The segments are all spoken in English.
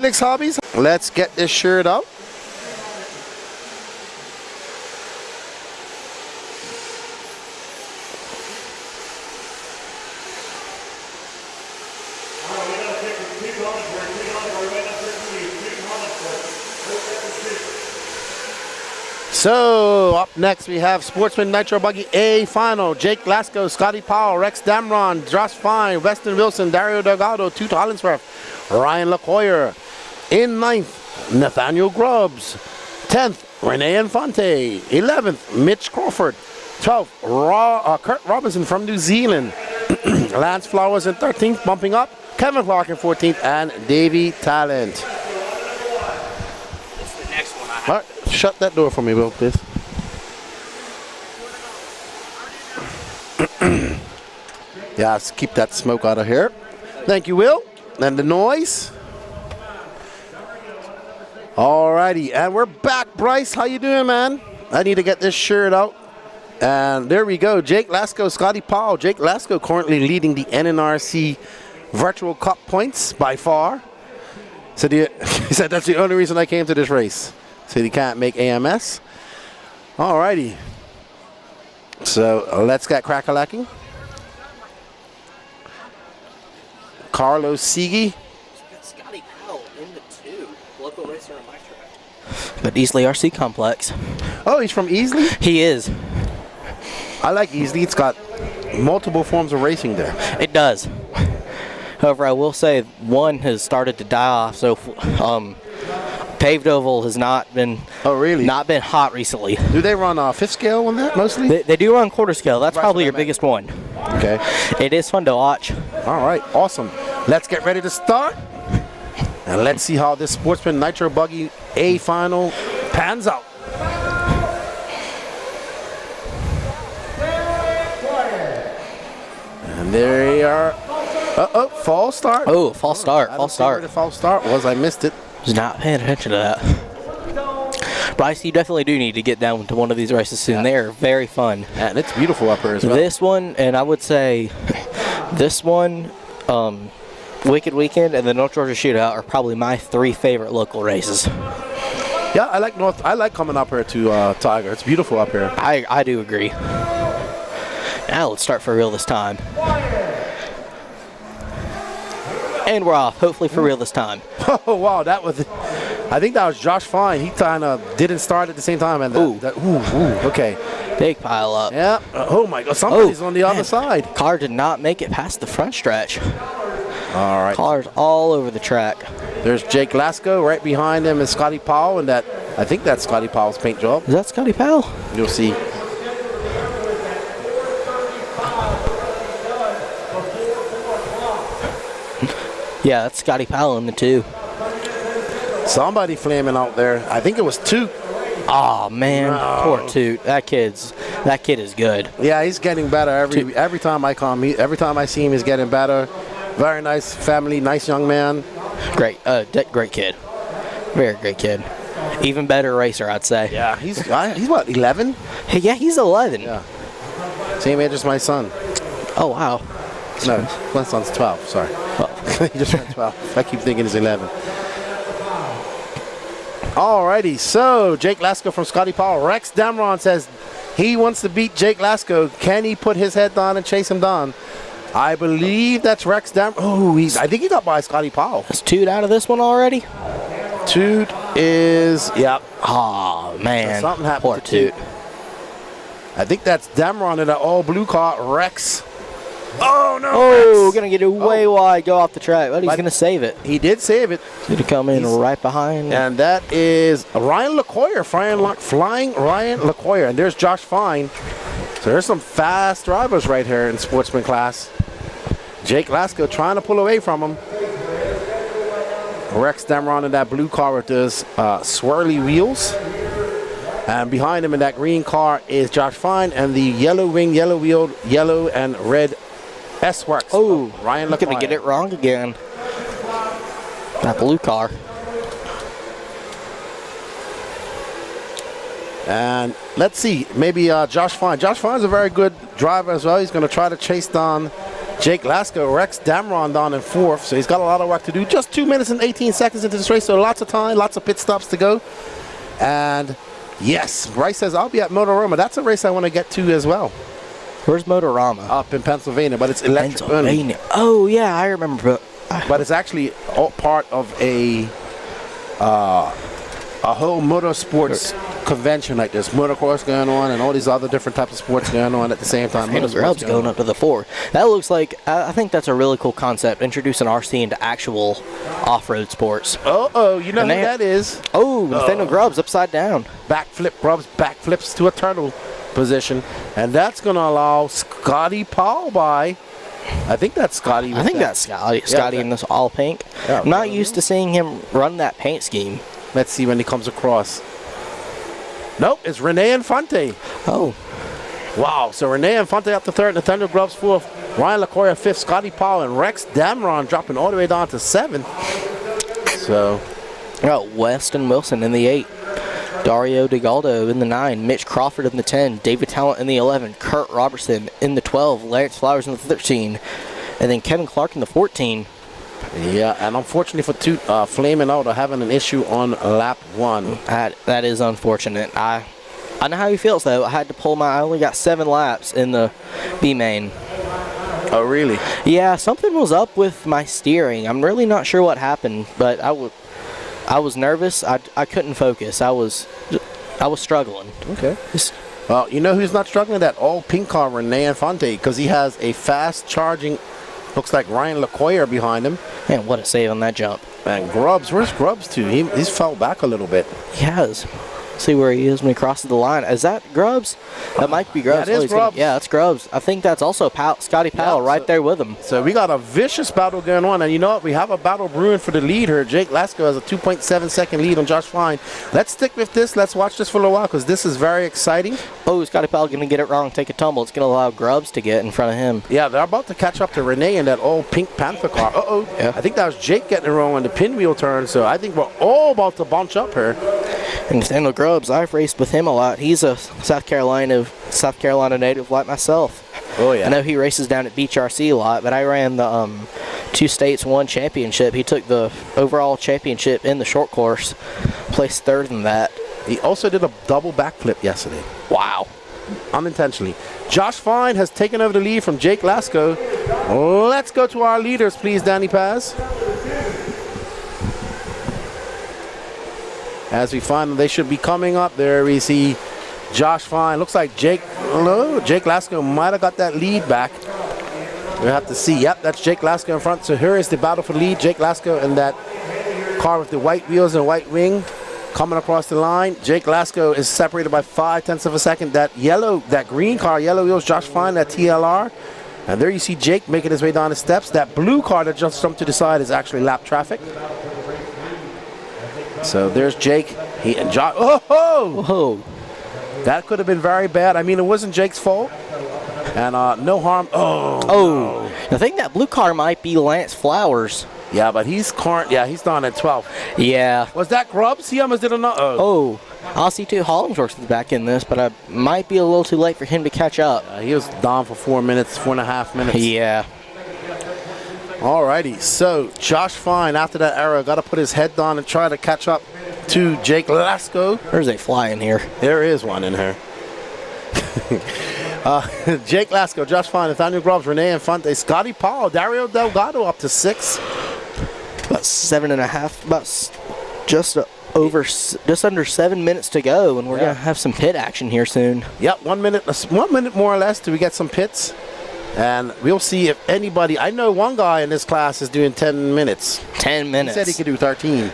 Nick's Hobbies. Let's get this shirt out. So, up next we have Sportsman Nitro Buggy A final. Jake Lasco, Scotty Powell, Rex Damron, Josh Fine, Weston Wilson, Dario Delgado, Toot Hollinsworth, Ryan LaCoyer. In 9th, Nathaniel Grubbs. 10th, Renee Infante. 11th, Mitch Crawford. 12th, Kurt Robinson from New Zealand. Lance Flowers in 13th, bumping up. Kevin Clark in 14th, and Davey Talent. It's the next one I have. All right, shut that door for me, Will, please. Yeah, let's keep that smoke out of here. Thank you, Will. And the noise. Alrighty, and we're back. Bryce, how you doing, man? I need to get this shirt out. And there we go. Jake Lasco, Scotty Powell. Jake Lasco currently leading the NNRC Virtual Cup points by far. So he said that's the only reason I came to this race. Said he can't make AMS. Alrighty. So let's get crack-a-lacking. Carlos Siegi. Scotty Powell in the 2. Local racer on my track. But Easley RC Complex. Oh, he's from Easley? He is. I like Easley. It's got multiple forms of racing there. It does. However, I will say one has started to die off. So, paved oval has not been. Oh, really? Not been hot recently. Do they run 5th scale on that mostly? They do run quarter scale. That's probably your biggest one. Okay. It is fun to watch. All right, awesome. Let's get ready to start. And let's see how this Sportsman Nitro Buggy A final pans out. And there we are. False start. Oh, false start. I don't False see where start. the false start was. I missed it. Was not paying attention to that. Bryce, you definitely do need to get down to one of these races soon. They are very fun. And it's beautiful up here as well. This one, and I would say this one, Wicked Weekend, and the North Georgia Shootout are probably my 3 favorite local races. Yeah, I like coming up here to Tiger. It's beautiful up here. I do agree. Now let's start for real this time. And we're off, hopefully for real this time. Oh, wow, I think that was Josh Fine. He kind of didn't start at the same time. And okay. Big pile up. Yeah. Oh, my God. Somebody's on the other side. Car did not make it past the front stretch. All right. Cars all over the track. There's Jake Lasco. Right behind him is Scotty Powell. And I think that's Scotty Powell's paint job. Is that Scotty Powell? You'll see. Yeah, that's Scotty Powell in the 2. Somebody flaming out there. I think it was Toot. Oh man, poor Toot. That kid is good. Yeah, he's getting better every time I come. Every time I see him, he's getting better. Very nice family, nice young man. Great kid. Very great kid. Even better racer, I'd say. Yeah, he's what, 11? Hey, yeah, he's 11. Yeah. Same age as my son. Oh wow. No, my son's 12. Sorry. Oh. He just turned 12. I keep thinking he's 11. Alrighty, so Jake Lasco from Scotty Powell. Rex Damron says he wants to beat Jake Lasco. Can he put his head down and chase him down? I believe that's Rex Damron. Oh, I think he got by Scotty Powell. Is Toot out of this one already? Toot is, yep. Oh man, So something happened poor to Toot. I think that's Damron in an all blue car. Rex. Oh no! Oh, Rex. gonna get it way wide, go off the track, but he's gonna save it. He did save it. He's gonna come in right behind. And that is Ryan LaCoyer, flying Ryan LaCoyer. And there's Josh Fine. So there's some fast drivers right here in sportsman class. Jake Lasco trying to pull away from him. Rex Damron in that blue car with those swirly wheels. And behind him in that green car is Josh Fine and the yellow wing, yellow wheeled, yellow and red S-Works. Oh, Ryan LaCoyer. Gonna get it wrong again. That blue car. And let's see, maybe Josh Fine. Josh Fine's a very good driver as well. He's going to try to chase down Jake Lasco, Rex Damron down in 4th, so he's got a lot of work to do. Just 2 minutes and 18 seconds into this race, so lots of time, lots of pit stops to go. And yes, Bryce says, I'll be at Motorama. That's a race I want to get to as well. Where's Motorama? Up in Pennsylvania, but it's electric. Pennsylvania. Oh, yeah, I remember. But it's actually all part of a whole motorsports convention. Like there's motocross going on and all these other different types of sports going on at the same time. Grub's going up to the 4. That looks like, I think that's a really cool concept, introducing RC into actual off-road sports. Oh, you know who that is? Oh, Nathaniel Grubbs upside down. Backflip, Grubbs backflips to a turtle position. And that's going to allow Scotty Powell by... I think that's Scotty. I think that's Scotty. Scotty in this all pink. Yeah, I'm not used to seeing him run that paint scheme. Let's see when he comes across. Nope, it's Rene Infante. Oh. Wow, so Rene Infante up to 3rd, Nathaniel Grubbs 4th, Ryan LaCoya 5th, Scotty Powell and Rex Damron dropping all the way down to 7th. So. Weston Wilson in the 8. Dario Delgado in the 9, Mitch Crawford in the 10, David Talent in the 11, Kurt Robertson in the 12, Lance Flowers in the 13, and then Kevin Clark in the 14. Yeah, and unfortunately for Toot, flaming out or having an issue on lap 1. That is unfortunate. I know how he feels though. I only got 7 laps in the B main. Oh really? Yeah, something was up with my steering. I'm really not sure what happened, but I was nervous. I couldn't focus. I was struggling. Okay. Well, you know who's not struggling? That all pink car, Rene Infante, because he has a fast charging, looks like Ryan LaCoya behind him. Man, what a save on that jump. And Grubbs, where's Grubbs to? He's fell back a little bit. He has. See where he is when he crosses the line. Is that Grubbs? That might be Grubbs. That is Grubbs. Yeah, that's Grubbs. I think that's also Scotty Powell right there with him. So we got a vicious battle going on. And you know what? We have a battle brewing for the lead here. Jake Lasco has a 2.7 second lead on Josh Fine. Let's stick with this. Let's watch this for a little while because this is very exciting. Oh, Scotty Powell going to get it wrong, take a tumble. It's going to allow Grubbs to get in front of him. Yeah, they're about to catch up to Renee in that old pink Panther car. Uh-oh. Yeah. I think that was Jake getting it wrong on the pinwheel turn. So I think we're all about to bunch up here. And Nathaniel Grubbs, I've raced with him a lot. He's a South Carolina native like myself. Oh yeah. I know he races down at Beach RC a lot, but I ran the 2 states, 1 championship. He took the overall championship in the short course, placed 3rd in that. He also did a double backflip yesterday. Wow. Unintentionally. Josh Fine has taken over the lead from Jake Lasco. Let's go to our leaders, please, Danny Paz. As we find them, they should be coming up. There we see Josh Fine. Looks like Jake Lasco might have got that lead back. We'll have to see. Yep, that's Jake Lasco in front. So here is the battle for the lead. Jake Lasco in that car with the white wheels and white wing coming across the line. Jake Lasco is separated by 0.5 of a second. That green car, yellow wheels, Josh Fine, that TLR. And there you see Jake making his way down the steps. That blue car that just jumped to the side is actually lap traffic. So there's Jake. He and Josh. Oh! That could have been very bad. I mean, it wasn't Jake's fault. And no harm. Oh! No. I think that blue car might be Lance Flowers. Yeah, but he's down at 12. Yeah. Was that Grubbs? He almost did another. Oh. RC2 Hollingsworth is back in this, but I might be a little too late for him to catch up. He was down for 4.5 minutes. Yeah. Alrighty, so Josh Fine, after that error, got to put his head down and try to catch up to Jake Lasco. There's a fly in here. There is one in here. Jake Lasco, Josh Fine, Nathaniel Grubbs, Rene Infante, Scotty Powell, Dario Delgado up to 6. About 7.5, about just under 7 minutes to go, and we're gonna have some pit action here soon. Yep, 1 minute more or less till we get some pits. And we'll see if anybody... I know one guy in this class is doing 10 minutes. 10 minutes. He said he could do 13.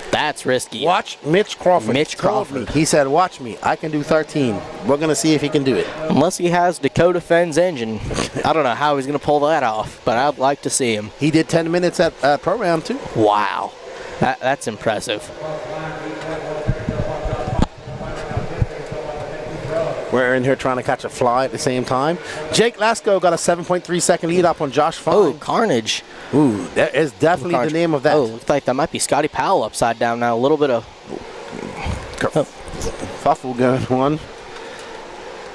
That's risky. Watch Mitch Crawford. Mitch Crawford. He said, watch me. I can do 13. We're going to see if he can do it. Unless he has Dakota Fenn's engine. I don't know how he's going to pull that off, but I'd like to see him. He did 10 minutes at Pro-Am, too. Wow. That's impressive. We're in here trying to catch a fly at the same time. Jake Lasco got a 7.3 second lead up on Josh Fine. Oh, Carnage. Ooh, that is definitely the name of that. Oh, looks like that might be Scotty Powell upside down now. A little bit of fuffle going on.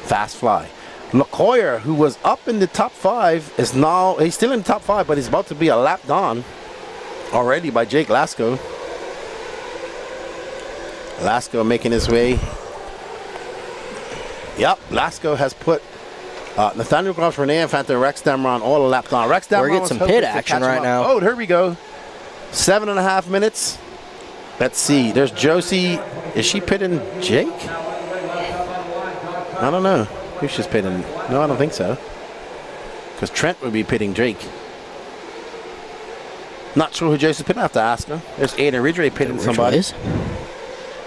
Fast fly. LaCoyer, who was up in the top 5, is now, he's still in the top 5, but he's about to be lapped on already by Jake Lasco. Lasco making his way. Yep, Lasco has put Nathaniel Groves, Rene Infante, Rex Damron all lapped on. Rex Damron We're getting some pit action right now. Oh, here we go. 7.5 minutes. Let's see. There's Josie. Is she pitting Jake? I don't know. Who's she's pitting? No, I don't think so. Because Trent would be pitting Jake. Not sure who Josie's pitting. I have to ask her. There's Ada Ridgeway pitting somebody.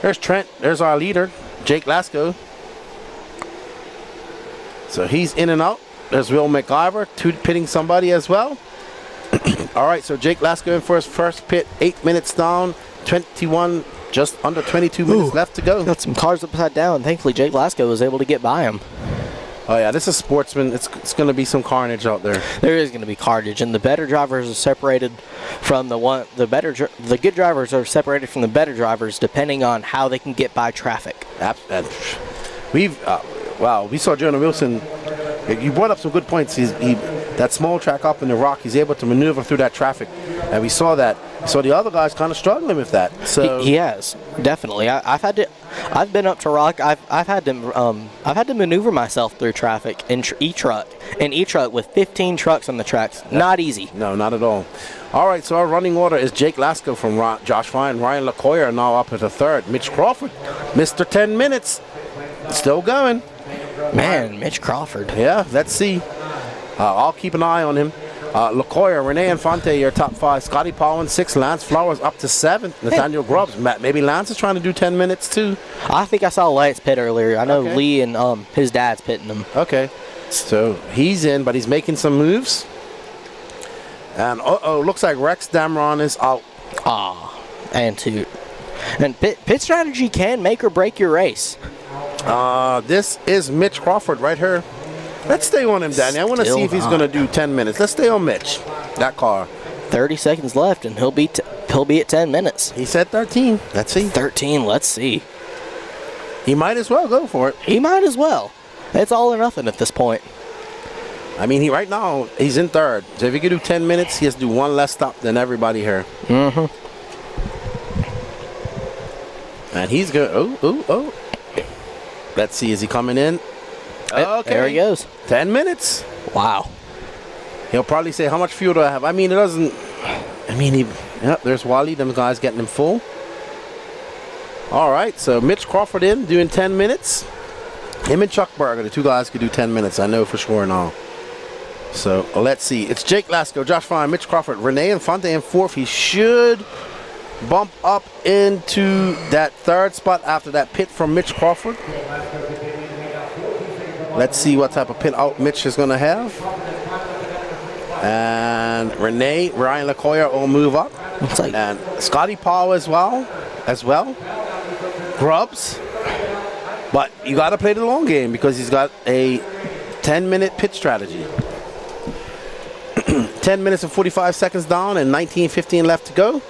There's Trent. There's our leader, Jake Lasco. So he's in and out. There's Will McIver pitting somebody as well. All right, so Jake Lasco in for his first pit. 8 minutes down. 21, just under 22 minutes left to go. Got some cars upside down. Thankfully, Jake Lasco was able to get by him. Oh yeah, this is sportsman. It's going to be some carnage out there. There is going to be carnage, and the better drivers are separated from the good drivers are separated from the better drivers depending on how they can get by traffic. We saw Jonah Wilson. You brought up some good points. That small track up in the rock, he's able to maneuver through that traffic, and we saw that. So the other guys kind of struggling with that. So he has definitely. I've been up to rock. I've had to maneuver myself through traffic in e-truck with 15 trucks on the tracks. Not easy. No, not at all. All right, so our running order is Jake Lasco from Josh Fine, Ryan LaCoyer are now up at the 3rd. Mitch Crawford, Mr. 10 minutes, still going. Man, Mitch Crawford. Yeah, let's see. I'll keep an eye on him. LaCoyer, Rene Infante, your top 5. Scotty Powell in 6. Lance Flowers up to 7th. Nathaniel Grubbs. Maybe Lance is trying to do 10 minutes too. I think I saw Lance pit earlier. I know Lee and his dad's pitting him. Okay. So he's in, but he's making some moves. And looks like Rex Damron is out. And pit strategy can make or break your race. This is Mitch Crawford right here. Let's stay on him, Danny. I want to see if he's going to do 10 minutes. Let's stay on Mitch. That car. 30 seconds left, and he'll be at 10 minutes. He said 13. Let's see. 13. Let's see. He might as well go for it. He might as well. It's all or nothing at this point. I mean, right now he's in 3rd. So if he could do 10 minutes, he has to do one less stop than everybody here. Mm-hmm. And he's good. Oh. Let's see. Is he coming in? Okay. There he goes. 10 minutes. Wow. He'll probably say, how much fuel do I have? I mean, it doesn't... there's Wally. Them guys getting him full. All right, so Mitch Crawford in, doing 10 minutes. Him and Chuck Berg, the 2 guys could do 10 minutes. I know for sure now. So, let's see. It's Jake Lasco, Josh Fine, Mitch Crawford, Rene Infante in 4th. He should bump up into that 3rd spot after that pit from Mitch Crawford. Let's see what type of pit out Mitch is going to have. And Ryan LaCoyer will move up. And Scotty Powell as well. Grubbs. But you got to play the long game because he's got a 10-minute pit strategy. 10 minutes and 45 seconds down and 19:15 left to go.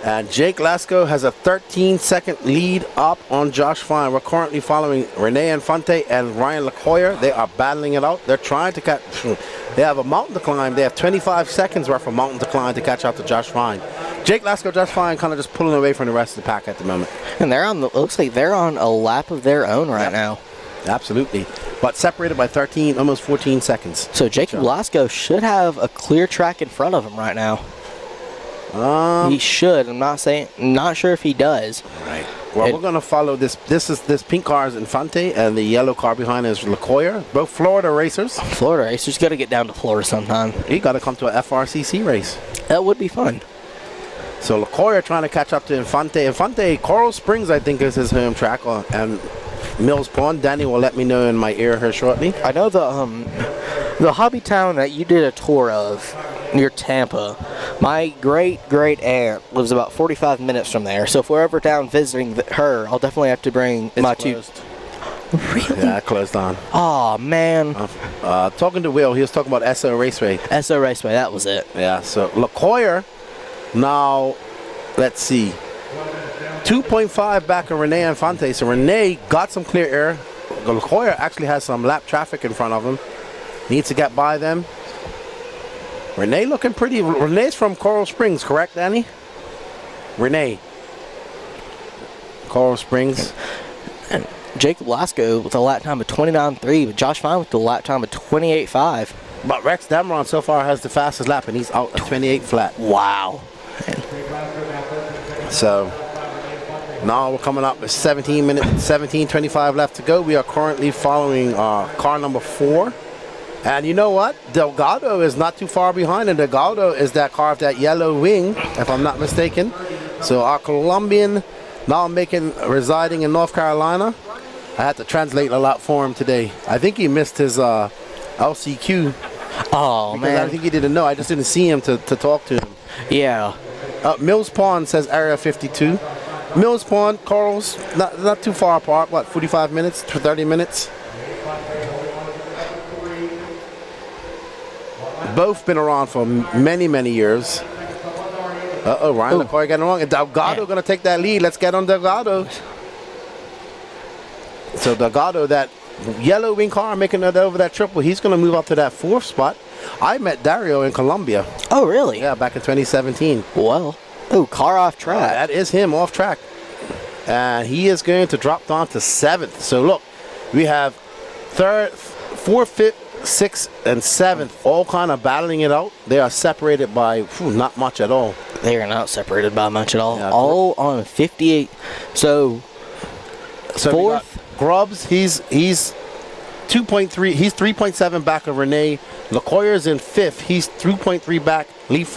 And Jake Lasco has a 13-second lead up on Josh Fine. We're currently following Rene Infante and Ryan LaCoyer. They are battling it out. They're trying to catch. They have a mountain to climb. They have 25 seconds worth of mountain to climb to catch up to Josh Fine. Jake Lasco, Josh Fine kind of just pulling away from the rest of the pack at the moment. And looks like they're on a lap of their own right now. Absolutely. But separated by 13, almost 14 seconds. So Jacob Lasco should have a clear track in front of him right now. He should. I'm not sure if he does. Right. Well, we're going to follow this. This pink car is Infante, and the yellow car behind is LaCoyer. Both Florida racers. Florida racers got to get down to Florida sometime. He got to come to a FRCC race. That would be fun. So LaCoyer trying to catch up to Infante. Infante, Coral Springs, I think, is his home track, and Mills Pond. Danny will let me know in my ear here shortly. I know the hobby town that you did a tour of near Tampa. My great aunt lives about 45 minutes from there. So if we're ever down visiting her, I'll definitely have to bring my closed. 2. Really? Yeah, closed on. Oh man. Talking to Will, he was talking about SO Raceway. SO Raceway, that was it. Yeah. So LaCoyer, now, let's see, 2.5 back on Rene Infante. So Rene got some clear air. LaCoyer actually has some lap traffic in front of him. Needs to get by them. Renee looking pretty. Renee's from Coral Springs, correct, Danny? Renee. Coral Springs. And Jacob Lasco with a lap time of 29.3, but Josh Fine with the lap time of 28.5. But Rex Damron so far has the fastest lap, and he's out at 28 flat. Wow. So now we're coming up with 17:25 left to go. We are currently following car number 4. And you know what? Delgado is not too far behind, and Delgado is that car of that yellow wing, if I'm not mistaken. So our Colombian now residing in North Carolina. I had to translate a lot for him today. I think he missed his LCQ. Oh, man. I think he didn't know. I just didn't see him to talk to him. Yeah. Mills Pond says Area 52. Mills Pond, Corals, not too far apart. What, 45 minutes to 30 minutes? Both been around for many, many years. Ryan LaCoy getting wrong. And Delgado going to take that lead. Let's get on Delgado. So Delgado, that yellow wing car making it over that triple, he's going to move up to that 4th spot. I met Dario in Colombia. Oh, really? Yeah, back in 2017. Well, car off track. That is him off track. And he is going to drop down to 7th. So look, we have 3rd, 4th, 5th, 6th, and 7th all kind of battling it out. They are separated by not much at all. They are not separated by much at all. Yeah, all on 58. So 4th. Grubbs, he's 2.3. He's 3.7 back of Renee. LaCoyer's in 5th. He's 3.3 back.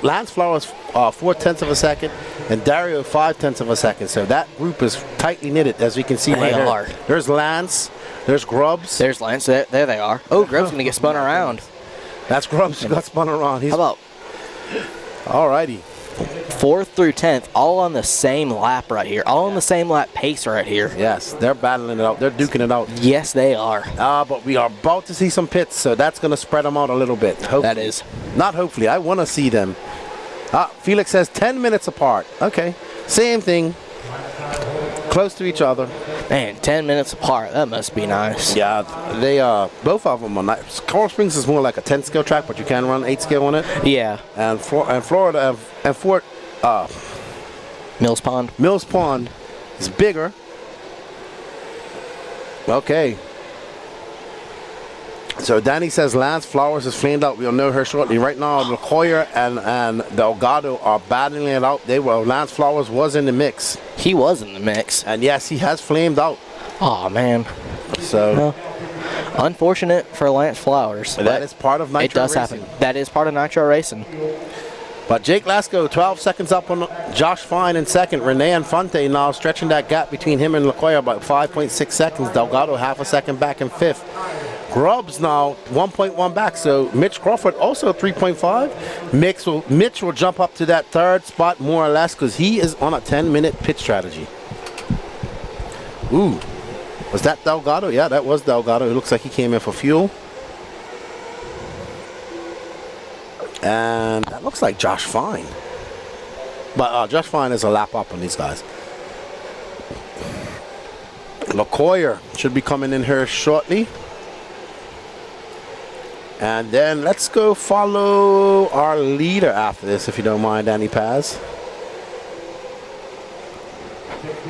Lance Flowers 0.4 of a second, and Dario 0.5 of a second. So that group is tightly knitted, as we can see right here. There's Lance. There's Grubbs. There's Lance. There they are. Oh, Grubbs gonna get spun around. That's Grubbs who got spun around. How about? Alrighty. 4th through 10th, all on the same lap right here. All on the same lap pace right here. Yes, they're battling it out. They're duking it out. Yes, they are. But we are about to see some pits, so that's going to spread them out a little bit. Hopefully. That is. Not hopefully. I want to see them. Felix says 10 minutes apart. Okay. Same thing. Close to each other. Man, 10 minutes apart. That must be nice. Yeah, they both of them are nice. Coral Springs is more like a 10 scale track, but you can run 8 scale on it. Yeah. And Florida and Fort Mills Pond. Mills Pond is bigger. Okay. So Danny says Lance Flowers is flamed out. We'll know her shortly. Right now, LaCoyer and Delgado are battling it out. Lance Flowers was in the mix. He was in the mix. And yes, he has flamed out. Oh, man. So well, unfortunate for Lance Flowers. That is part of Nitro It does racing. happen. That is part of Nitro racing. But Jake Lasco, 12 seconds up on Josh Fine in 2nd. Rene Infante now stretching that gap between him and LaCoyer about 5.6 seconds. Delgado half a second back in 5th. Grubbs now 1.1 back, so Mitch Crawford also 3.5. Mitch will jump up to that 3rd spot more or less because he is on a 10-minute pit strategy. Ooh, was that Delgado? Yeah, that was Delgado. It looks like he came in for fuel. And that looks like Josh Fine. But Josh Fine is a lap up on these guys. LaCoyer should be coming in here shortly. And then let's go follow our leader after this, if you don't mind, Danny Paz.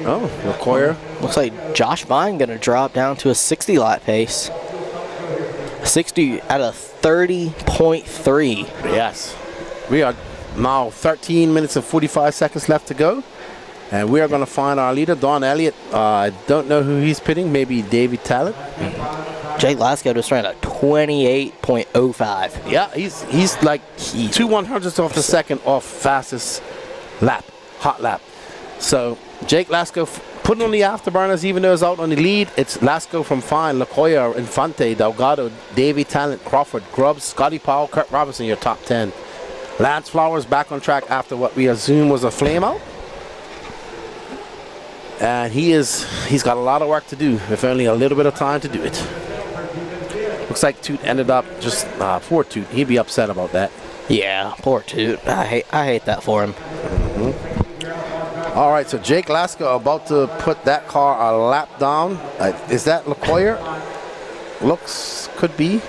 Oh, LaCoyer. Looks like Josh Vine going to drop down to a 60 lap pace. 60 at a 30.3. Yes. We are now 13 minutes and 45 seconds left to go. And we are going to find our leader, Don Elliott. I don't know who he's pitting. Maybe David Talent. Jake Lasco just ran a 28.05. Yeah, he's like 2/100ths of the second off fastest lap, hot lap. So Jake Lasco putting on the afterburners, even though he's out on the lead. It's Lasco from Fine, LaCoyer, Infante, Delgado, Davey Talent, Crawford, Grubbs, Scotty Powell, Kurt Robinson, your top 10. Lance Flowers back on track after what we assume was a flame out. And he's got a lot of work to do, if only a little bit of time to do it. Looks like Toot ended up just poor Toot. He'd be upset about that. Yeah, poor Toot. I hate that for him. All right, so Jake Lasco about to put that car a lap down. Is that LaCoyer? Could be.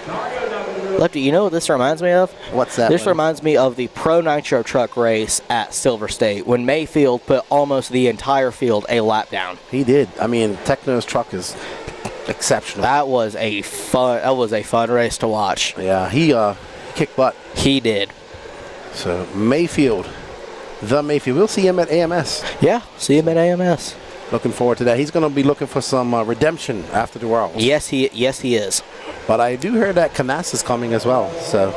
Lefty, you know what this reminds me of? What's that? This reminds me of the Pro Nitro truck race at Silver State when Mayfield put almost the entire field a lap down. He did. I mean, Techno's truck is exceptional. That was a fun race to watch. Yeah, he kicked butt. He did. So Mayfield, we'll see him at AMS. Yeah, see him at AMS. Looking forward to that. He's going to be looking for some redemption after the Worlds. Yes, he is. But I do hear that Canas is coming as well. So,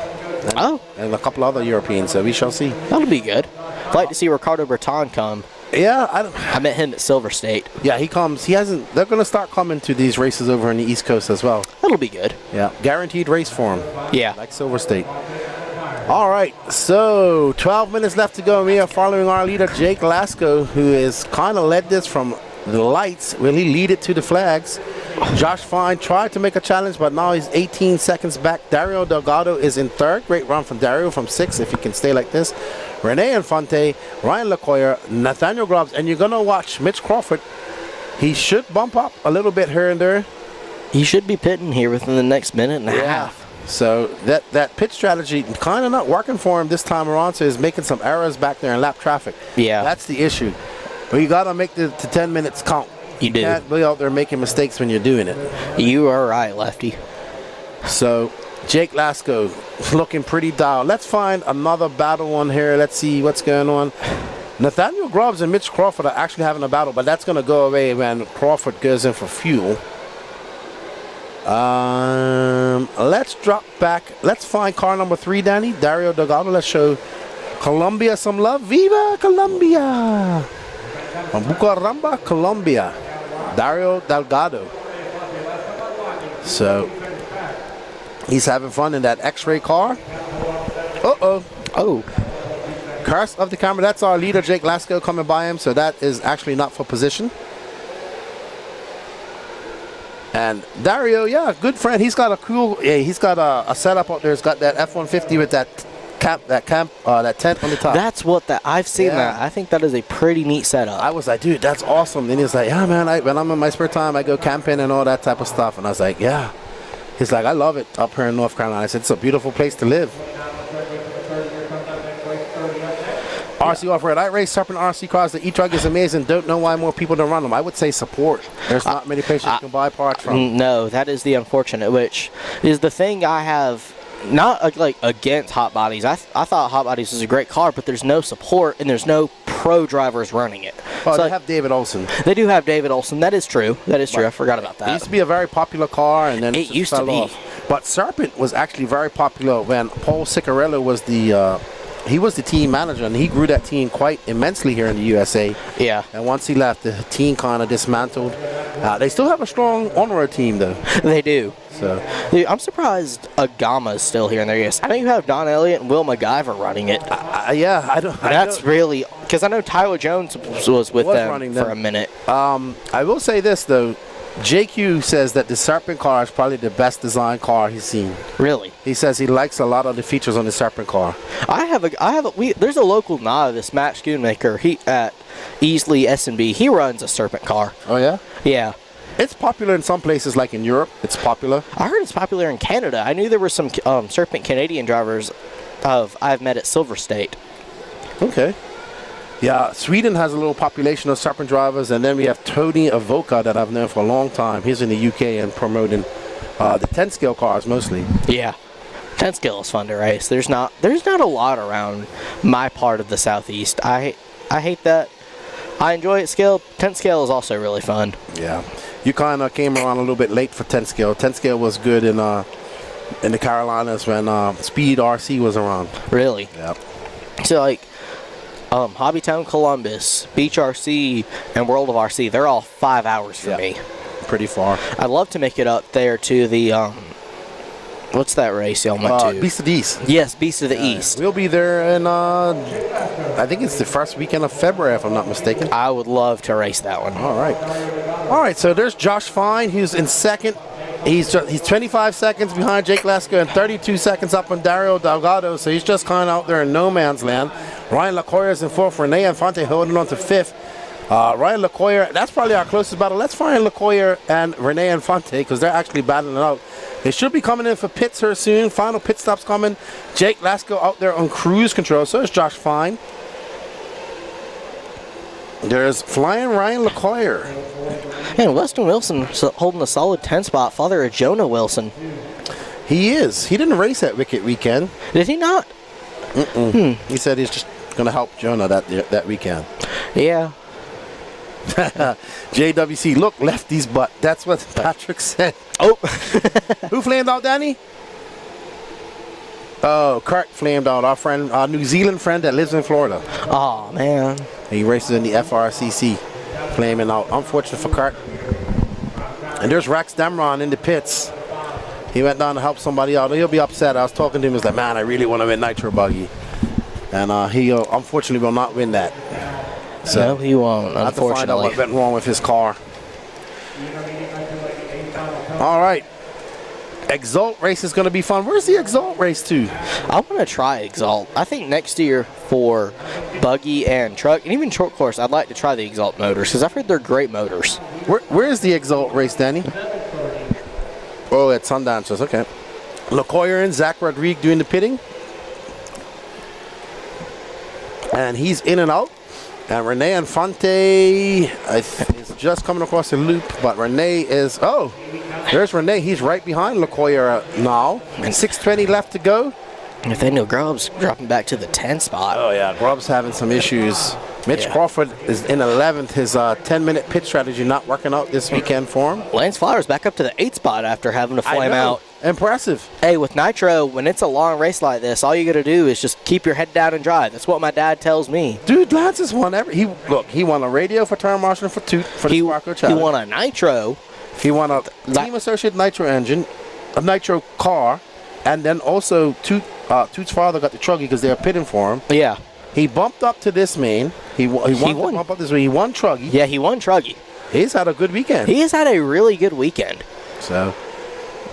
and a couple other Europeans. So we shall see. That'll be good. I'd like to see Ricardo Berton come. Yeah, I met him at Silver State. Yeah, he comes. He hasn't. They're going to start coming to these races over on the East Coast as well. That'll be good. Yeah, guaranteed race for him. Yeah, like Silver State. All right, so 12 minutes left to go. We are following our leader, Jake Lasco, who has kind of led this from the lights. Will he lead it to the flags? Josh Fine tried to make a challenge, but now he's 18 seconds back. Dario Delgado is in third. Great run from Dario from 6th, if he can stay like this. Rene Infante, Ryan LaCoyer, Nathaniel Grubbs, and you're going to watch Mitch Crawford. He should bump up a little bit here and there. He should be pitting here within the next minute and a half. So that pit strategy kind of not working for him this time around, so he's making some errors back there in lap traffic. Yeah. That's the issue. But you got to make the 10 minutes count. You do. Can't be out there making mistakes when you're doing it. You are right, Lefty. So Jake Lasco looking pretty dialed. Let's find another battle one here. Let's see what's going on. Nathaniel Grubbs and Mitch Crawford are actually having a battle, but that's going to go away when Crawford goes in for fuel. Let's drop back. Let's find car number 3, Danny. Dario Delgado. Let's show Colombia some love. Viva Colombia! From Bucaramanga, Colombia. Dario Delgado. So he's having fun in that X-ray car. Oh. Curse of the camera. That's our leader, Jake Lasco, coming by him. So that is actually not for position. And Dario, yeah, good friend. He's got a cool. Yeah, he's got a setup out there. He's got that F-150 with that tent on the top. That's what I've seen that. I think that is a pretty neat setup. I was like, dude, that's awesome. Then he's like, yeah, man. When I'm in my spare time, I go camping and all that type of stuff. And I was like, yeah. He's like, I love it up here in North Carolina. I said, it's a beautiful place to live. RC Off-Road. I race Serpent RC cars. The e-truck is amazing. Don't know why more people don't run them. I would say support. There's not many places you can buy parts from. No, that is the unfortunate, which is the thing I have not like against Hot Bodies. I thought Hot Bodies was a great car, but there's no support and there's no pro drivers running it. Well, they have David Olson. They do have David Olson. That is true. That is true. I forgot about that. It used to be a very popular car, and then it used to be. Off. But Serpent was actually very popular when Paul Ciccarello was the he was the team manager, and he grew that team quite immensely here in the USA. Yeah. And once he left, the team kind of dismantled. They still have a strong on-road team, though. They do. So dude, I'm surprised Agama's still here in there. Yes, I know you have Don Elliott and Will MacGyver running it. Yeah, I don't. That's really because I know Tyler Jones was with them for a minute. I will say this though. JQ says that the Serpent car is probably the best design car he's seen. Really? He says he likes a lot of the features on the Serpent car. There's a local novice, Matt Schoonmaker. He at Easley S&B. He runs a Serpent car. Oh yeah? Yeah. It's popular in some places, like in Europe. It's popular. I heard it's popular in Canada. I knew there were some Serpent Canadian drivers I've met at Silver State. Okay. Yeah, Sweden has a little population of Serpent drivers, and then we have Tony Avoca that I've known for a long time. He's in the UK and promoting the 10-scale cars mostly. Yeah, 10-scale is fun to race. There's not a lot around my part of the Southeast. I hate that. I enjoy it scale. 10-scale is also really fun. Yeah, you kind of came around a little bit late for 10-scale. 10-scale was good in the Carolinas when Speed RC was around. Really? Yeah. So like. Hobbytown Columbus, Beach RC, and World of RC, they're all 5 hours for me. Pretty far. I'd love to make it up there to the, what's that race y'all went to? Beast of the East. Yes, Beast of the East. We'll be there in, I think it's the first weekend of February, if I'm not mistaken. I would love to race that one. All right. So there's Josh Fine, who's in second. He's 25 seconds behind Jake Lasco and 32 seconds up on Dario Delgado, so he's just kind of out there in no man's land. Ryan LaCoyer is in fourth. Renee Infante holding on to fifth. Ryan LaCoyer, that's probably our closest battle. Let's find LaCoyer and Renee Infante because they're actually battling it out. They should be coming in for pits here soon. Final pit stops coming. Jake Lasco out there on cruise control. So is Josh Fine. There's flying Ryan LaCoyer. And Weston Wilson holding a solid 10 spot. Father of Jonah Wilson. He is. He didn't race at Wicked Weekend. Did he not? He said he's just going to help Jonah that weekend. Yeah. JWC, look, lefty's butt. That's what Patrick said. Oh. Who flamed out, Danny? Oh, Kurt flamed out. Our friend, our New Zealand friend that lives in Florida. Oh, man. He races in the FRCC. Flaming out. Unfortunate for Kurt. And there's Rex Damron in the pits. He went down to help somebody out. He'll be upset. I was talking to him. He's like, man, I really want to win Nitro Buggy. And he unfortunately will not win that. So no, he won't, I have to find out unfortunately. what went wrong with his car. All right. Exalt race is going to be fun. Where's the Exalt race to? I want to try Exalt. I think next year for Buggy and Truck, and even short course, I'd like to try the Exalt motors because I've heard they're great motors. Where's the Exalt race, Danny? Oh, at Sundancers. Okay. LaCoyer and Zach Rodriguez doing the pitting. And he's in and out. And Renee Infante is just coming across the loop, but Renee is, there's Renee. He's right behind LaCoyer now. And 6:20 left to go. Nathaniel Grubbs dropping back to the 10 spot. Oh, yeah, Grubbs having some issues. Mitch Crawford is in 11th. His 10-minute pit strategy not working out this weekend for him. Lance Flowers back up to the 8 spot after having to flame out. Impressive. Hey, with Nitro, when it's a long race like this, all you got to do is just keep your head down and drive. That's what my dad tells me. Dude, Lance has won he won a radio for Turn Marshall for the Sparko Challenge. He won a Nitro. He won a Team Associated Nitro engine, a Nitro car, and then also Toot's father got the Truggy because they were pitting for him. Yeah. He bumped up to this main. He won. Bump up this way. He won Truggy. Yeah, he won Truggy. He's had a good weekend. He has had a really good weekend. So,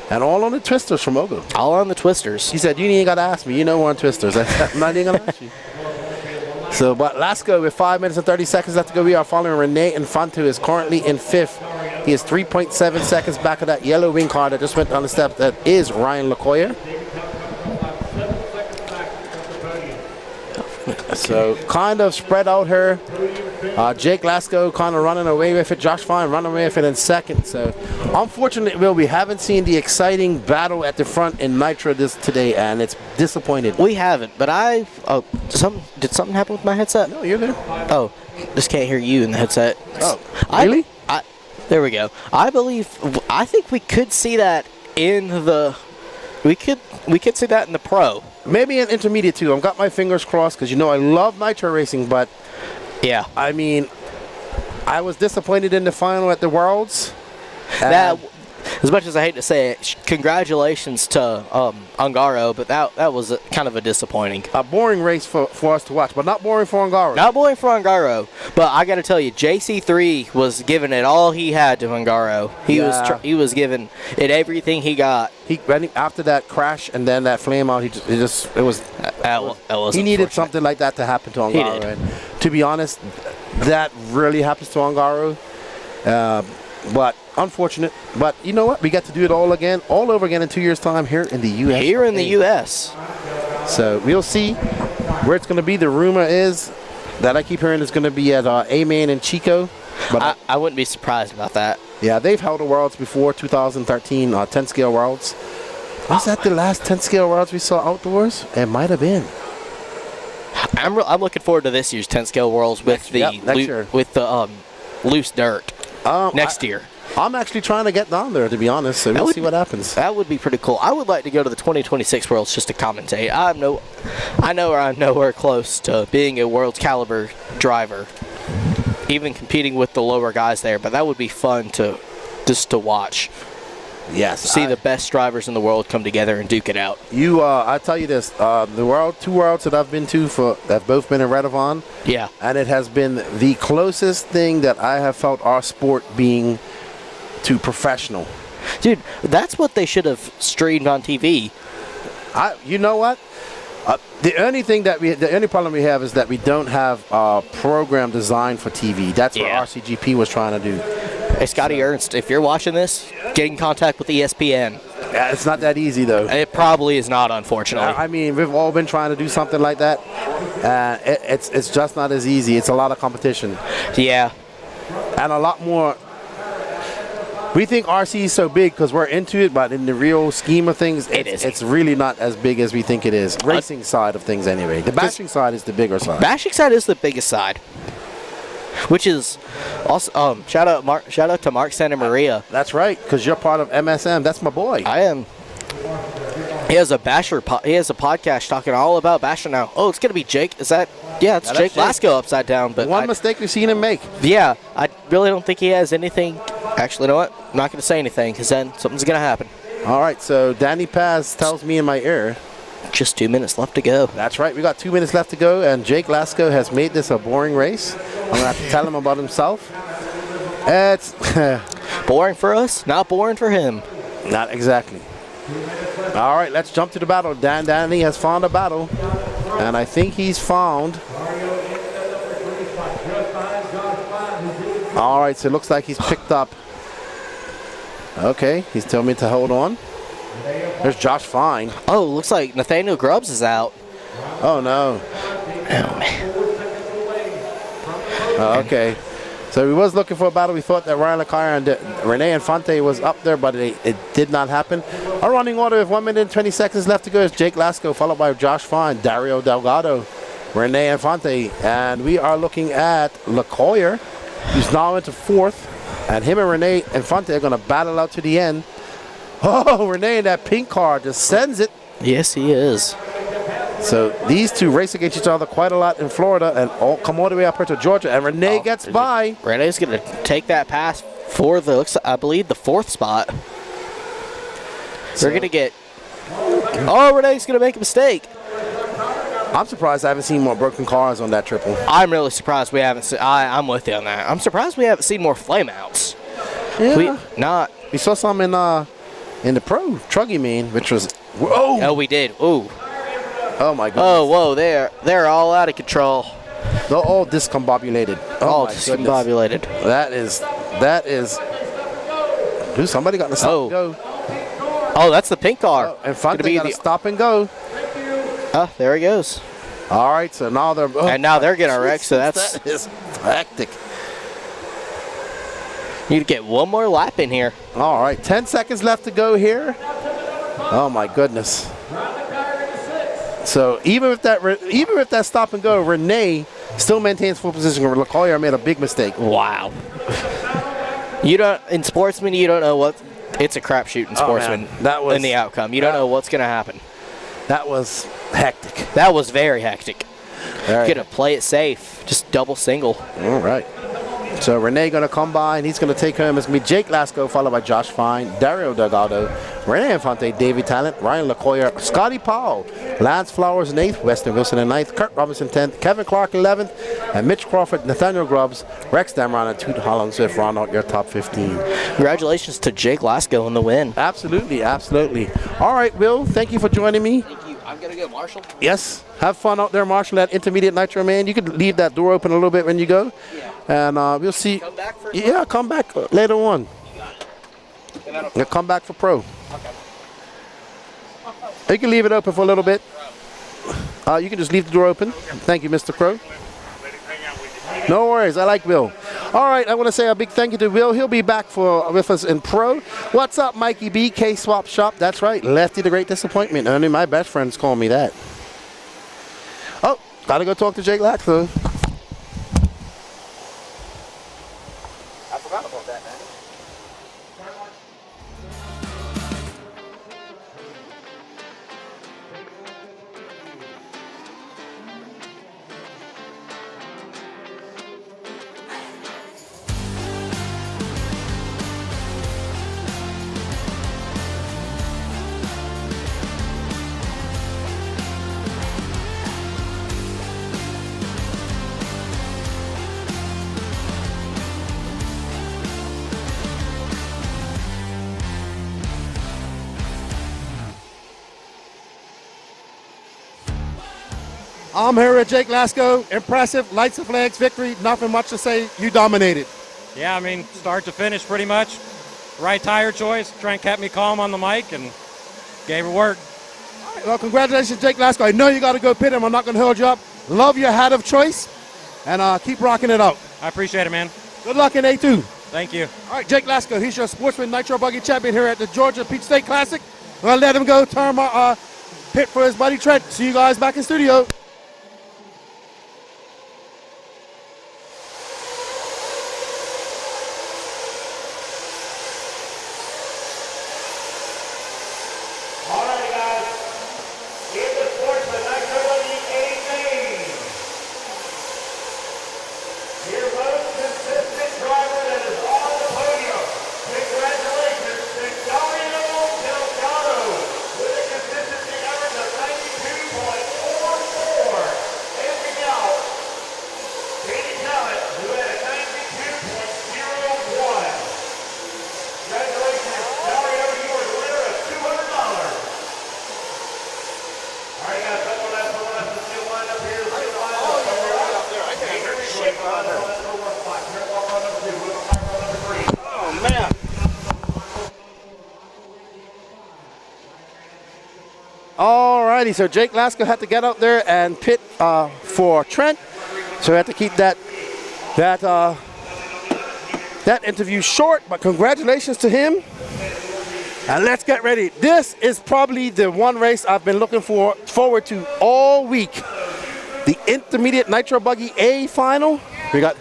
and all on the twisters from Ogo. All on the twisters. He said, you ain't got to ask me. You know we're on twisters. I'm not even going to ask you. So, but Lasco with 5 minutes and 30 seconds left to go. We are following Renee Infante, who is currently in 5th. He is 3.7 seconds back of that yellow wing car that just went down the steps. That is Ryan LaCoyer. So kind of spread out here. Jake Lasco kind of running away with it. Josh Fine running away with it in second. So unfortunately, we haven't seen the exciting battle at the front in Nitro today, and it's disappointed. We haven't, but did something happen with my headset? No, you're there. Oh, just can't hear you in the headset. Oh, really? There we go. I think we could see that in the. We could see that in the pro. Maybe an intermediate too. I've got my fingers crossed because I love Nitro racing, but yeah, I mean, I was disappointed in the final at the Worlds. That, as much as I hate to say it, congratulations to Ungaro, but that was kind of a disappointing. A boring race for us to watch, but not boring for Ungaro. Not boring for Ungaro, but I got to tell you, JC3 was giving it all he had to Ungaro. He was giving it everything he got. After that crash and then that flame out, he needed something like that to happen to Ungaro. And to be honest, that really happens to Ungaro. But unfortunate. But you know what? We get to do it all over again in 2 years' time here in the U.S. Here in the U.S. So we'll see where it's going to be. The rumor is that I keep hearing it's going to be at A-Main in Chico. But I wouldn't be surprised about that. Yeah, they've held the Worlds before, 2013, 10-scale Worlds. Was that the last 10-scale Worlds we saw outdoors? It might have been. I'm looking forward to this year's 10-scale Worlds with the loose dirt. Next year. I'm actually trying to get down there, to be honest, so we'll see what happens. That would be pretty cool. I would like to go to the 2026 Worlds just to commentate. I know I'm nowhere close to being a Worlds caliber driver, even competing with the lower guys there, but that would be fun to watch. Yes. See the best drivers in the world come together and duke it out. I tell you this, the two Worlds that I've been to have both been in Redovon. Yeah. And it has been the closest thing that I have felt our sport being to professional. Dude, that's what they should have streamed on TV. You know what? The only problem we have is that we don't have a program designed for TV. That's what RCGP was trying to do. Hey, Scotty Ernst, if you're watching this, get in contact with ESPN. It's not that easy, though. It probably is not, unfortunately. I mean, we've all been trying to do something like that. It's just not as easy. It's a lot of competition. Yeah. And a lot more. We think RC is so big because we're into it, but in the real scheme of things, it's really not as big as we think it is. Racing side of things, anyway. The bashing side is the bigger side. Bashing side is the biggest side, which is also shout out to Mark Santa Maria. That's right, because you're part of MSM. That's my boy. I am. He has a he has a podcast talking all about Basher now. Oh, it's gonna be Jake. Is that? Yeah, it's Jake Lasco upside down. But one mistake we've seen him make. Yeah, I really don't think he has anything. Actually, you know what? I'm not going to say anything because then something's going to happen. All right, so Danny Paz tells me in my ear. Just 2 minutes left to go. That's right. We got 2 minutes left to go, and Jake Lasco has made this a boring race. I'm going to have to tell him about himself. It's boring for us, not boring for him. Not exactly. All right, let's jump to the battle. Danny has found a battle, and I think he's found. All right, so it looks like he's picked up. Okay, he's telling me to hold on. There's Josh Fine. Oh, looks like Nathaniel Grubbs is out. Oh, no. Oh, man. Okay. So we was looking for a battle. We thought that Ryan Leclerc and Rene Infante was up there, but it did not happen. Our running order with 1 minute and 20 seconds left to go is Jake Lasco, followed by Josh Fine, Dario Delgado, Rene Infante. And we are looking at Leclerc, who's now into fourth. And him and Rene Infante are going to battle out to the end. Oh, Rene in that pink car just sends it. Yes, he is. So these two race against each other quite a lot in Florida and come all the way up here to Georgia. And Rene gets by. Rene's going to take that pass for I believe, the fourth spot. So we're going to get. Oh, Rene's going to make a mistake. I'm surprised I haven't seen more broken cars on that triple. I'm really surprised we haven't seen. I'm with you on that. I'm surprised we haven't seen more flameouts. Yeah. We saw some in the pro Truggy Man, which was. Whoa! Oh, we did. Ooh. Oh my goodness. Oh, whoa! They're all out of control. They're all discombobulated. All discombobulated. That is. Dude, somebody got to stop and go. Oh, that's the pink car. Oh, and Fante got to stop and go. There he goes. All right, so now they're. Oh, and now they're getting wrecked, so that is hectic. Need to get one more lap in here. All right, 10 seconds left to go here. Oh my goodness. So even with that stop and go, Rene still maintains full position. Leclerc made a big mistake. Wow. In sportsman, you don't know what. It's a crapshoot in sportsman. That was in the outcome. You don't know what's going to happen. That was hectic. That was very hectic. Going to play it safe. Just double single. All right. So Rene going to come by, and he's going to take home. It's going to be Jake Lasco, followed by Josh Fine, Dario Delgado, Rene Infante, Davey Talent, Ryan Leclerc, Scotty Powell, Lance Flowers in 8th, Weston Wilson in 9th, Kurt Robinson 10th, Kevin Clark 11th, and Mitch Crawford, Nathaniel Grubbs, Rex Damron, and Toot Holland Swift round out your top 15. Congratulations to Jake Lasco in the win. Absolutely, absolutely. All right, Will, thank you for joining me. Thank you. I'm going to go, Marshall. Yes. Have fun out there, Marshall, at Intermediate Nitro, man. You could leave that door open a little bit when you go. Yeah. And we'll see. Come back for come back later on. You got it. Yeah, come back for pro. Okay. You can leave it open for a little bit. You can just leave the door open. Okay. Thank you, Mr. Crow. No worries. I like Will. All right. I want to say a big thank you to Will. He'll be back with us in pro. What's up, Mikey B? K-Swap Shop. That's right. Lefty the Great Disappointment. Only my best friends call me that. Oh, got to go talk to Jake Lasco. I forgot about that, man. I'm here with Jake Lasco. Impressive, lights and flags victory. Nothing much to say. You dominated. Yeah, I mean, start to finish pretty much. Right tire choice. Trent kept me calm on the mic and gave her work. All right, well, congratulations, Jake Lasco. I know you got to go pit him. I'm not going to hold you up. Love your hat of choice, and keep rocking it out. I appreciate it, man. Good luck in A2. Thank you. All right, Jake Lasco. He's your Sportsman Nitro Buggy champion here at the Georgia Peach State Classic. I'm going to let him go turn my pit for his buddy Trent. See you guys back in studio. Alrighty, so Jake Lasco had to get out there and pit for Trent, so we had to keep that interview short. But congratulations to him, and let's get ready. This is probably the one race I've been looking forward to all week. The Intermediate Nitro Buggy A final. We got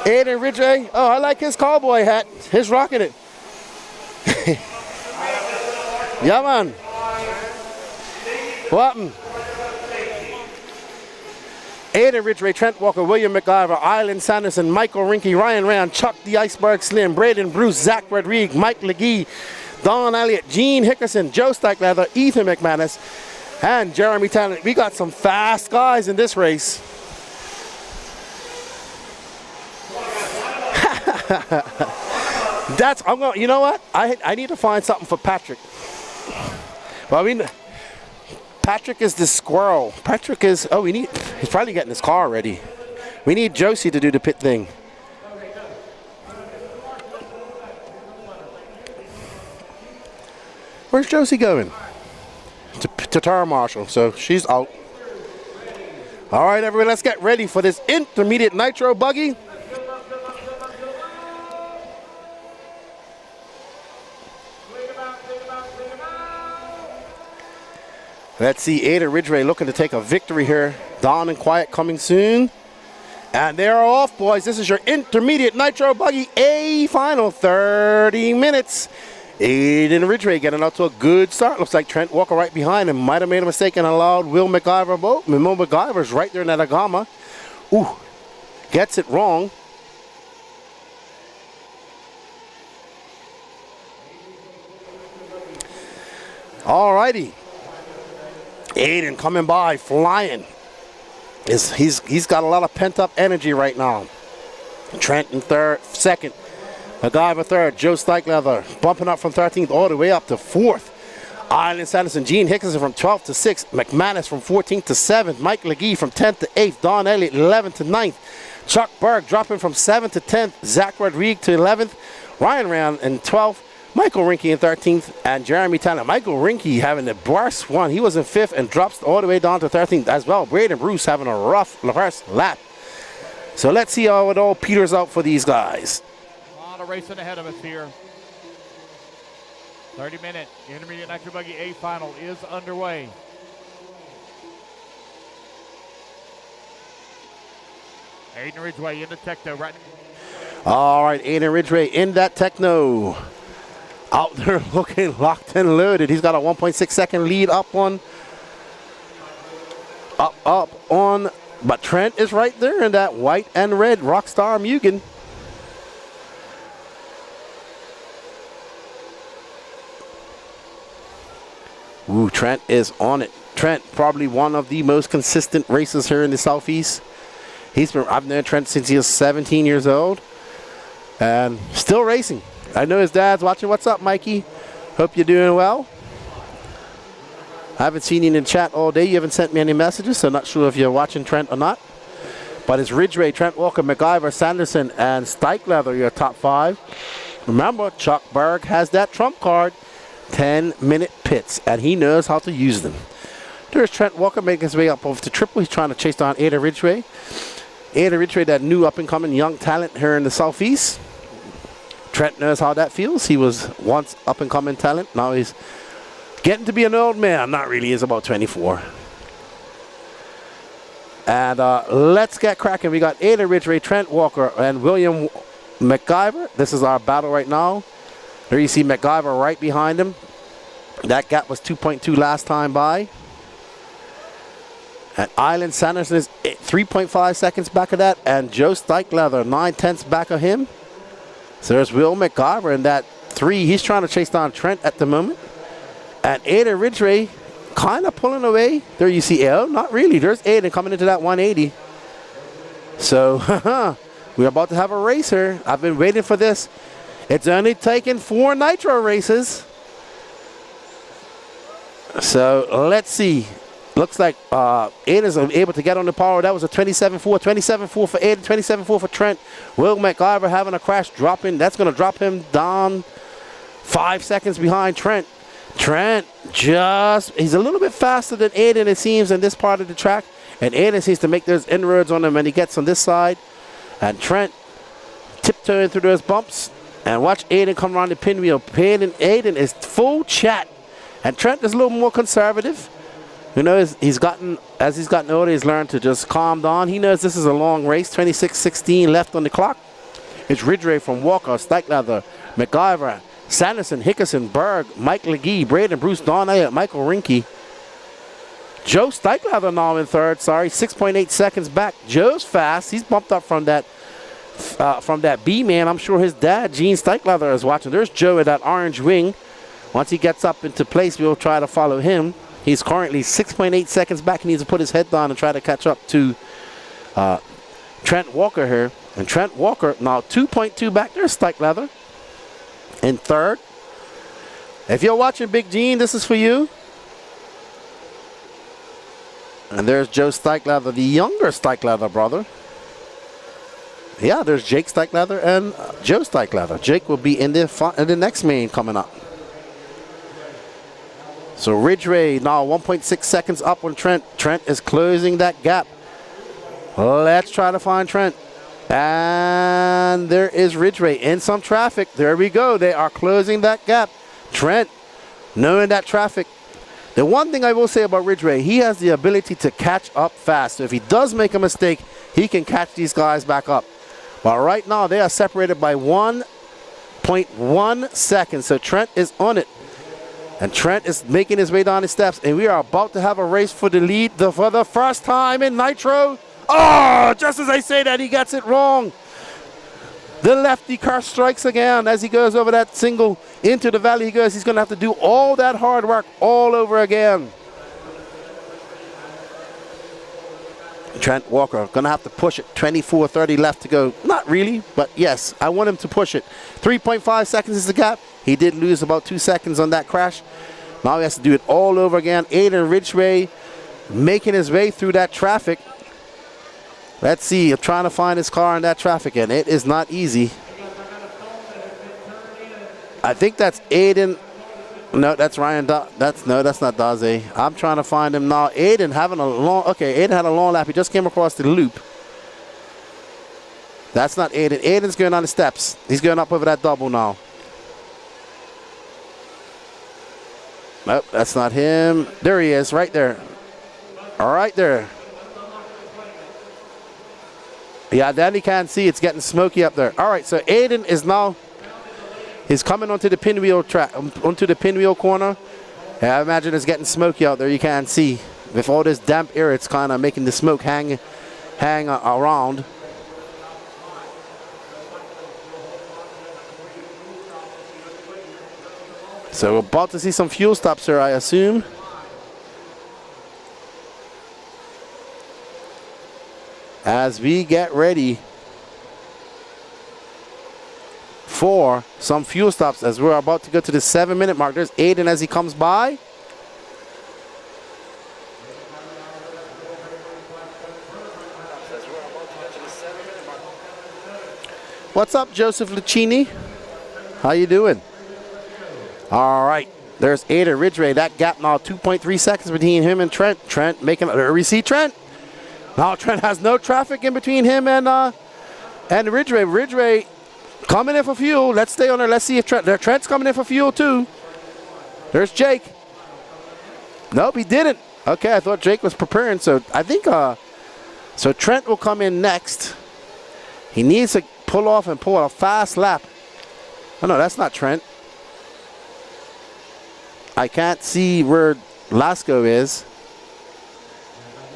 Aiden Ridgeway. Oh, I like his cowboy hat. He's rocking it. Yeah, man. What happened? Aiden Ridgeway, Trent Walker, William McIver, Island Sanderson, Michael Rinke, Ryan Rand, Chuck the Iceberg Slim, Braden Bruce, Zach Rodriguez, Mike LeGee, Don Elliott, Gene Hickerson, Joe Steichleather, Ethan McManus, and Jeremy Talent. We got some fast guys in this race. You know what? I need to find something for Patrick. Well, Patrick is the squirrel. Patrick is, he's probably getting his car ready. We need Josie to do the pit thing. Where's Josie going? To Tara Marshall, so she's out. All right, everyone, let's get ready for this Intermediate Nitro Buggy. Let's see, Aiden Ridgeway looking to take a victory here. Dawn and Quiet coming soon. And they're off, boys. This is your Intermediate Nitro Buggy A final, 30 minutes. Aiden Ridgeway getting out to a good start. Looks like Trent Walker right behind him. Might have made a mistake and allowed Will McIver boat. Will McIver's right there in that Agama. Ooh, gets it wrong. All righty. Aiden coming by, flying. He's got a lot of pent-up energy right now. Trent in second. McIver third. Joe Steichleather bumping up from 13th all the way up to 4th. Island Sanderson, Gene Hickerson from 12th to 6th. McManus from 14th to 7th. Mike LeGee from 10th to 8th. Don Elliott 11th to 9th. Chuck Berg dropping from 7th to 10th. Zach Rodriguez to 11th. Ryan Rand in 12th. Michael Rinke in 13th, and Jeremy Tanner. Michael Rinke having the worst one. He was in 5th and drops all the way down to 13th as well. Braden Bruce having a rough first lap. So let's see how it all peters out for these guys. A lot of racing ahead of us here. 30-minute Intermediate Nitro Buggy A final is underway. Aiden Ridgeway in the Techno right now. All right, Aiden Ridgeway in that Techno. Out there looking locked and loaded. He's got a 1.6 second lead up on, but Trent is right there in that white and red Rockstar Mugen. Ooh, Trent is on it. Trent, probably one of the most consistent racers here in the Southeast. I've known Trent since he was 17 years old and still racing. I know his dad's watching. What's up, Mikey? Hope you're doing well. I haven't seen you in the chat all day. You haven't sent me any messages, so not sure if you're watching Trent or not. But it's Ridgeway, Trent Walker, MacGyver, Sanderson, and Stikelether, your top 5. Remember, Chuck Berg has that trump card, 10-minute pits, and he knows how to use them. There's Trent Walker making his way up over to triple. He's trying to chase down Ada Ridgeway. Ada Ridgeway, that new up-and-coming young talent here in the Southeast. Trent knows how that feels. He was once up-and-coming talent. Now he's getting to be an old man. Not really. He's about 24. And let's get cracking. We got Ada Ridgeway, Trent Walker, and William MacGyver. This is our battle right now. There you see MacGyver right behind him. That gap was 2.2 last time by. And Island Sanderson is 3.5 seconds back of that. And Joe Stikelether, 9/10 back of him. So there's Will MacGyver in that 3. He's trying to chase down Trent at the moment. And Ada Ridgeway kind of pulling away. There you see L. Not really. There's Aiden coming into that 180. So we're about to have a race here. I've been waiting for this. It's only taken 4 Nitro races. So let's see. Looks like Aiden's able to get on the power. That was a 27.4. 27.4 for Aiden. 27.4 for Trent. Will MacGyver having a crash dropping. That's going to drop him down 5 seconds behind Trent. Trent he's a little bit faster than Aiden, it seems, in this part of the track. And Aiden seems to make those inroads on him when he gets on this side. And Trent tiptoeing through those bumps. And watch Aiden come around the pinwheel. Aiden is full chat. And Trent is a little more conservative. You know, as he's gotten older, he's learned to just calm down. He knows this is a long race. 26:16 left on the clock. It's Ridgeway from Walker, Stikelether, MacGyver, Sanderson, Hickerson, Berg, Mike LeGee, Braden, Bruce, Don Elliott, Michael Rinke. Joe Stikelether now in third. 6.8 seconds back. Joe's fast. He's bumped up from that B-man. I'm sure his dad, Gene Stikelether, is watching. There's Joe with that orange wing. Once he gets up into place, we'll try to follow him. He's currently 6.8 seconds back. He needs to put his head down and try to catch up to Trent Walker here. And Trent Walker now 2.2 back. There's Stikelether in third. If you're watching Big Gene, this is for you. And there's Joe Stikelether, the younger Stikelether brother. Yeah, there's Jake Stikelether and Joe Stikelether. Jake will be in the next main coming up. So Ridgeway now 1.6 seconds up on Trent. Trent is closing that gap. Let's try to find Trent. And there is Ridgeway in some traffic. There we go. They are closing that gap. Trent, knowing that traffic. The one thing I will say about Ridgeway, he has the ability to catch up fast. So if he does make a mistake, he can catch these guys back up. But right now, they are separated by 1.1 seconds. So Trent is on it. And Trent is making his way down the steps. And we are about to have a race for the lead for the first time in Nitro. Oh, just as I say that, he gets it wrong. The lefty car strikes again as he goes over that single into the valley. He goes, he's going to have to do all that hard work all over again. Trent Walker going to have to push it. 24:30 left to go. Not really, but yes, I want him to push it. 3.5 seconds is the gap. He did lose about 2 seconds on that crash. Now he has to do it all over again. Aiden Ridgeway making his way through that traffic. Let's see, I'm trying to find his car in that traffic, and it is not easy. I think that's Aiden. No, that's Ryan. That's not Daze. I'm trying to find him now. Aiden having a long. Okay, Aiden had a long lap. He just came across the loop. That's not Aiden. Aiden's going on the steps. He's going up over that double now. Nope, that's not him. There he is, right there. All right there. Yeah, then he can't see. It's getting smoky up there. All right, so Aiden is now. He's coming onto the pinwheel track, onto the pinwheel corner. And I imagine it's getting smoky out there. You can't see. With all this damp air, it's kind of making the smoke hang around. So we're about to see some fuel stops here, I assume. As we get ready for some fuel stops, as we're about to go to the 7-minute mark. There's Aiden as he comes by. What's up, Joseph Lucchini? How you doing? All right. There's Aiden Ridgeway. That gap now 2.3 seconds between him and Trent. Trent making we see Trent. Now Trent has no traffic in between him and Ridgeway. Ridgeway coming in for fuel. Let's stay on there. Let's see if Trent's coming in for fuel too. There's Jake. Nope, he didn't. Okay, I thought Jake was preparing. So I think so Trent will come in next. He needs to pull off and pull a fast lap. Oh no, that's not Trent. I can't see where Lasco is.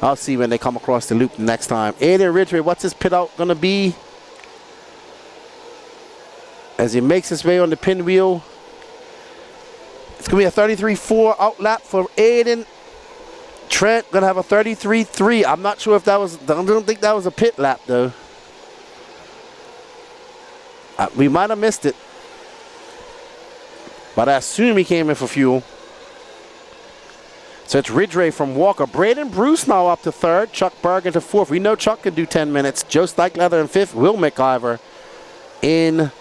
I'll see when they come across the loop next time. Aiden Ridgeway, what's his pit out gonna be? As he makes his way on the pinwheel. It's gonna be a 33.4 out lap for Aiden. Trent gonna have a 33.3. I'm not sure if that was, I don't think that was a pit lap though. We might have missed it. But I assume he came in for fuel. So it's Ridgeway from Walker. Braden Bruce now up to third. Chuck Berg into fourth. We know Chuck can do 10 minutes. Joe Steichleather in fifth. Will McIver in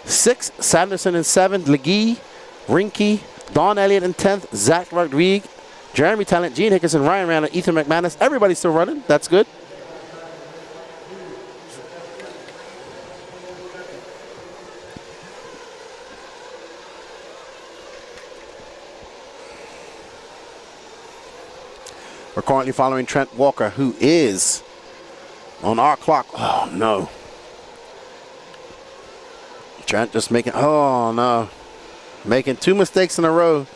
sixth. Sanderson in seventh. Legee, Rinky, Don Elliott in 10th. Zach Rodriguez, Jeremy Talent, Gene Hickerson, Ryan Randall, Ethan McManus. Everybody's still running. That's good. We're currently following Trent Walker, who is on our clock. Oh, no. Trent just making, oh, no. Making two mistakes in a row.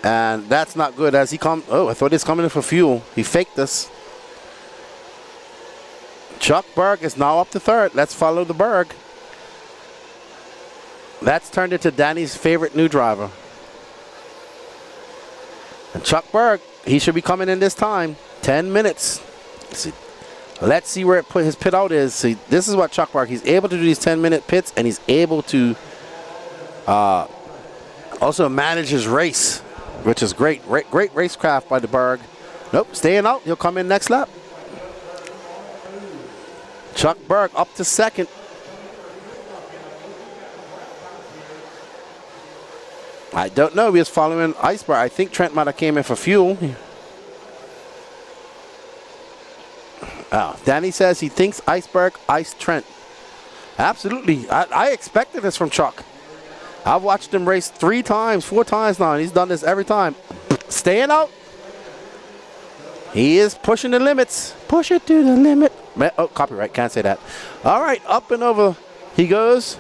And that's not good as he comes. Oh, I thought he was coming in for fuel. He faked us. Chuck Berg is now up to third. Let's follow the Berg. That's turned into Danny's favorite new driver. And Chuck Berg, he should be coming in this time. 10 minutes. Let's see where his pit out is. See, this is what Chuck Berg, he's able to do these 10-minute pits, and he's able to also manage his race, which is great. Great racecraft by the Berg. Nope, staying out. He'll come in next lap. Chuck Berg up to second. I don't know. He was following Iceberg. I think Trent might have came in for fuel. Oh, Danny says he thinks Iceberg iced Trent. Absolutely. I expected this from Chuck. I've watched him race 4 times now, and he's done this every time. Staying out. He is pushing the limits. Push it to the limit. Oh, copyright. Can't say that. All right, up and over he goes.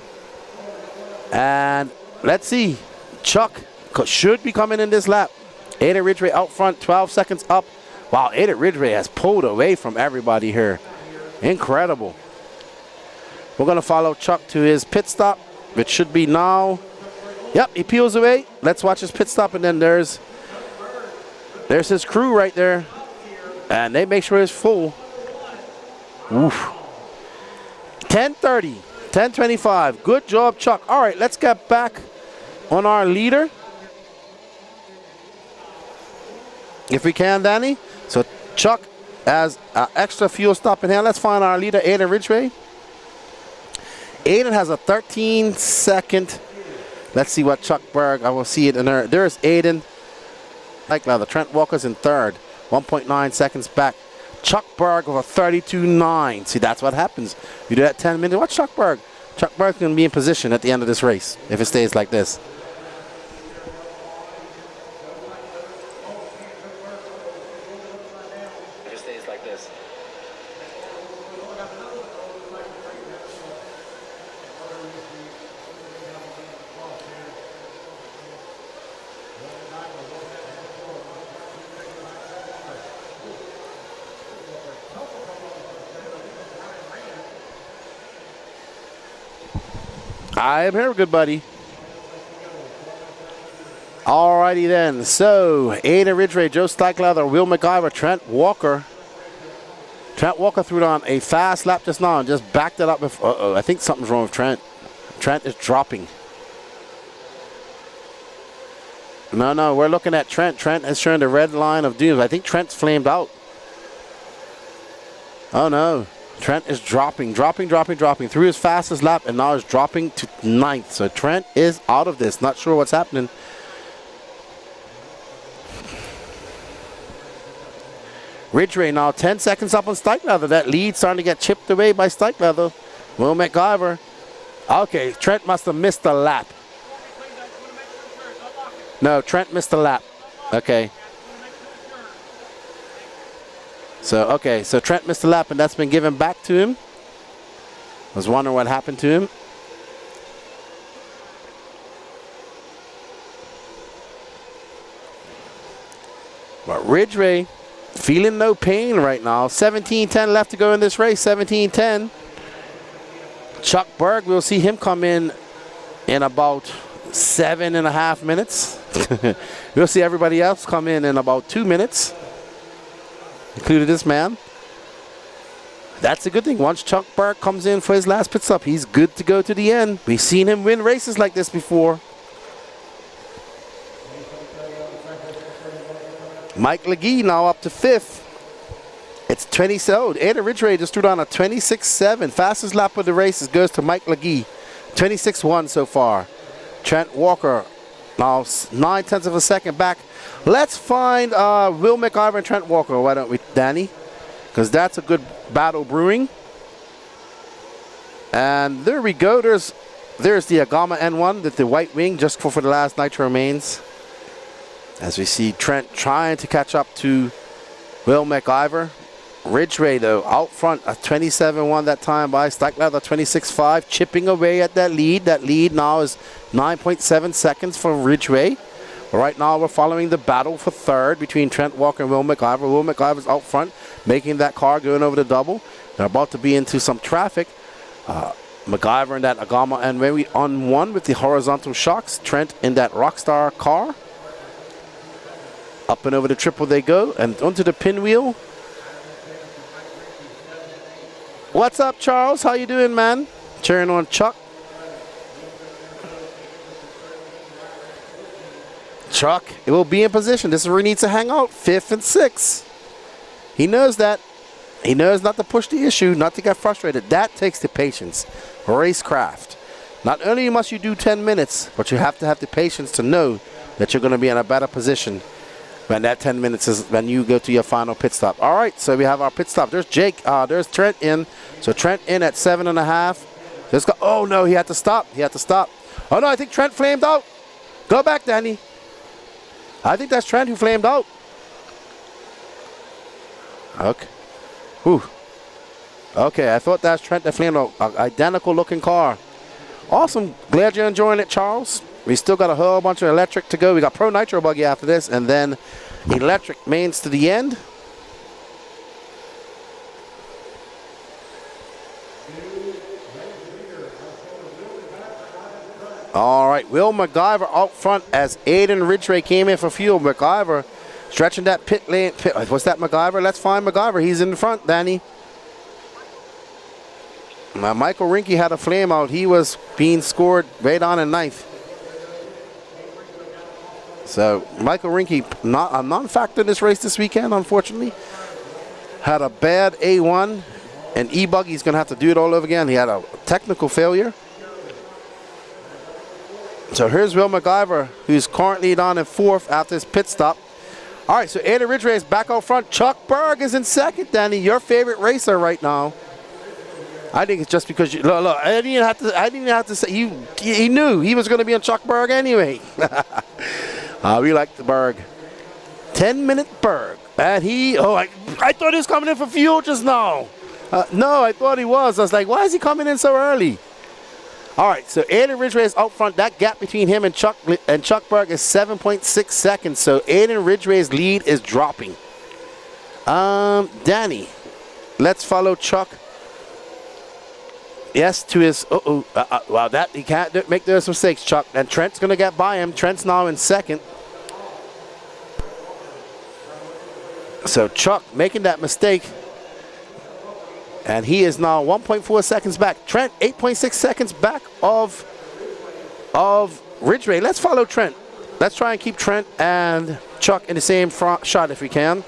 And let's see. Chuck should be coming in this lap. Aiden Ridgeway out front, 12 seconds up. Wow, Aiden Ridgeway has pulled away from everybody here. Incredible. We're going to follow Chuck to his pit stop, which should be now. Yep, he peels away. Let's watch his pit stop, and then there's his crew right there. And they make sure it's full. Oof. 10:30, 10:25. Good job, Chuck. All right, let's get back on our leader, if we can, Danny. So Chuck has extra fuel stop in here. Let's find our leader, Aiden Ridgeway. Aiden has a 13-second. Let's see what Chuck Berg. I will see it in there. There's Aiden. Like now, the Trent Walker's in third, 1.9 seconds back. Chuck Berg with a 32.9. See, that's what happens. You do that 10 minutes. Watch Chuck Berg. Chuck Berg's going to be in position at the end of this race if it stays like this. I am here, good buddy. Alrighty then. So, Aiden Ridgeway, Joe Steichleather, Will McIver, Trent Walker. Trent Walker threw down a fast lap just now and just backed it up. Uh-oh, I think something's wrong with Trent. Trent is dropping. No, we're looking at Trent. Trent is showing the red line of doom. I think Trent's flamed out. Oh, no. Trent is dropping through his fastest lap, and now is dropping to 9th. So Trent is out of this. Not sure what's happening. Ridgeway now 10 seconds up on Stikelether. That lead starting to get chipped away by Stikelether. Will McIver. Okay, Trent must have missed a lap. No, Trent missed a lap. Okay. So Trent missed a lap, and that's been given back to him. I was wondering what happened to him. But Ridgeway feeling no pain right now. 17:10 left to go in this race. 17:10. Chuck Berg, we'll see him come in about 7.5 minutes. We'll see everybody else come in about 2 minutes, including this man. That's a good thing. Once Chuck Berg comes in for his last pit stop, he's good to go to the end. We've seen him win races like this before. Mike Legee now up to 5th. It's 20. Ada Ridgeway just threw down a 26.7. Fastest lap of the race goes to Mike Legee. 26.1 so far. Trent Walker now 0.9 of a second back. Let's find Will McIver and Trent Walker. Why don't we, Danny? Because that's a good battle brewing. And there we go. There's the Agama N1, the white wing, just for the last Nitro mains. As we see Trent trying to catch up to Will McIver. Ridgeway, though, out front, a 27.1 that time by Stikelether, 26.5, chipping away at that lead. That lead now is 9.7 seconds for Ridgeway. Right now, we're following the battle for 3rd between Trent Walker and Will McIver. Will McIver's out front, making that car going over the double. They're about to be into some traffic. McIver in that Agama and maybe on 1 with the horizontal shocks. Trent in that Rockstar car. Up and over the triple they go, and onto the pinwheel. What's up, Charles? How you doing, man? Cheering on Chuck. Chuck, it will be in position. This is where he needs to hang out. 5th and 6th. He knows that. He knows not to push the issue, not to get frustrated. That takes the patience. Racecraft. Not only must you do 10 minutes, but you have to have the patience to know that you're going to be in a better position when that 10 minutes is when you go to your final pit stop. All right, so we have our pit stop. There's Jake. There's Trent in. So Trent in at 7.5. Just go. Oh, no, he had to stop. He had to stop. Oh, no, I think Trent flamed out. Go back, Danny. I think that's Trent who flamed out. Okay. Whew. Okay, I thought that's Trent that flamed out. Identical looking car. Awesome. Glad you're enjoying it, Charles. We still got a whole bunch of electric to go. We got Pro Nitro Buggy after this, and then electric mains to the end. All right, Will McIver out front as Aiden Ridgeway came in for fuel. McIver stretching that pit lane. What's that, McIver? Let's find McIver. He's in the front, Danny. Now, Michael Rinke had a flame out. He was being scored right on in 9th. So Michael Rinke, not a non-factor in this race this weekend, unfortunately. Had a bad A1, and E-Buggy's going to have to do it all over again. He had a technical failure. So here's Will McIver, who's currently down in 4th after his pit stop. All right, so Ada Ridgeway is back out front. Chuck Berg is in 2nd, Danny, your favorite racer right now. I think it's just because look, I didn't even have to say he knew he was going to be on Chuck Berg anyway. We like the Berg. 10-minute Berg. And I thought he was coming in for fuel just now. No, I thought he was. I was like, why is he coming in so early? All right, so Aiden Ridgeway is out front. That gap between him and Chuck Berg is 7.6 seconds. So Aiden Ridgeway's lead is dropping. Danny, let's follow Chuck. Yes, to his, wow, that he can't make those mistakes, Chuck. And Trent's going to get by him. Trent's now in 2nd. So Chuck making that mistake. And he is now 1.4 seconds back. Trent, 8.6 seconds back of Ridgeway. Let's follow Trent. Let's try and keep Trent and Chuck in the same front shot if we can.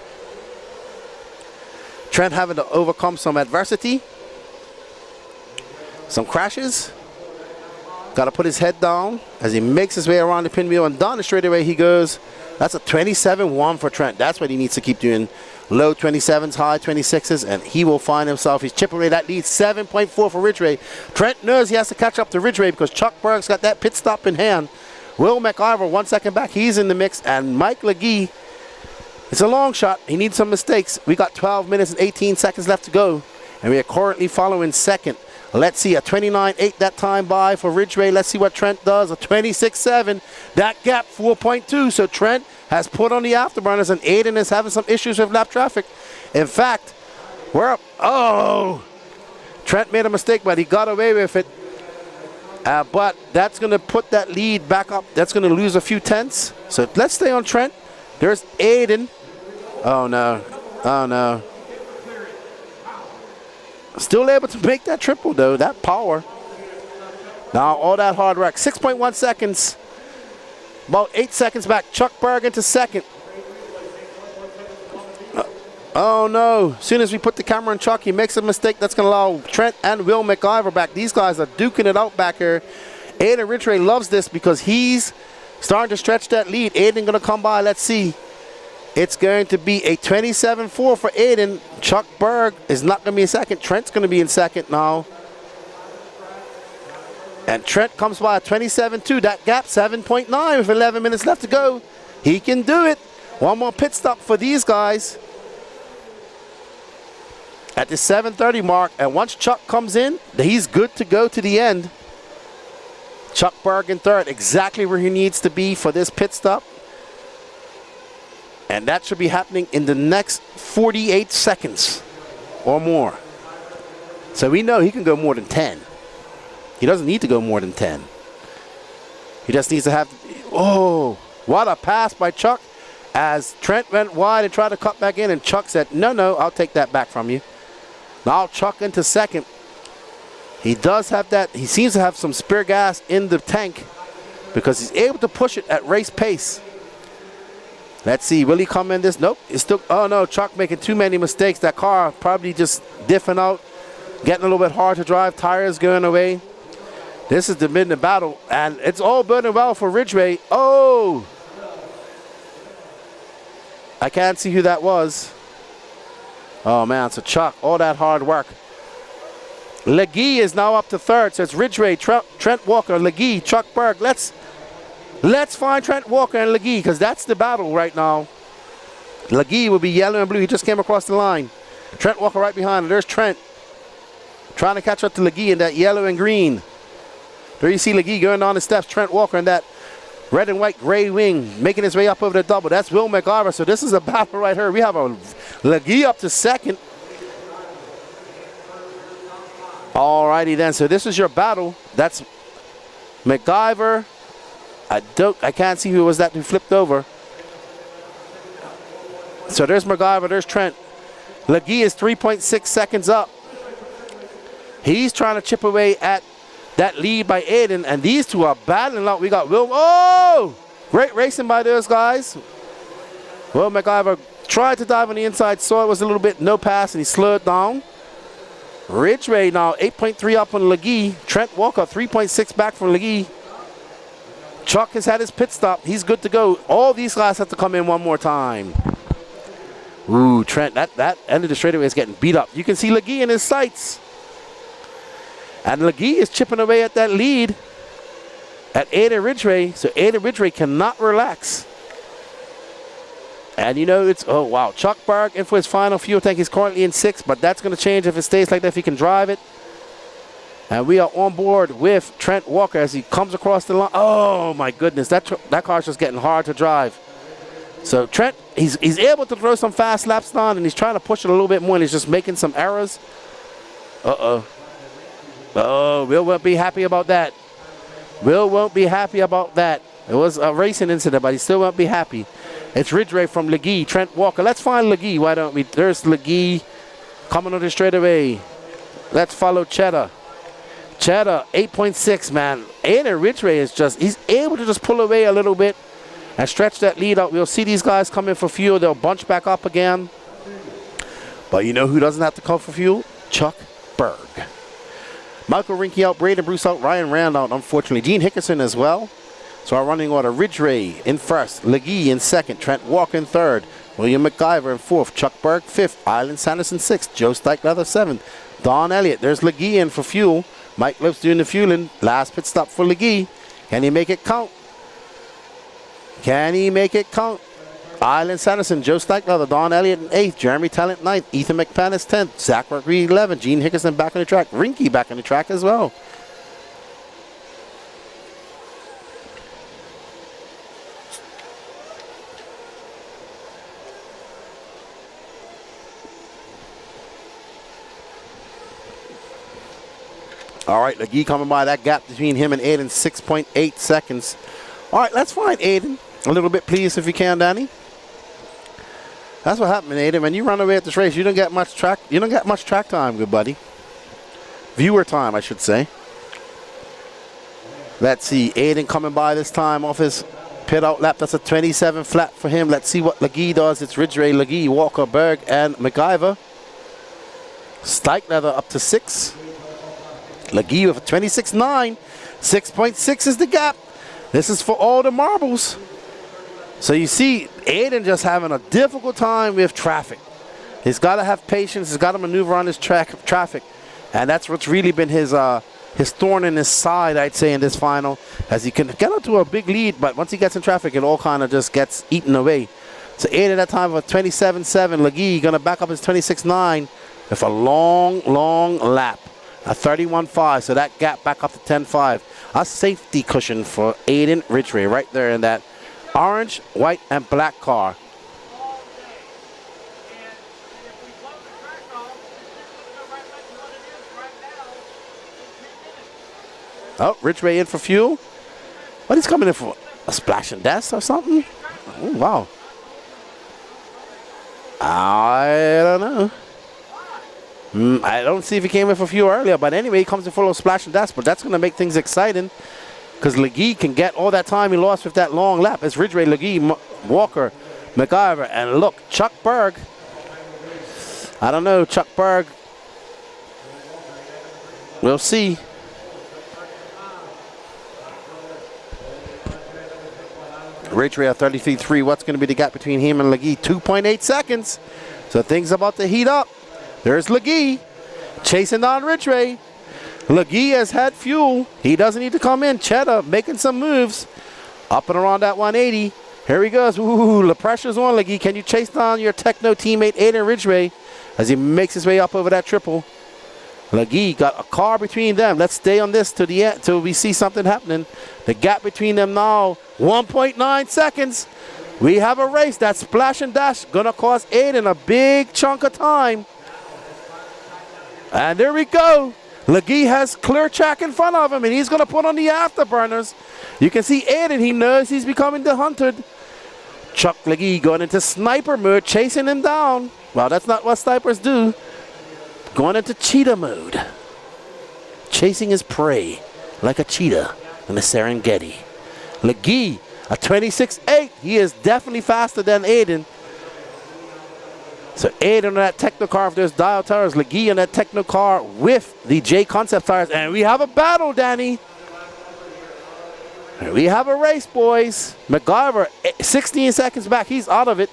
Trent having to overcome some adversity. Some crashes. Got to put his head down as he makes his way around the pinwheel, and down the straightaway he goes. That's a 27-1 for Trent. That's what he needs to keep doing. Low 27s, high 26s, and he will find himself. He's chipping away that lead, 7.4 for Ridgeway. Trent knows he has to catch up to Ridgeway because Chuck Berg's got that pit stop in hand. Will McIver, 1 second back, he's in the mix, and Mike Legee, it's a long shot. He needs some mistakes. We got 12 minutes and 18 seconds left to go, and we are currently following second. Let's see, a 29.8 that time by for Ridgeway. Let's see what Trent does, a 26.7. That gap, 4.2. So Trent has put on the afterburners, and Aiden is having some issues with lap traffic. In fact, we're up. Oh! Trent made a mistake, but he got away with it. But that's going to put that lead back up. That's going to lose a few tenths. So let's stay on Trent. There's Aiden. Oh, no. Oh, no. Still able to make that triple, though. That power. Now, all that hard work. 6.1 seconds. About 8 seconds back. Chuck Berg into second. Oh, no. As soon as we put the camera on Chuck, he makes a mistake. That's going to allow Trent and Will McIver back. These guys are duking it out back here. Aiden Ridgeway loves this because he's starting to stretch that lead. Aiden going to come by. Let's see. It's going to be a 27-4 for Aiden. Chuck Berg is not going to be in second. Trent's going to be in second now. And Trent comes by a 27-2. That gap, 7.9 with 11 minutes left to go. He can do it. One more pit stop for these guys at the 7:30 mark. And once Chuck comes in, he's good to go to the end. Chuck Berg in third, exactly where he needs to be for this pit stop. And that should be happening in the next 48 seconds or more. So we know he can go more than 10. He doesn't need to go more than 10. He just needs to have, oh, what a pass by Chuck as Trent went wide and tried to cut back in, and Chuck said, no, I'll take that back from you. Now Chuck into second. He does have that, he seems to have some spare gas in the tank because he's able to push it at race pace. Let's see, will he come in this? Nope, it's still, oh no, Chuck making too many mistakes. That car probably just diffing out, getting a little bit hard to drive, tires going away. This is the midnight battle, and it's all burning well for Ridgeway. Oh! I can't see who that was. Oh man, so Chuck, all that hard work. Legee is now up to third, so it's Ridgeway, Trent Walker, Legee, Chuck Berg. Let's find Trent Walker and Legee, because that's the battle right now. Legee will be yellow and blue. He just came across the line. Trent Walker right behind him. There's Trent trying to catch up to Legee in that yellow and green. There you see Legee going down the steps. Trent Walker in that red and white gray wing making his way up over the double. That's Will McIver. So this is a battle right here. We have a Legee up to second. Alrighty then. So this is your battle. That's McIver. I can't see who was that who flipped over. So there's McIver, there's Trent. Legee is 3.6 seconds up. He's trying to chip away at that lead by Aiden, and these two are battling out. We got Will, oh! Great racing by those guys. Will McIver tried to dive on the inside, saw it was a little bit no pass, and he slowed down. Ridgeway now 8.3 up on Legee. Trent Walker 3.6 back from Legee. Chuck has had his pit stop. He's good to go. All these guys have to come in one more time. Ooh, Trent, that end of the straightaway is getting beat up. You can see Legee in his sights. And Legee is chipping away at that lead at Aiden Ridgeway. So Aiden Ridgeway cannot relax. And you know, it's, oh wow, Chuck Berg in for his final fuel tank. He's currently in 6th, but that's going to change if it stays like that, if he can drive it. And we are on board with Trent Walker as he comes across the line. Oh my goodness, that car's just getting hard to drive. So Trent, he's able to throw some fast laps down, and he's trying to push it a little bit more, and he's just making some errors. Uh-oh. Oh, Will won't be happy about that. Will won't be happy about that. It was a racing incident, but he still won't be happy. It's Ridgeway from Legee, Trent Walker. Let's find Legee, why don't we? There's Legee coming on the straightaway. Let's follow Cheddar. Cheddar, 8.6, man. Aiden Ridgeway is just, he's able to just pull away a little bit and stretch that lead out. We'll see these guys come in for fuel. They'll bunch back up again. But you know who doesn't have to come for fuel? Chuck Berg. Michael Rinke out, Braden Bruce out, Ryan Rand out, unfortunately. Gene Hickerson as well. So our running order, Ridgeway in first, Legee in second, Trent Walker in third, William McIver in fourth, Chuck Berg fifth, Island Sanderson sixth, Joe Steichleather seventh, Don Elliott. There's Legee in for fuel. Mike Lips doing the fueling. Last pit stop for Legee. Can he make it count? Can he make it count? Island Sanderson, Joe Steichleather, Don Elliott in 8th, Jeremy Talent 9th, Ethan McManus 10th, Zach Reed 11th, Gene Hickerson back on the track, Rinke back on the track as well. All right, Legee coming by. That gap between him and Aiden, 6.8 seconds. All right, let's find Aiden a little bit, please, if you can, Danny. That's what happened, Aiden. When you run away at this race, you don't get much track. You don't get much track time, good buddy. Viewer time, I should say. Let's see, Aiden coming by this time off his pit out lap. That's a 27 flat for him. Let's see what Legee does. It's Ridgeway, Legee, Walker, Berg, and McIver. Steichleather up to 6. Legee with a 26.9. 6.6 is the gap. This is for all the marbles. So you see, Aiden just having a difficult time with traffic. He's got to have patience. He's got to maneuver on his traffic. And that's what's really been his thorn in his side, I'd say, in this final. As he can get up to a big lead, but once he gets in traffic, it all kind of just gets eaten away. So Aiden at that time with a 27.7. Legee going to back up his 26.9 with a long, long lap. A 31.5, so that gap back up to 10.5. A safety cushion for Aiden Ridgeway right there in that orange, white, and black car. Oh, Ridgeway in for fuel. What is coming in for? A splash and dash or something? Oh, wow. I don't know. I don't see if he came in for fuel earlier, but anyway, he comes in full of splash and dash, but that's going to make things exciting because Legee can get all that time he lost with that long lap. It's Ridgeway, Legee, Walker, McIver, and look, Chuck Berg. I don't know, Chuck Berg. We'll see. Ridgeway at 33.3. What's going to be the gap between him and Legee? 2.8 seconds. So things about to heat up. There's Legee chasing down Ridgeway. Legee has had fuel. He doesn't need to come in. Cheddar making some moves. Up and around that 180. Here he goes. Ooh, the pressure's on Legee. Can you chase down your Techno teammate Aiden Ridgeway as he makes his way up over that triple? Legee got a car between them. Let's stay on this to the end till we see something happening. The gap between them now, 1.9 seconds. We have a race. That splash and dash gonna cost Aiden a big chunk of time. And there we go. Legee has clear track in front of him, and he's going to put on the afterburners. You can see Aiden. He knows he's becoming the hunted. Chuck Legee going into sniper mode, chasing him down. Well, that's not what snipers do. Going into cheetah mode. Chasing his prey like a cheetah in the Serengeti. Legee, a 26.8. He is definitely faster than Aiden. So Aiden on that Techno car, if there's dial tires, Legee on that Techno car with the J Concept tires. And we have a battle, Danny. We have a race, boys. McIver, 16 seconds back. He's out of it.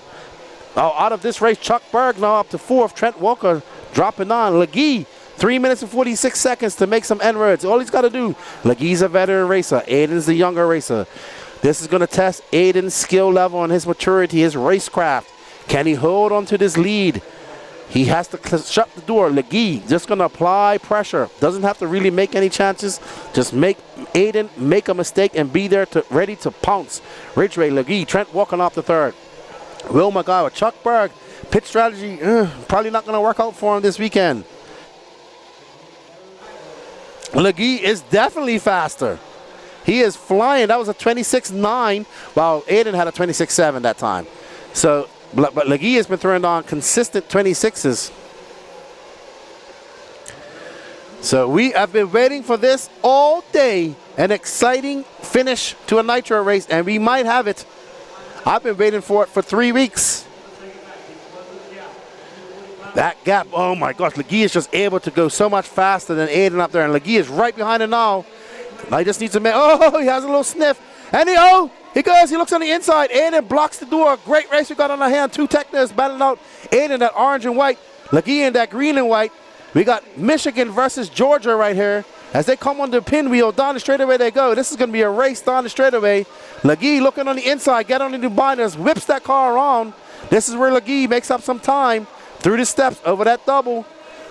Oh, out of this race. Chuck Berg now up to 4th. Trent Walker dropping on. Legee, 3 minutes and 46 seconds to make some N-words. All he's got to do. Legee's a veteran racer. Aiden's the younger racer. This is going to test Aiden's skill level and his maturity, his racecraft. Can he hold on to this lead? He has to shut the door. Legee just going to apply pressure. Doesn't have to really make any chances. Just make Aiden make a mistake and be there ready to pounce. Ridgeway, Legee, Trent walking off the 3rd. Will McIver, Chuck Berg. Pit strategy, probably not going to work out for him this weekend. Legee is definitely faster. He is flying. That was a 26.9, while Aiden had a 26.7 that time. So, but Legee has been throwing on consistent 26s. So we have been waiting for this all day. An exciting finish to a Nitro race, and we might have it. I've been waiting for it for 3 weeks. That gap, oh my gosh, Legee is just able to go so much faster than Aiden up there, and Legee is right behind him now. Now he just needs to make, oh, he has a little sniff. And he goes, he looks on the inside. Aiden blocks the door. Great race we got on our hand. Two Technos battling out. Aiden that orange and white. Legee in that green and white. We got Michigan versus Georgia right here. As they come on the pinwheel, down the straightaway they go. This is going to be a race down the straightaway. Legee looking on the inside, get on the new binders, whips that car around. This is where Legee makes up some time through the steps over that double.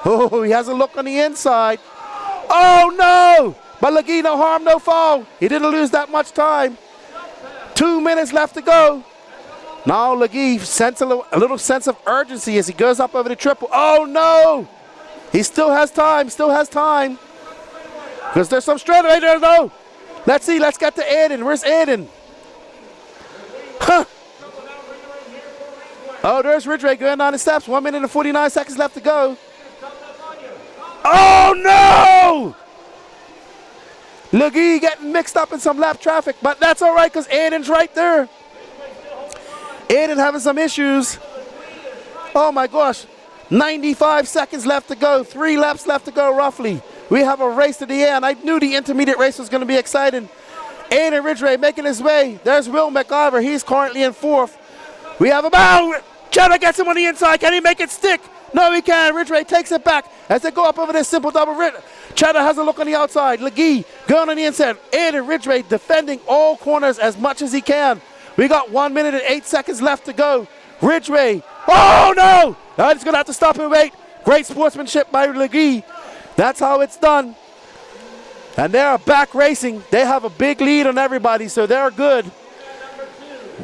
Oh, he has a look on the inside. Oh, no! But Legee, no harm, no foul. He didn't lose that much time. 2 minutes left to go. Now Legee sense a little sense of urgency as he goes up over the triple. Oh, no! He still has time, Because there's some straightaway there, though. Let's see, let's get to Aiden. Where's Aiden? Huh. Oh, there's Ridgeway going down the steps. 1 minute and 49 seconds left to go. Oh, no! Legee getting mixed up in some lap traffic, but that's all right because Aiden's right there. Aiden having some issues. Oh, my gosh. 95 seconds left to go. 3 laps left to go, roughly. We have a race to the end. I knew the intermediate race was going to be exciting. Aiden Ridgeway making his way. There's Will McIver. He's currently in 4th. We have about Cheddar gets him on the inside. Can he make it stick? No, he can. Ridgeway takes it back as they go up over this simple double. Cheddar has a look on the outside. Legee going on the inside. Aiden Ridgeway defending all corners as much as he can. We got 1 minute and 8 seconds left to go. Ridgeway. Oh, no! I'm just going to have to stop and wait. Great sportsmanship by Legee. That's how it's done. And they're back racing. They have a big lead on everybody, so they're good.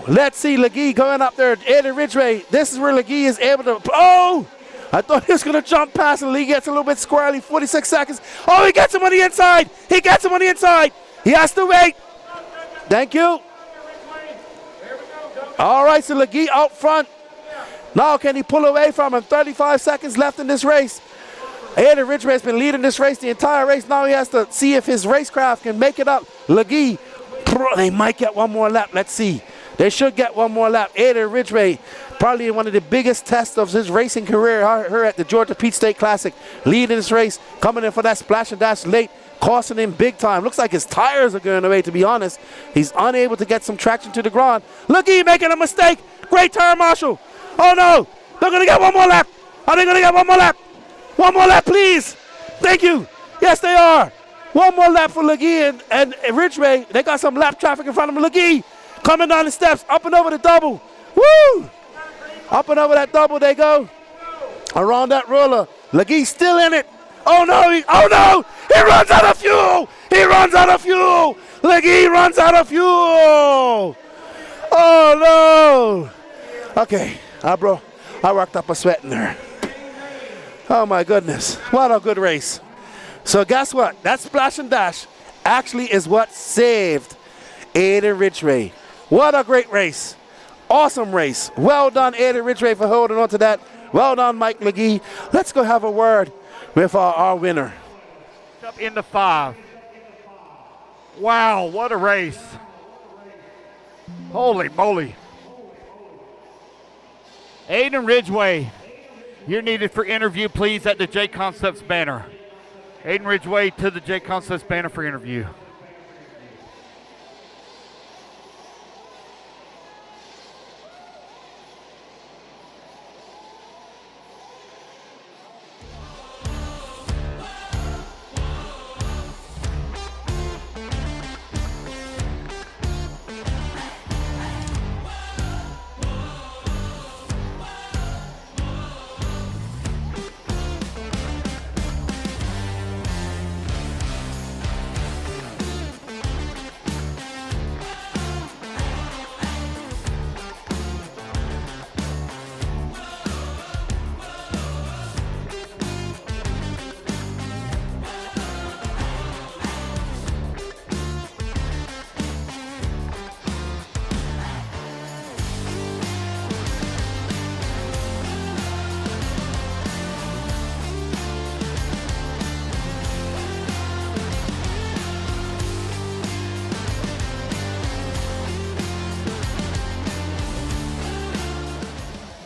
Let's see Legee going up there. Aiden Ridgeway. This is where Legee is able to. Oh! I thought he was going to jump past, and Legee gets a little bit squirrely. 46 seconds. Oh, he gets him on the inside. He gets him on the inside. He has to wait. Thank you. All right, so Legee out front. Now can he pull away from him? 35 seconds left in this race. Aiden Ridgeway has been leading this race the entire race. Now he has to see if his racecraft can make it up. Legee, they might get one more lap. Let's see. They should get one more lap. Aiden Ridgeway, probably one of the biggest tests of his racing career here at the Georgia Peach State Classic. Leading this race, coming in for that splash and dash late, costing him big time. Looks like his tires are going away, to be honest. He's unable to get some traction to the ground. Legee making a mistake. Great tire marshal. Oh, no. They're going to get one more lap. Are they going to get one more lap? One more lap, please. Thank you. Yes, they are. One more lap for Legee and Ridgeway. They got some lap traffic in front of them. Legee coming down the steps, up and over the double. Woo! Up and over that double they go. Around that roller. Legee still in it. Oh, no. Oh, no. He runs out of fuel. He runs out of fuel. Legee runs out of fuel. Oh, no. Okay. I worked up a sweat in there. Oh, my goodness. What a good race. So guess what? That splash and dash actually is what saved Aiden Ridgeway. What a great race. Awesome race. Well done, Aiden Ridgeway, for holding on to that. Well done, Mike Legee. Let's go have a word with our winner. Up into 5. Wow, what a race. Holy moly. Aiden Ridgeway, you're needed for interview, please, at the J Concepts banner. Aiden Ridgeway to the J Concepts banner for interview.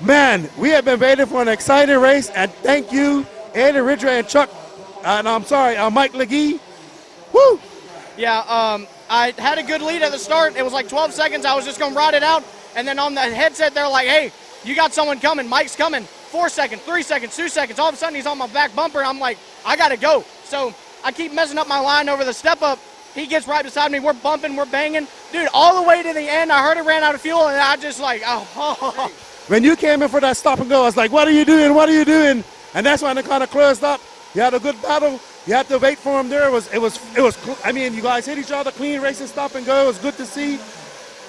Man, we have been waiting for an exciting race, and thank you, Andy Ridgeway and Chuck, and Mike Legee. Woo! Yeah, I had a good lead at the start. It was like 12 seconds. I was just going to ride it out. And then on the headset, they're like, hey, you got someone coming. Mike's coming. 4 seconds, 3 seconds, 2 seconds. All of a sudden, he's on my back bumper. I'm like, I got to go. So I keep messing up my line over the step up. He gets right beside me. We're bumping. We're banging. Dude, all the way to the end, I heard it ran out of fuel, and I just like, oh. When you came in for that stop and go, I was like, what are you doing? What are you doing? And that's when it kind of closed up. You had a good battle. You had to wait for him there. It was. I mean, you guys hit each other, clean racing, stop and go. It was good to see.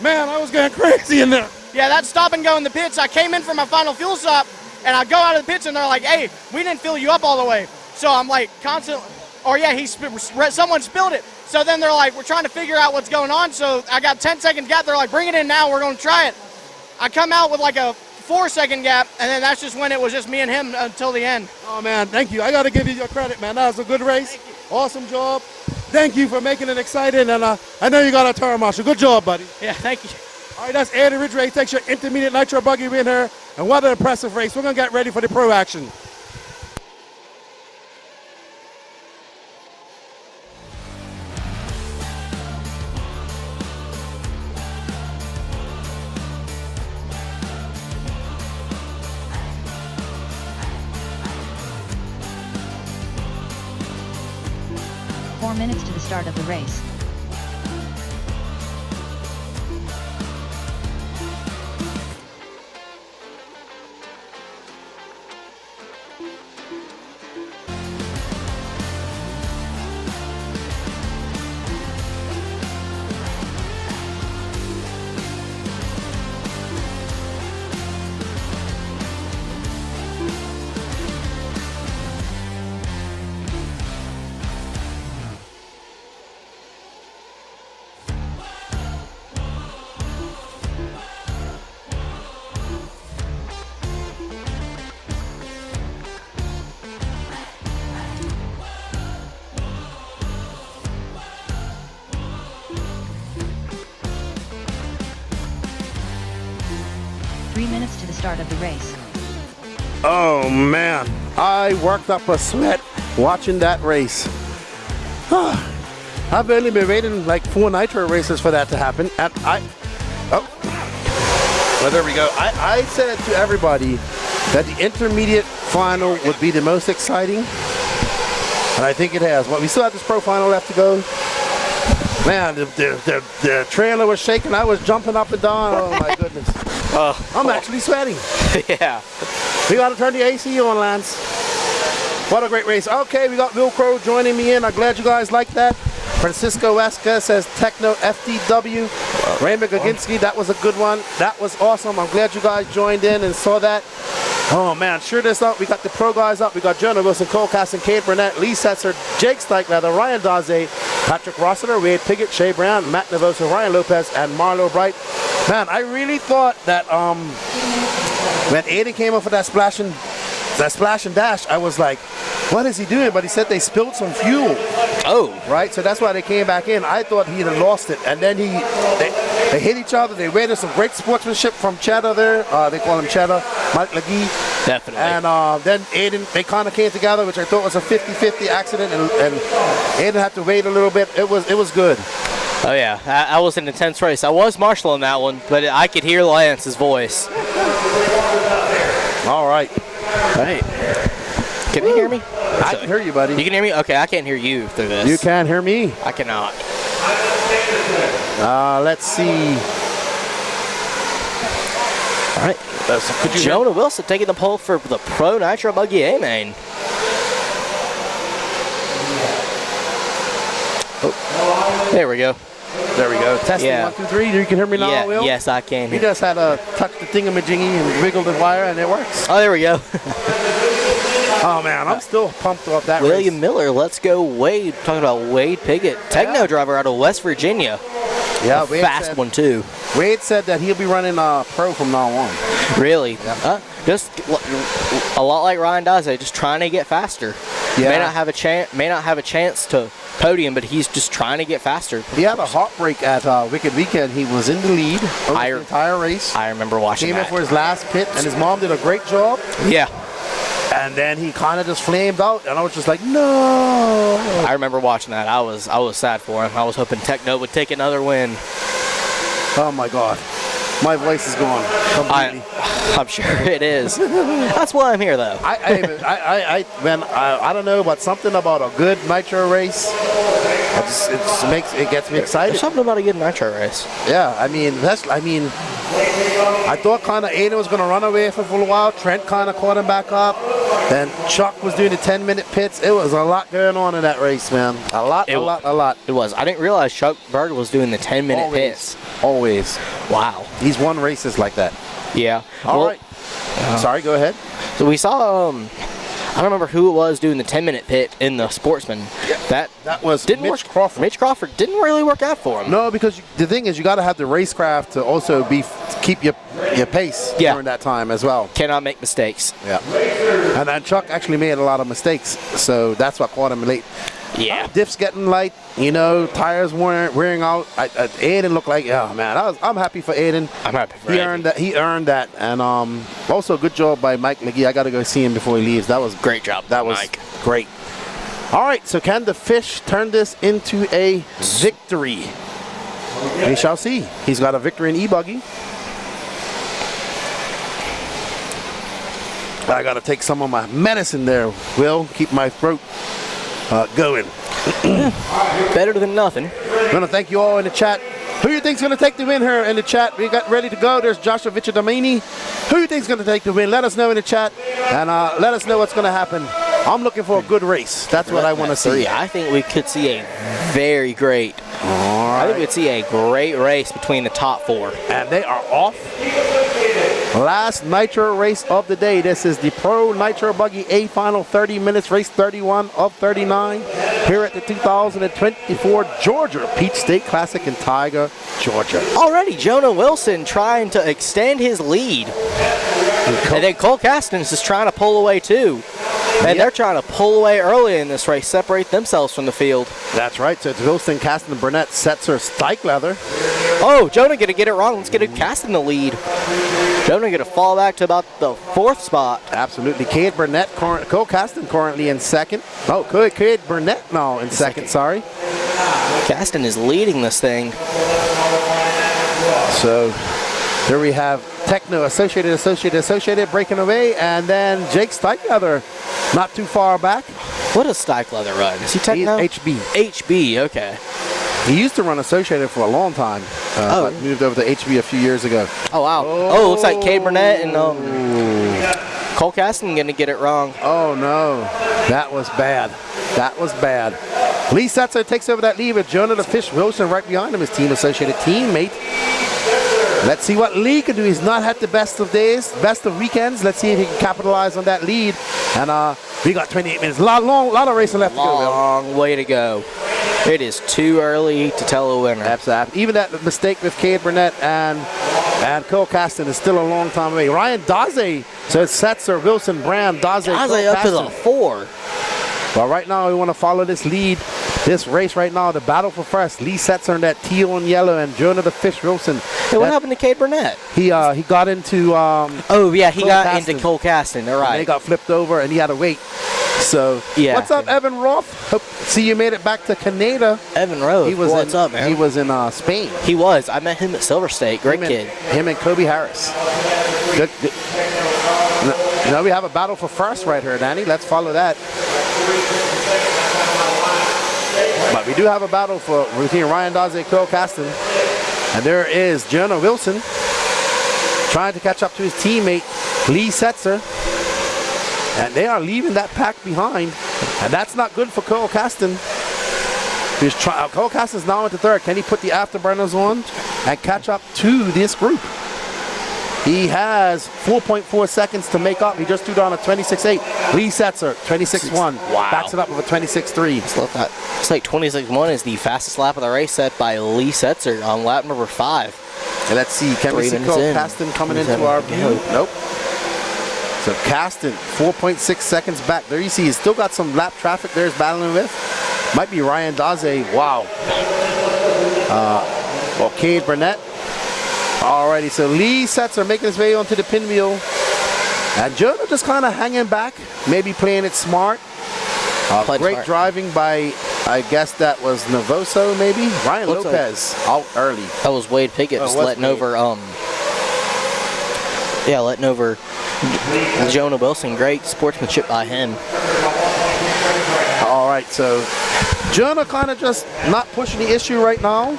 Man, I was going crazy in there. Yeah, that stop and go in the pits. I came in for my final fuel stop, and I go out of the pits, and they're like, hey, we didn't fill you up all the way. So I'm like, someone spilled it. So then they're like, we're trying to figure out what's going on. So I got 10-second gap. They're like, bring it in now. We're going to try it. I come out with like a 4-second gap, and then that's just when it was just me and him until the end. Oh, man, thank you. I got to give you your credit, man. That was a good race. Awesome job. Thank you for making it exciting, and I know you got a turn marshal. Good job, buddy. Yeah, thank you. All right, that's Andy Ridgeway. Takes your intermediate nitro buggy win here, and what an impressive race. We're going to get ready for the pro action. Minutes to the start of the race. Start of the race. Oh man, I worked up a sweat watching that race. I've only been waiting like 4 nitro races for that to happen, and well, there we go. I said to everybody that the intermediate final would be the most exciting, and I think it has. Well, we still have this pro final left to go. Man, the trailer was shaking. I was jumping up and down. Oh my goodness. I'm actually sweating. Yeah. We got to turn the AC on, Lance. What a great race. Okay, we got Will Crow joining me in. I'm glad you guys like that. Francisco Esca says Techno FDW. Raymond Goginski, that was a good one. That was awesome. I'm glad you guys joined in and saw that. Oh, man, sure this up. We got the pro guys up. We got Jonah Wilson, Cole Casson, Kate Burnett, Lee Setzer, Jake Steichleather, Ryan Daze, Patrick Rossiter, Wade Piggott, Shea Brown, Matt Navosa, Ryan Lopez, and Marlo Bright. Man, I really thought that when Aiden came up for that splash and dash, I was like, what is he doing? But he said they spilled some fuel. Oh. Right? So that's why they came back in. I thought he'd have lost it. And then they hit each other. They waited some great sportsmanship from Cheddar there. They call him Cheddar, Mike Legee. Definitely. And then Aiden, they kind of came together, which I thought was a 50-50 accident. And Aiden had to wait a little bit. It was good. Oh, yeah. That was an intense race. I was marshaling that one, but I could hear Lance's voice. All right. Hey. Can you hear me? I can hear you, buddy. You can hear me? Okay, I can't hear you through this. You can't hear me? I cannot. Let's see. All right. Jonah Wilson taking the pole for the Pro Nitro Buggy A-Main. Oh. There we go. There we go. Testing, yeah. 1, 2, 3. You can hear me now, yeah, Will? Yes, I can. He just had to touch the thingamajiggy and wiggle the wire, and it works. Oh, there we go. Oh, man, I'm still pumped off that William race. Miller, let's go Wade. Talking about Wade Piggott, Techno driver out of West Virginia. Yeah, Wade fast one, too. Wade said that he'll be running pro from now on. Really? Yeah. Just a lot like Ryan Daze, just trying to get faster. Yeah. May not have a chance to podium, but he's just trying to get faster. He had a heartbreak at Wicked Weekend. He was in the lead over the entire race. I remember watching Came that. in for his last pit, and his mom did a great job. Yeah. And then he kind of just flamed out, and I was just like, no. I remember watching that. I was sad for him. I was hoping Techno would take another win. Oh my God, my voice is gone completely. I'm sure it is. That's why I'm here, though. I don't know, but something about a good nitro race, it gets me excited. There's something about a good nitro race. Yeah, I thought kind of Aiden was going to run away for a while. Trent kind of caught him back up. Then Chuck was doing the 10-minute pits. It was a lot going on in that race, man. A lot. It was. I didn't realize Chuck Berg was doing the 10-minute pits. Always. Wow. He's won races like that. Yeah. All right. Sorry, go ahead. So we saw, I don't remember who it was doing the 10-minute pit in the Sportsman. That was Mitch Crawford. Mitch Crawford didn't really work out for him. No, because the thing is, you got to have the racecraft to also keep your pace during that time as well. Cannot make mistakes. Yeah. And then Chuck actually made a lot of mistakes, so that's what caught him late. Yeah. Diff's getting light, tires wearing out. Aiden looked like, oh man, I'm happy for Aiden. I'm happy for Aiden. He earned that. And also good job by Mike McGee. I got to go see him before he leaves. That was great job. That was Mike. Great. All right, so can the fish turn this into a victory? We shall see. He's got a victory in E-Buggy. I got to take some of my medicine there, Will. Keep my throat going. Better than nothing. I want to thank you all in the chat. Who you think's going to take the win here in the chat? We got ready to go. There's Joshua Viccidamini. Who you think's going to take the win? Let us know in the chat, and let us know what's going to happen. I'm looking for a good race. That's what I want to see. I think we could see a very great. I think we'd see a great race between the top four. And they are off. Last Nitro race of the day. This is the Pro Nitro Buggy A Final 30 minutes, race 31 of 39 here at the 2024 Georgia Peach State Classic in Tiger, Georgia. Already Jonah Wilson trying to extend his lead. And then Cole Castens is trying to pull away too. And they're trying to pull away early in this race, separate themselves from the field. That's right. So it's Wilson, Caston, Burnett, Setzer, Steichleather. Oh, Jonah going to get it wrong. Let's get a Caston the lead. Jonah going to fall back to about the fourth spot. Absolutely. Cade Burnett, Cole Caston currently in second. Oh, Cade Burnett now in second, sorry. Caston is leading this thing. So there we have Techno, Associated breaking away, and then Jake Steichleather not too far back. What does Steichleather run? Is he Techno? HB. HB, okay. He used to run Associated for a long time, but moved over to HB a few years ago. Oh, wow. Oh, looks like Cade Burnett and Cole Caston going to get it wrong. Oh, no. That was bad. That was bad. Lee Setzer takes over that lead with Jonah the Fish Wilson right behind him, his Team Associated teammate. Let's see what Lee can do. He's not had the best of days, best of weekends. Let's see if he can capitalize on that lead. And we got 28 minutes. Lot of racing left to go. Long way to go. It is too early to tell a winner. Absolutely. Even that mistake with Cade Burnett and Cole Caston is still a long time away. Ryan Daze, so it's Setzer, Wilson, Brand, Daze up to the 4. Well, right now we want to follow this lead, this race right now, the battle for first. Lee Setzer in that teal and yellow, and Jonah the Fish Wilson. Hey, what happened to Cade Burnett? He got into he got into Cole Caston. All right. And he got flipped over, and he had to wait. So, what's up, Evan Roth? See you made it back to Canada. Evan Roth, what's up, man? He was in Spain. He was. I met him at Silver State. Great kid. Him and Kobe Harris. Good. Now we have a battle for first right here, Danny. Let's follow that. But we do have a battle between Ryan Daze and Cole Caston. And there is Jonah Wilson trying to catch up to his teammate, Lee Setzer. And they are leaving that pack behind. And that's not good for Cole Caston. Cole Caston's now into third. Can he put the afterburners on and catch up to this group? He has 4.4 seconds to make up. He just threw down a 26.8. Lee Setzer, 26.1. Wow. Backs it up with a 26.3. It's like 26.1 is the fastest lap of the race set by Lee Setzer on lap number 5. And let's see, can we see Cole Caston coming into our view? Nope. So Caston, 4.6 seconds back. There you see, he's still got some lap traffic there he's battling with. Might be Ryan Daze. Wow. Cade Burnett. Alrighty, so Lee Setzer making his way onto the pinwheel. And Jonah just kind of hanging back, maybe playing it smart. Great smart. driving by, I guess that was Novoso maybe? Ryan Looks Lopez out early. That was Wade Pickett just was letting Wade. over letting over Jonah Wilson. Great sportsmanship by him. All right, so Jonah kind of just not pushing the issue right now.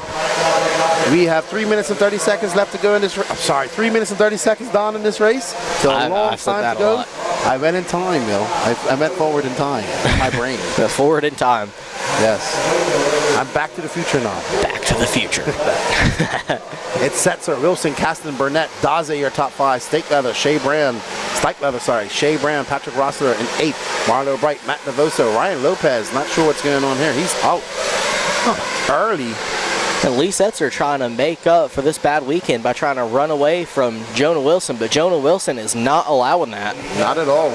We have 3 minutes and 30 seconds left to go in this race. I'm sorry, 3 minutes and 30 seconds down in this race. So a long I've said time that to go. a lot. I went in time, Bill. I went forward in time. In my brain. Forward in time. Yes. I'm back to the future now. Back to the future. It's Setzer, Wilson, Caston, Burnett, Daze, your top 5. Shea Brand, Patrick Rossler in 8th. Marlo Bright, Matt Novoso, Ryan Lopez. Not sure what's going on here. He's out early. And Lee Setzer trying to make up for this bad weekend by trying to run away from Jonah Wilson, but Jonah Wilson is not allowing that. Not at all.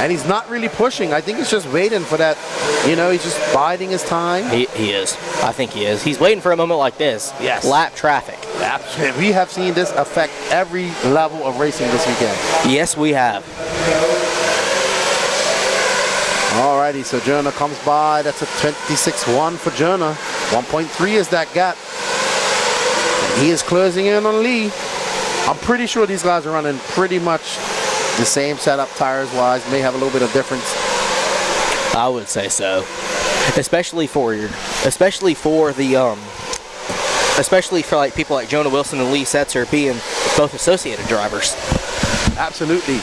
And he's not really pushing. I think he's just waiting for that. He's just biding his time. He is. I think he is. He's waiting for a moment like this. Yes. Lap traffic. Absolutely. We have seen this affect every level of racing this weekend. Yes, we have. Alrighty, so Jonah comes by. That's a 26-1 for Jonah. 1.3 is that gap. He is closing in on Lee. I'm pretty sure these guys are running pretty much the same setup tires-wise. May have a little bit of difference. I would say so. Especially for like people like Jonah Wilson and Lee Setzer being both associated drivers. Absolutely.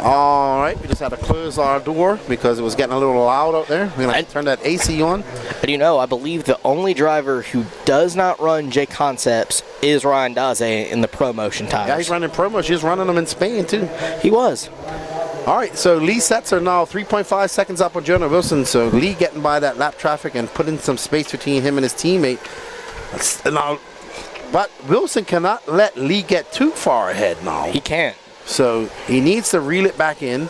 All right, we just had to close our door because it was getting a little loud out there. We're going to turn that AC on. But I believe the only driver who does not run J Concepts is Ryan Daze in the promotion tires. Yeah, he's running promos. He's running them in Spain, too. He was. All right, so Lee Setzer now 3.5 seconds up on Jonah Wilson. So Lee getting by that lap traffic and putting some space between him and his teammate. Now, but Wilson cannot let Lee get too far ahead now. He can't. So he needs to reel it back in.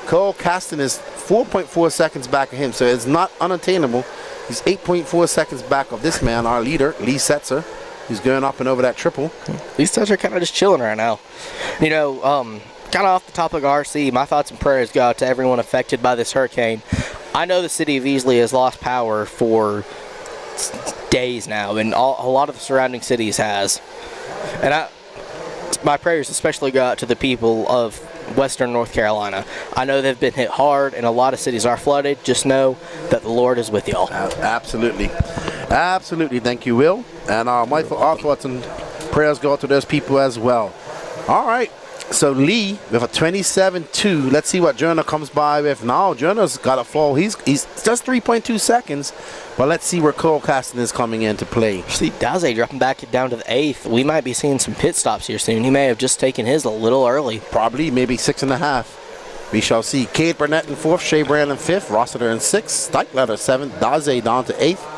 Cole Caston is 4.4 seconds back of him, so it's not unattainable. He's 8.4 seconds back of this man, our leader, Lee Setzer, who's going up and over that triple. Lee Setzer kind of just chilling right now. Kind of off the top of RC, my thoughts and prayers go out to everyone affected by this hurricane. I know the city of Easley has lost power for days now, and a lot of the surrounding cities has. And my prayers especially go out to the people of Western North Carolina. I know they've been hit hard, and a lot of cities are flooded. Just know that the Lord is with y'all. Absolutely. Absolutely. Thank you, Will. And our thoughts and prayers go out to those people as well. All right. So Lee with a 27.2. Let's see what Jonah comes by with now. Jonah's got a fall. He's just 3.2 seconds. But let's see where Cole Caston is coming into play. See Daze dropping back down to the 8th. We might be seeing some pit stops here soon. He may have just taken his a little early. Probably, maybe 6.5. We shall see. Cade Burnett in 4th, Shea Brand in 5th, Rossiter in 6th, Stikelether 7th, Daze down to 8th.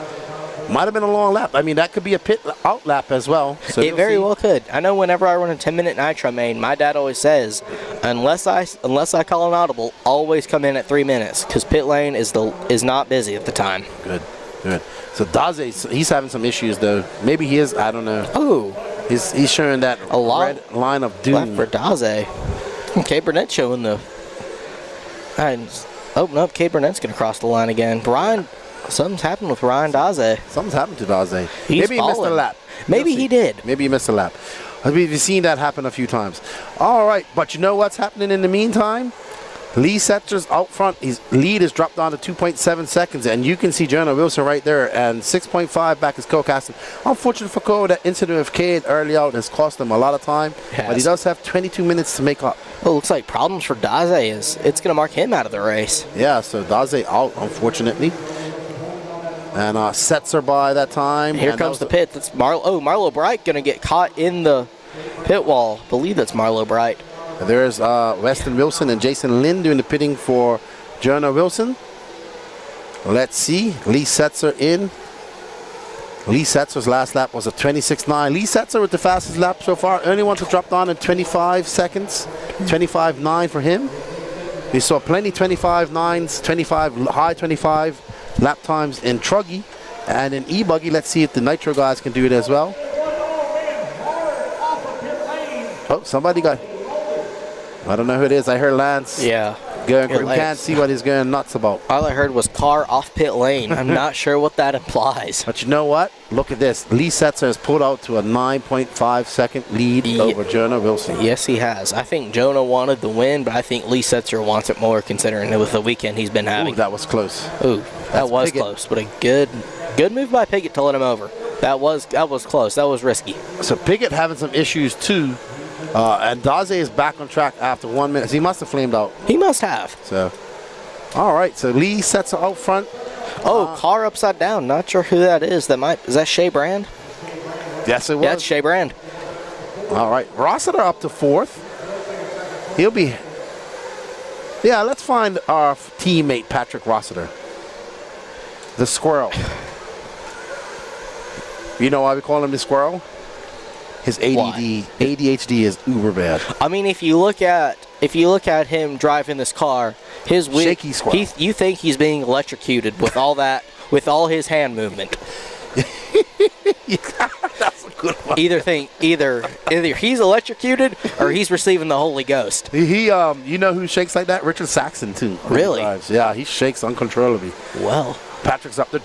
Might have been a long lap. I mean, that could be a pit out lap as well. So it very well could. I know whenever I run a 10-minute nitro main, my dad always says, unless I call an audible, always come in at 3 minutes because pit lane is not busy at the time. Good. So Daze, he's having some issues though. Maybe he is. I don't know. Oh, he's showing that red line of doom. Left for Daze. Cade Burnett showing the. No, Cade Burnett's gonna cross the line again. Brian. Something's happened with Ryan Daze. Something's happened to Daze. Maybe he missed a lap. Maybe he did. Maybe he missed a lap. We've seen that happen a few times. All right, but you know what's happening in the meantime? Lee Setzer's out front. His lead is dropped down to 2.7 seconds, and you can see Jonah Wilson right there, and 6.5 back is Cole Caston. Unfortunate for Cole, that incident with Cade early out has cost him a lot of time, but he does have 22 minutes to make up. Well, looks like problems for Daze it's going to mark him out of the race. Yeah, so Daze out, unfortunately. And Setzer by that time. Here comes the pit. That's Marlo Bright going to get caught in the pit wall. I believe that's Marlo Bright. There's Weston Wilson and Jason Lynn doing the pitting for Jonah Wilson. Let's see. Lee Setzer in. Lee Setzer's last lap was a 26.9. Lee Setzer with the fastest lap so far. Only one to drop down in 25 seconds. 25.9 for him. We saw plenty 25.9s, 25 high 25 lap times in Truggy and in E-Buggy. Let's see if the Nitro guys can do it as well. Oh, somebody got. I don't know who it is. I heard Lance. Yeah. Going, Your we legs. can't see what he's going nuts about. All I heard was car off pit lane. I'm not sure what that implies. But you know what? Look at this. Lee Setzer has pulled out to a 9.5 second lead over Jonah Wilson. Yes, he has. I think Jonah wanted the win, but I think Lee Setzer wants it more considering it was the weekend he's been having. Ooh, that was close. Ooh, that was Piggott. close, but a good move by Piggott to let him over. That was close. That was risky. So Piggott having some issues too. And Daze is back on track after 1 minute. He must have flamed out. He must have. So, all right. So Lee Setzer out front. Oh, car upside down. Not sure who that is. Is that Shea Brand? Yes, it was. Yeah, it's Shea Brand. All right. Rossiter up to fourth. He'll be. Yeah, let's find our teammate Patrick Rossiter. The squirrel. You know why we call him the squirrel? His ADHD is uber bad. I mean, if you look at him driving this car, his Shaky squirrel. you think he's being electrocuted with all that, with all his hand movement. That's a good one. Either he's electrocuted or he's receiving the Holy Ghost. He you know who shakes like that? Richard Saxon too. Really? Yeah, he shakes uncontrollably. Well, Patrick's up there.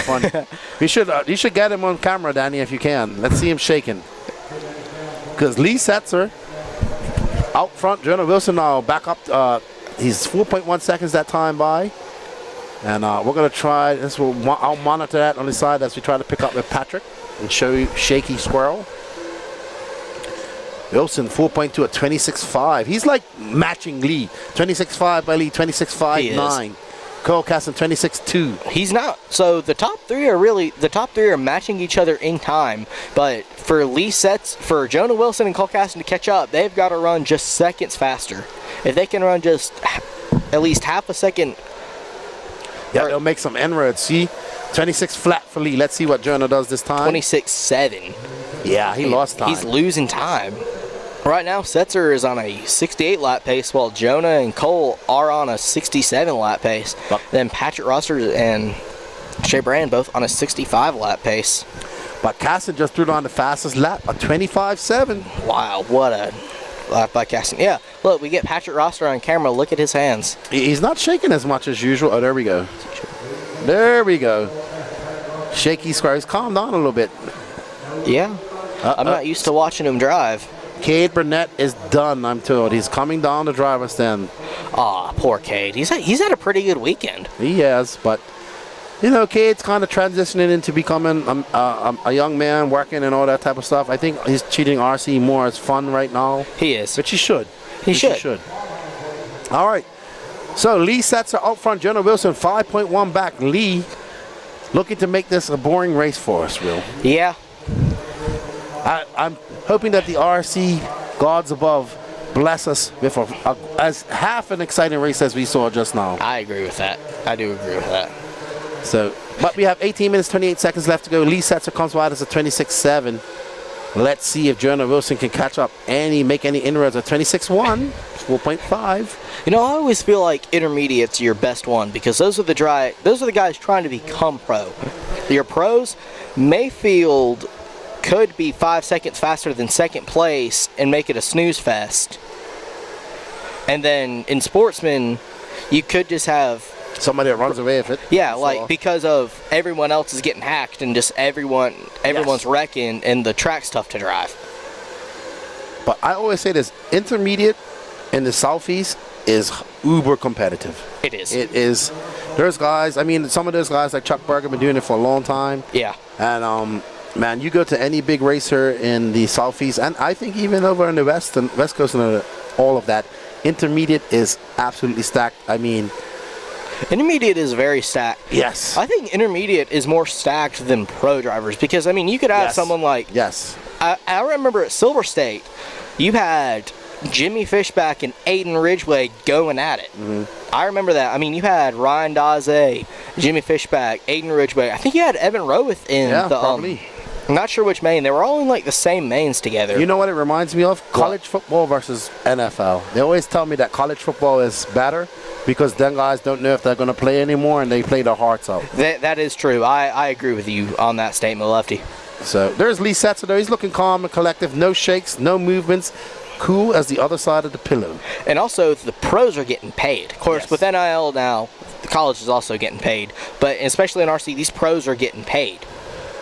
Fun. you should get him on camera, Danny, if you can. Let's see him shaking. Because Lee Setzer out front, Jonah Wilson now back up. He's 4.1 seconds that time by. And we're going to try this. I'll monitor that on the side as we try to pick up with Patrick and show you Shaky Squirrel. Wilson 4.2 at 26.5. He's like matching Lee. 26.5 by Lee, 26.59. Cole Casson 26.2. he's not. So the top three are matching each other in time. But for for Jonah Wilson and Cole Casson to catch up, they've got to run just seconds faster. If they can run just at least half a second. Yeah, they'll make some inroads. See, 26 flat for Lee. Let's see what Jonah does this time. 26.7. Yeah, he lost time. He's losing time. Right now, Setzer is on a 68 lap pace, while Jonah and Cole are on a 67 lap pace. Then Patrick Roster and Shea Brand both on a 65 lap pace. But Casson just threw on the fastest lap, a 25.7. Wow, what a lap by Casson. Yeah, look, we get Patrick Roster on camera. Look at his hands. He's not shaking as much as usual. Oh, there we go. There we go. Shaky Square. He's calmed down a little bit. Yeah, I'm not used to watching him drive. Cade Burnett is done, I'm told. He's coming down the driver's stand. Aw, poor Cade. He's had a pretty good weekend. He has, but, you know, Cade's kind of transitioning into becoming a young man, working and all that type of stuff. I think he's treating RC more as fun right now. He is. Which he should. He should. All right. So Lee Setzer out front. Jonah Wilson 5.1 back. Lee looking to make this a boring race for us, Will. Yeah. I'm hoping that the RC gods above bless us with as half an exciting race as we saw just now. I agree with that. I do agree with that. So, but we have 18 minutes, 28 seconds left to go. Lee Setzer comes wide as a 26.7. Let's see if Jonah Wilson can catch up and make any inroads at 26.1, 4.5. You know, I always feel like intermediate's your best one because those are the guys trying to become pro. Your pros, Mayfield could be 5 seconds faster than second place and make it a snooze fest. And then in sportsman, you could just have somebody that runs away with it. Yeah, like because of everyone else is getting hacked and just everyone's wrecking and the track's tough to drive. But I always say this, intermediate in the Southeast is uber competitive. It is. It is. There's guys, I mean, some of those guys like Chuck Berg have been doing it for a long time. Yeah. And man, you go to any big racer in the Southeast, and I think even over in the West Coast and all of that, intermediate is absolutely stacked. I mean, intermediate is very stacked. Yes. I think intermediate is more stacked than pro drivers because, I mean, you could have someone like... Yes. I remember at Silver State, you had Jimmy Fishback and Aiden Ridgeway going at it. Mm-hmm. I remember that. I mean, you had Ryan Daze, Jimmy Fishback, Aiden Ridgeway. I think you had Evan Rowith in I'm not sure which main. They were all in like the same mains together. You know what it reminds me of? College football versus NFL. They always tell me that college football is better because then guys don't know if they're going to play anymore and they play their hearts out. That is true. I agree with you on that statement, Lefty. So there's Lee Setzer though. He's looking calm and collective. No shakes, no movements. Cool as the other side of the pillow. And also, the pros are getting paid. Of course, Yes. with NIL now, the college is also getting paid. But especially in RC, these pros are getting paid.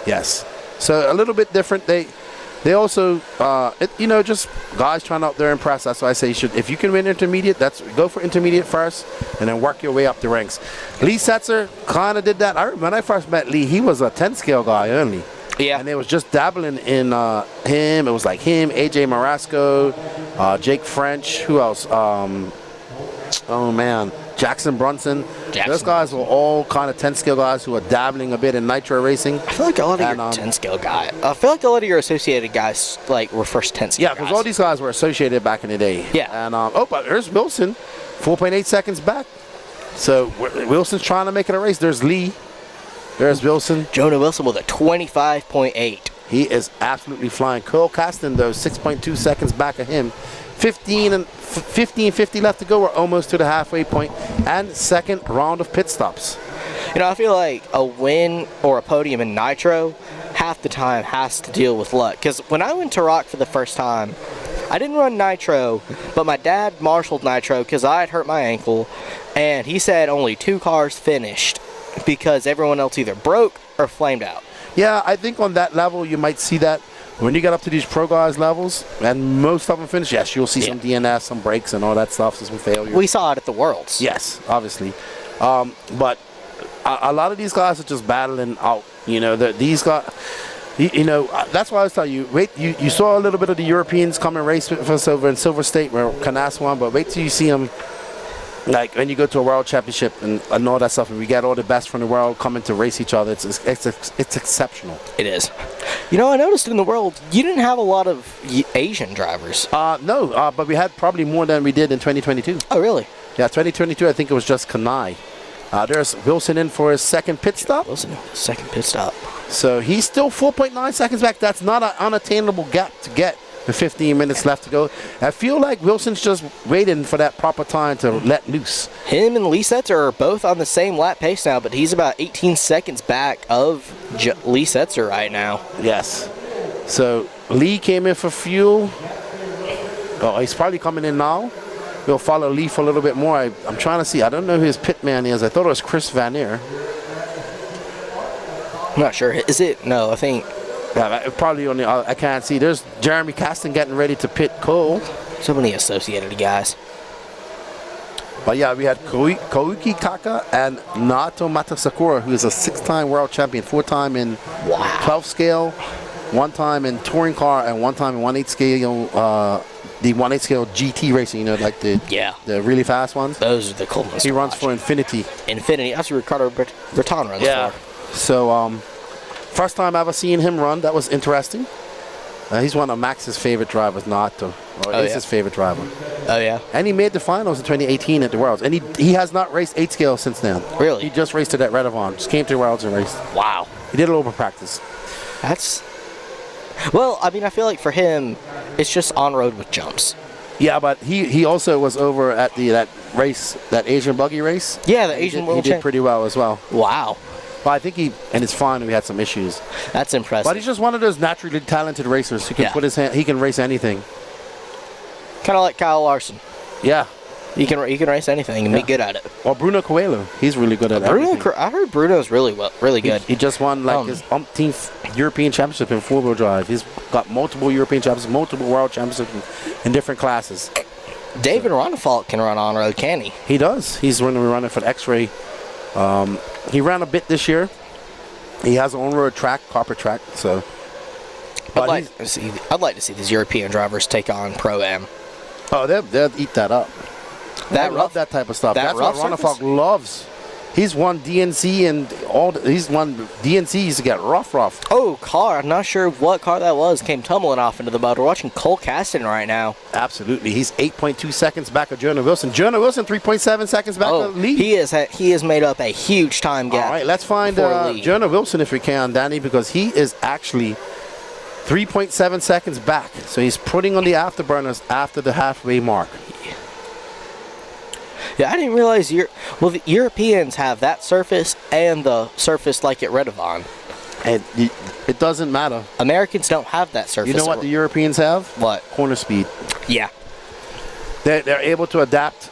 Yes. So a little bit different. They also, just guys trying out there and impress. That's why I say if you can win intermediate, go for intermediate first, and then work your way up the ranks. Lee Setzer kind of did that. When I first met Lee, he was a 10 scale guy only. Yeah. And they was just dabbling in him. It was like him, AJ Marasco, Jake French. Who else? Jackson Brunson. Those guys were all kind of 10 scale guys who were dabbling a bit in nitro racing. I feel like a lot of your 10 scale guys. I feel like a lot of your associated guys were first 10 scale. Yeah, because all these guys were associated back in the day. Yeah. And but there's Wilson, 4.8 seconds back. So Wilson's trying to make it a race. There's Lee. There's Wilson. Jonah Wilson with a 25.8. He is absolutely flying. Cole Caston, though, 6.2 seconds back of him. 15:50 left to go. We're almost to the halfway point. And second round of pit stops. I feel like a win or a podium in Nitro half the time has to deal with luck. Because when I went to Rock for the first time, I didn't run Nitro, but my dad marshaled Nitro because I had hurt my ankle. And he said only 2 cars finished because everyone else either broke or flamed out. Yeah, I think on that level you might see that. When you get up to these pro guys levels, and most of them finish, yes, you'll see some DNS, some breaks, and all that stuff, some failures. We saw it at the Worlds. Yes, obviously. But a lot of these guys are just battling out. These guys, that's why I was telling you, wait, you saw a little bit of the Europeans come and race with us over in Silver State where Canas won, but wait till you see them. Like when you go to a world championship and all that stuff, and we get all the best from the world coming to race each other, it's exceptional. It is. I noticed in the world you didn't have a lot of Asian drivers. No, but we had probably more than we did in 2022. Oh, really? Yeah, 2022, I think it was just Kanai. There's Wilson in for his second pit stop. Second pit stop. So he's still 4.9 seconds back. That's not an unattainable gap to get. With 15 minutes left to go. I feel like Wilson's just waiting for that proper time to let loose. Him and Lee Setzer are both on the same lap pace now, but he's about 18 seconds back of Lee Setzer right now. Yes. So Lee came in for fuel. Oh, he's probably coming in now. We'll follow Lee for a little bit more. I'm trying to see. I don't know who his pit man is. I thought it was Chris Vanier. I'm not sure. Is it? No, I think. Yeah, probably on the. I can't see. There's Jeremy Caston getting ready to pit Cole. So many associated guys. But yeah, we had Koiki Kaka and Naoto Matasakura, who is a 6-time world champion, 4-time in 12 scale, 1 time in touring car, and 1 time in 1/8 scale. The 1/8 scale GT racing, like the really fast ones. Those are the coolest. He runs for Infinity. That's what Ricardo Breton runs for. So first time ever seeing him run. That was interesting. He's one of Max's favorite drivers, Naoto. His favorite driver. Oh, yeah? And he made the finals in 2018 at the Worlds. And he has not raced 8 scale since then. Really? He just raced it at Redavon. Just came to the Worlds and raced. Wow. He did a little bit of practice. Well, I feel like for him, it's just on-road with jumps. Yeah, but he also was over at that Asian buggy race. Yeah, the Asian World He did pretty well as well. Wow. Well, I think in his final we had some issues. That's impressive. But he's just one of those naturally talented racers who can put his hand. He can race anything. Kind of like Kyle Larson. Yeah. He can race anything and be good at it. Or Bruno Coelho. He's really good at everything. I heard Bruno's really good. He just won his umpteenth European Championship in 4-wheel drive. He's got multiple European Championships, multiple World Championships in different classes. David Ronefalt can run on-road, can he? He does. He's running for the X-Ray. He ran a bit this year. He has an on-road track, carpet track. So, I'd like to see these European drivers take on Pro-Am. Oh, they'll eat that up. I love that type of stuff. That's what Ronefalt loves. He's won DNC and he's won DNCs to get rough. Oh, car. I'm not sure what car that was. Came tumbling off into the mud. We're watching Cole Caston right now. Absolutely. He's 8.2 seconds back of Jonah Wilson. Jonah Wilson, 3.7 seconds back of Lee. He has made up a huge time gap. All right, let's find Jonah Wilson if we can, Danny, because he is actually 3.7 seconds back. So he's putting on the afterburners after the halfway mark. Yeah, I didn't realize the Europeans have that surface and the surface like at Redovon. And it doesn't matter. Americans don't have that surface. You know what the Europeans have? What? Corner speed. Yeah. They're able to adapt.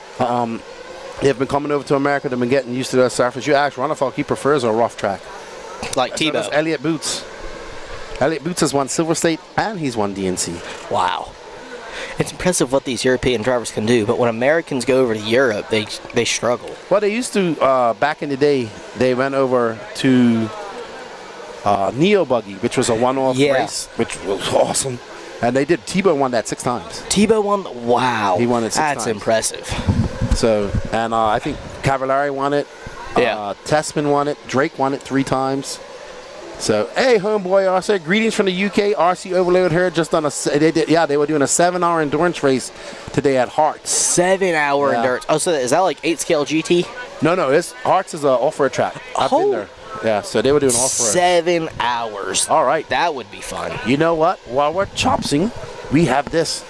They've been coming over to America. They've been getting used to their surface. You ask Ronafalk, he prefers a rough track. Like So does Tebow. Elliott Boots. Elliott Boots has won Silver State and he's won DNC. Wow. It's impressive what these European drivers can do, but when Americans go over to Europe, they struggle. Well, they used to, back in the day, they went over to Neo Buggy, which was a one-off race, which was awesome. And they did. Tebow won that 6 times. Tebow won. Wow. He won it 6 times. That's impressive. So, and I think Cavallari won it. Yeah. Tessman won it. Drake won it 3 times. So, hey, homeboy, I said greetings from the UK. RC Overload here just on they were doing a 7-hour endurance race today at Hearts. 7-hour endurance. Oh, so is that like 8 scale GT? No, Hearts is an off-road track. I've been there. Yeah, so they were doing off-road. 7 hours. All right. That would be fun. You know what? While we're chopsing, we have this.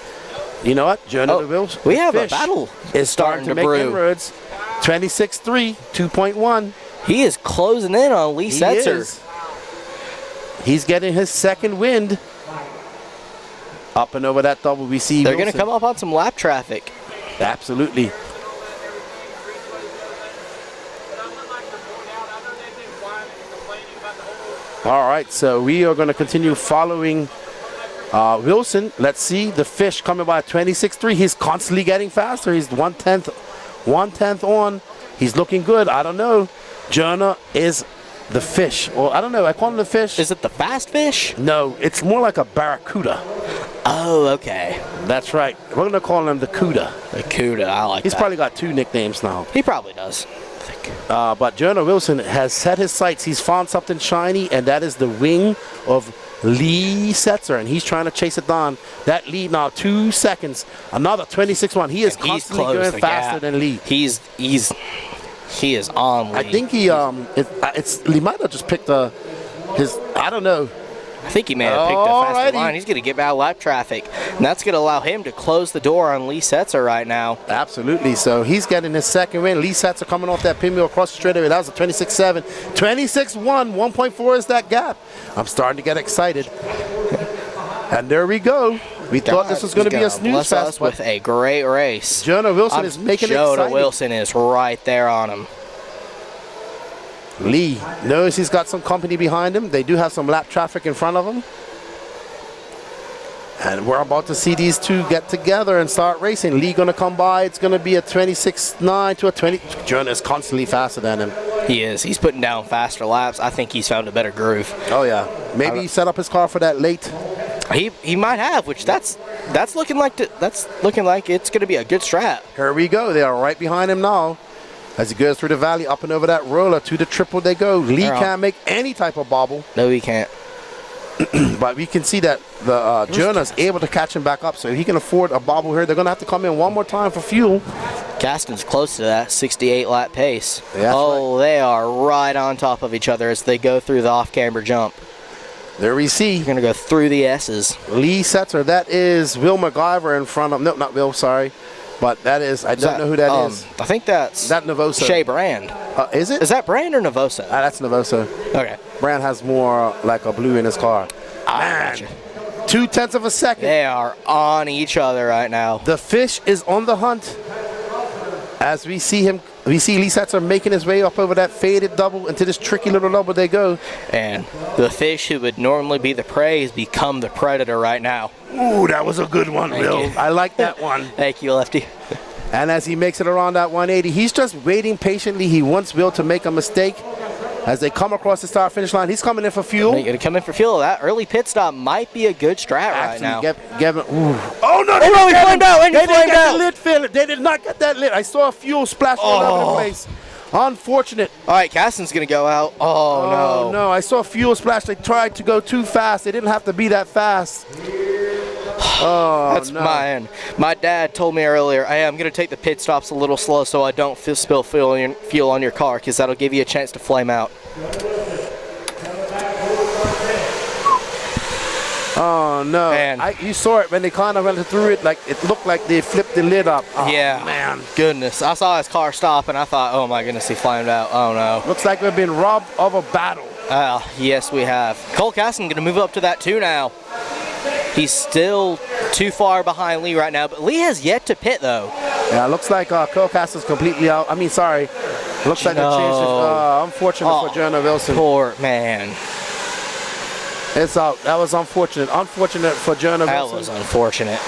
You know what? Jonah DeVille. We have a battle is starting to make brew. inroads. 26-3, 2.1. He is closing in on Lee Setzer. He's getting his second wind. Up and over that double, we see They're going to Wilson. come up on some lap traffic. Absolutely. All right, so we are going to continue following Wilson. Let's see the fish coming by 26.3. He's constantly getting faster. He's 1/10 on. He's looking good. I don't know. Jonah is the fish, or I don't know. I call him the fish. Is it the fast fish? No, it's more like a barracuda. Oh, okay. That's right. We're going to call him the Cuda. The Cuda, I like He's that. probably got 2 nicknames now. He probably does. But Jonah Wilson has set his sights. He's found something shiny, and that is the wing of Lee Setzer, and he's trying to chase it down. That lead now 2 seconds. Another 26-1. He is constantly going faster than Lee. He is on Lee. I think he might have just picked his. I don't know. I think he may have picked a faster line. He's going to get out of lap traffic, and that's going to allow him to close the door on Lee Setzer right now. Absolutely. So he's getting his second win. Lee Setzer coming off that pinwheel across the straightaway. That was a 26-7. 26-1. 1.4 is that gap. I'm starting to get excited. And there we go. We thought this was going to be a snooze fest. With a great race. Jonah Wilson is making it exciting. Jonah Wilson is right there on him. Lee knows he's got some company behind him. They do have some lap traffic in front of him. And we're about to see these two get together and start racing. Lee going to come by. It's going to be a 26-9 to a 20. Jonah is constantly faster than him. He is. He's putting down faster laps. I think he's found a better groove. Oh, yeah. Maybe he set up his car for that late. He might have, which that's looking like it's going to be a good strat. Here we go. They are right behind him now. As he goes through the valley, up and over that roller to the triple they go. Lee can't make any type of bobble. No, he can't. But we can see that the Jonah's able to catch him back up, so he can afford a bobble here. They're going to have to come in one more time for fuel. Gaston's close to that 68 lap pace. Yeah, right. They are right on top of each other as they go through the off-camber jump. There we see. You're going to go through the S's. Lee Setzer. That is Will McGyver in front of. No, not Will. Sorry. But that is, I don't know who that is. I think that's that Novosa. Shea Brand. Is it? Is that Brand or Novosa? That's Novosa. Okay. Brand has more like a blue in his car. Man, 0.2 of a second. They are on each other right now. The fish is on the hunt. As we see him, we see Lee Setzer making his way up over that faded double into this tricky little double they go. And the fish who would normally be the prey has become the predator right now. Ooh, that was a good one, Will. I like that one. Thank you, Lefty. And as he makes it around that 180, he's just waiting patiently. He wants Will to make a mistake. As they come across the start-finish line, he's coming in for fuel. They're going to come in for fuel. That early pit stop might be a good strat right now. Oh, no, he flamed out. They didn't get the lid filled. They did not get that lid. I saw a fuel splash all over the place. Unfortunate. All right, Caston's going to go out. Oh, no. I saw a fuel splash. They tried to go too fast. They didn't have to be that fast. Oh, that's mine. My dad told me earlier, hey, I'm going to take the pit stops a little slow so I don't spill fuel on your car because that'll give you a chance to flame out. Oh no! Man. You saw it when they kind of went through it. Like it looked like they flipped the lid up. Oh, Yeah. man. Goodness. I saw his car stop and I thought, oh my goodness, he flamed out. Oh no. Looks like we've been robbed of a battle. Yes, we have. Cole Caston going to move up to that 2 now. He's still too far behind Lee right now, but Lee has yet to pit though. Yeah, looks like Cole Caston's completely out. I mean, sorry. Looks like they changed it. Unfortunate for Jonah Wilson. Poor man. It's out. That was unfortunate. Unfortunate for Jonah Wilson. That was unfortunate.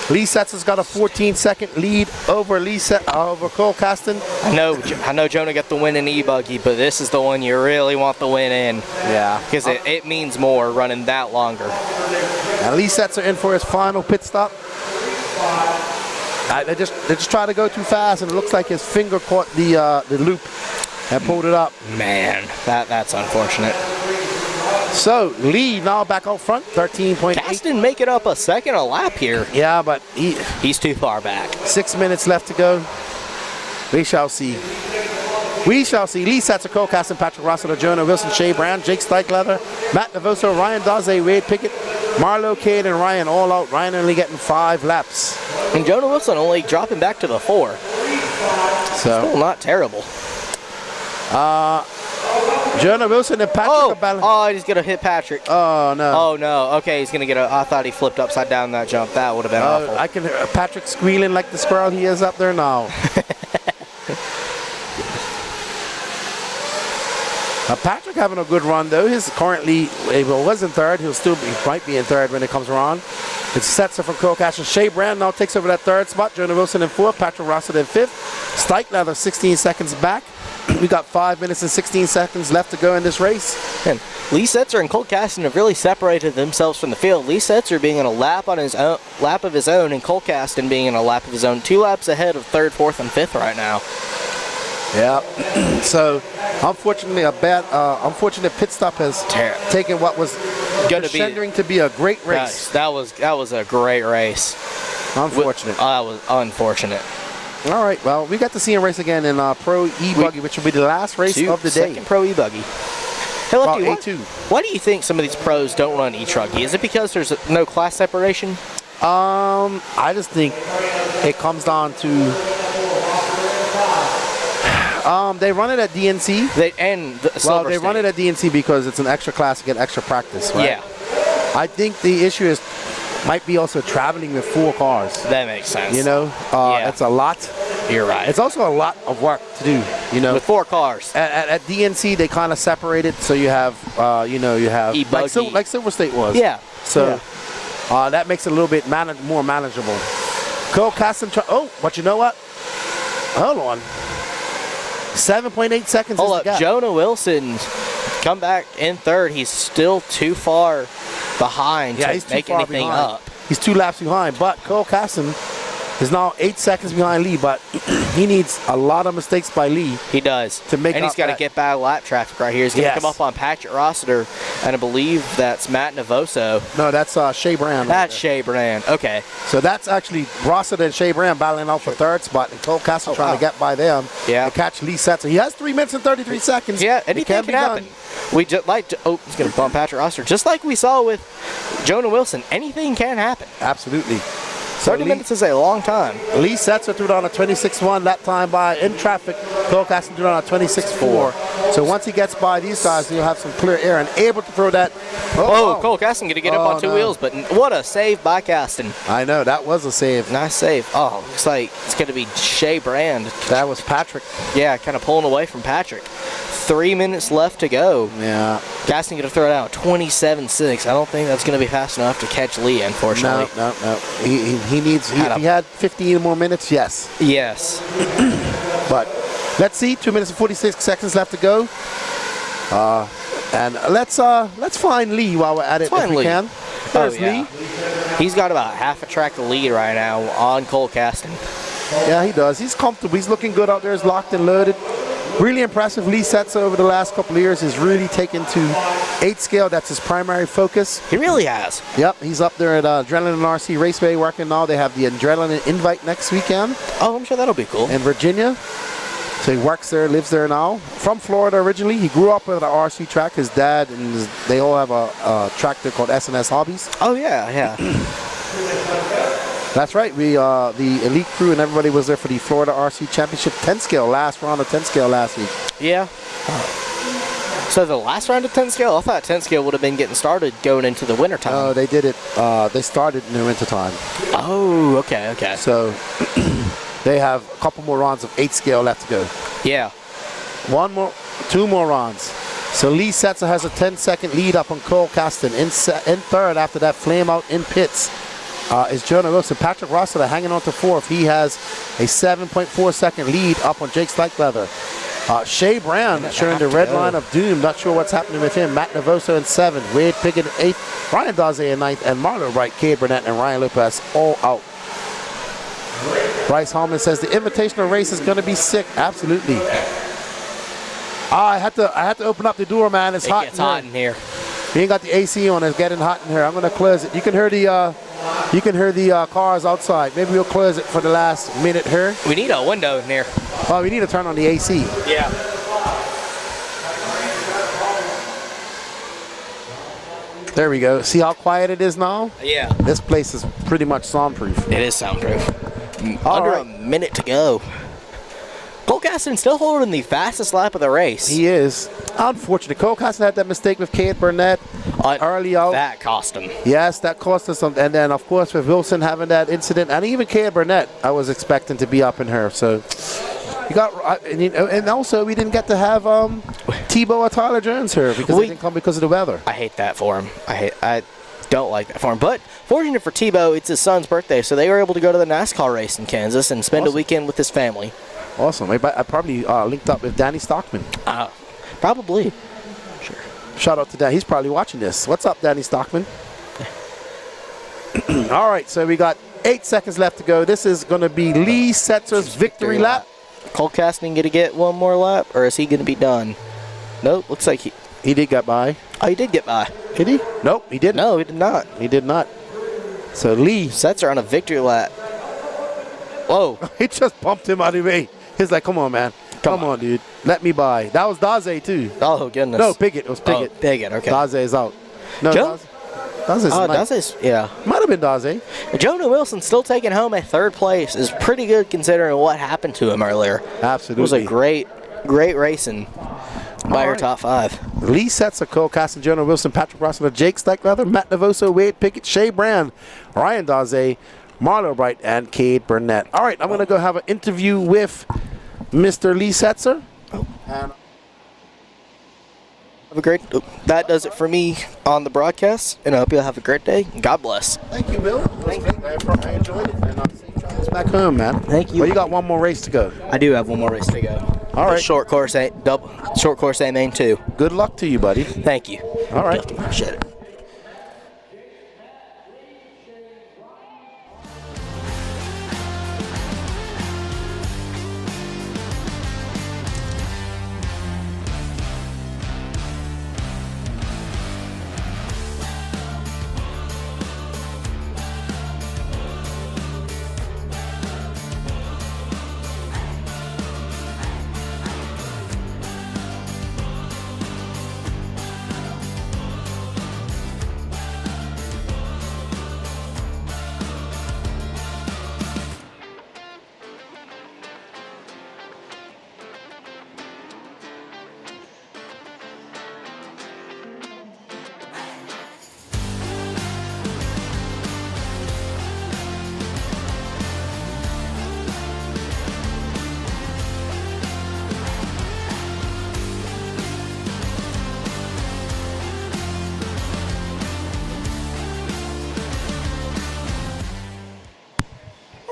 Lee Setzer's got a 14-second lead over over Cole Caston. I know Jonah got the win in E-Buggy, but this is the one you really want the win in. Yeah. Because it means more running that longer. And Lee Setzer in for his final pit stop. They just try to go too fast, and it looks like his finger caught the loop and pulled it up. Man, that's unfortunate. So Lee now back out front, 13.8. Caston making up a second a lap here. Yeah, but He's too far back. 6 minutes left to go. We shall see. We shall see. Lee Setzer, Cole Caston, Patrick Rossiter, Jonah Wilson, Shea Brand, Jake Steichleather, Matt Navoso, Ryan Daze, Wade Pickett, Marlo, Cade, and Ryan all out. Ryan only getting 5 laps. And Jonah Wilson only dropping back to the 4. So Still not terrible. Jonah Wilson and Patrick are battling. Oh, he's going to hit Patrick. Oh, no. Oh, no. Okay, he's going to get I thought he flipped upside down that jump. That would have been awful. I can hear Patrick squealing like the squirrel he is up there now. Patrick having a good run, though. He's currently, if he was in third, he might be in third when it comes around. It's Setzer from Cole Caston. Shea Brand now takes over that 3rd spot. Jonah Wilson in 4th. Patrick Rossiter in 5th. Steichleather 16 seconds back. We got 5 minutes and 16 seconds left to go in this race. And Lee Setzer and Cole Caston have really separated themselves from the field. Lee Setzer being in a lap of his own, and Cole Caston being in a lap of his own. 2 laps ahead of 3rd, 4th, and 5th right now. Yeah. So, unfortunately, unfortunate pit stop has taken what was pretending to be a great race. That was a great race. Unfortunate. That was unfortunate. All right. Well, we got to see him race again in Pro E-Buggy, which will be the last race of the day. Second Pro E-Buggy. Hey, Lucky, A2. Why do you think some of these pros don't run E-Truggy? Is it because there's no class separation? I just think it comes down to they run it at DNC. They run it at DNC because it's an extra class to get extra practice, right? Yeah. I think the issue might be also traveling with 4 cars. That makes sense. You know, it's a lot. You're right. It's also a lot of work to do. You know, with 4 cars. At DNC, they kind of separate it, so you have, E-Buggy. like Silver State was. Yeah. So that makes it a little bit more manageable. Cole Caston. But you know what? Hold on. 7.8 seconds is the gap. Jonah Wilson come back in 3rd. He's still too far behind to make anything up. He's 2 laps behind, but Cole Caston is now 8 seconds behind Lee, but he needs a lot of mistakes by Lee. He does. To make and he's got to get by lap traffic right here. He's going to come up on Patrick Rossiter, and I believe that's Matt Navoso. No, that's Shea Brand. That's Shea Brand. Okay. So that's actually Rossiter and Shea Brand battling out for 3rd spot, and Cole Caston trying to get by them and catch Lee Setzer. He has 3 minutes and 33 seconds. Yeah, anything can happen. We just he's going to bump Patrick Rossiter. Just like we saw with Jonah Wilson, anything can happen. Absolutely. 30 minutes is a long time. Lee Setzer threw down a 26.1 that time by in traffic. Cole Caston threw down a 26.4. So once he gets by these guys, he'll have some clear air and able to throw that. Cole Caston going to get up on 2 wheels, but what a save by Caston. I know, that was a save. Nice save. Oh, looks like it's going to be Shea Brand. That was Patrick. Yeah, kind of pulling away from Patrick. 3 minutes left to go. Yeah. Caston going to throw it out 27.6. I don't think that's going to be fast enough to catch Lee, unfortunately. No. He needs, if he had 15 more minutes, yes. Yes. But let's see, 2 minutes and 46 seconds left to go. And let's find Lee while we're at it if we can. There's Lee. He's got about half a track of lead right now on Cole Caston. Yeah, he does. He's comfortable. He's looking good out there. He's locked and loaded. Really impressive. Lee Setzer over the last couple of years has really taken to 8 scale. That's his primary focus. He really has. Yep, he's up there at Adrenaline RC Raceway working now. They have the Adrenaline Invite next weekend. Oh, I'm sure that'll be cool. In Virginia. So he works there, lives there now. From Florida originally. He grew up with an RC track. His dad and they all have a tractor called S&S Hobbies. Oh, yeah. That's right. We the elite crew and everybody was there for the Florida RC Championship 10 scale, last round of 10 scale last week. Yeah. So the last round of 10 scale, I thought 10 scale would have been getting started going into the winter time. No, they did it. They started in the winter time. Oh, okay. So they have a couple more rounds of 8 scale left to go. Yeah. 2 more rounds. So Lee Setzer has a 10-second lead up on Cole Caston. In third after that flame out in pits is Jonah Wilson. Patrick Rossiter hanging on to 4th. He has a 7.4 second lead up on Jake Slikeleather. Shea Brown showing the red line of doom. Not sure what's happening with him. Matt Navoso in 7th. Wade Pickett in 8th. Ryan Daze in 9th. And Marlo Wright, Cade Burnett, and Ryan Lopez all out. Bryce Hallman says the invitational race is going to be sick. Absolutely. I had to open up the door, man. It's hot. It gets hot in here. We ain't got the AC on. It's getting hot in here. I'm going to close it. You can hear the cars outside. Maybe we'll close it for the last minute here. We need a window in here. Oh, we need to turn on the AC. Yeah. There we go. See how quiet it is now? Yeah. This place is pretty much soundproof. It is soundproof. All Under right. a minute to go. Cole Caston still holding the fastest lap of the race. He is. Unfortunate. Cole Caston had that mistake with Cade Burnett early out. That cost him. Yes, that cost us some. And then, of course, with Wilson having that incident, and even Cade Burnett, I was expecting to be up in her. So, you got, and also we didn't get to have Tebow or Tyler Jones here because they didn't come because of the weather. I hate that for him. I don't like that for him. But fortunate for Tebow, it's his son's birthday, so they were able to go to the NASCAR race in Kansas and spend a weekend with his family. Awesome. I probably linked up with Danny Stockman. Probably. Sure. Shout out to Dan. He's probably watching this. What's up, Danny Stockman? All right, so we got 8 seconds left to go. This is going to be Lee Setzer's victory lap. Cole Caston going to get one more lap, or is he going to be done? Nope, looks like he did get by. Oh, he did get by. Did he? Nope, he didn't. No, he did not. He did not. So Lee Setzer on a victory lap. Whoa. He just bumped him out of the way. He's like, come on, man. Come on, dude. Let me by. That was Daze, too. Oh, goodness. No, Pickett. It was Pickett. Oh, Pickett, okay. Daze is out. No, Joe? Daze's Daze's, yeah. Might have been Daze. Jonah Wilson still taking home a 3rd place is pretty good considering what happened to him earlier. Absolutely. It was a great racing by her top 5. Lee Setzer, Cole Caston, Jonah Wilson, Patrick Rossiter, Jake Stekleather, Matt Navoso, Wade Pickett, Shea Brand, Ryan Daze, Marlo Bright, and Cade Burnett. All right, I'm going to go have an interview with Mr. Lee Setzer. And have a great. That does it for me on the broadcast, and I hope you'll have a great day. God bless. Thank you, Bill. I enjoyed it. And safe travels back home, man. Thank you. Well, you got one more race to go. I do have one more race to go. All right. Short course A main 2. Good luck to you, buddy. Thank you. All right. Appreciate it.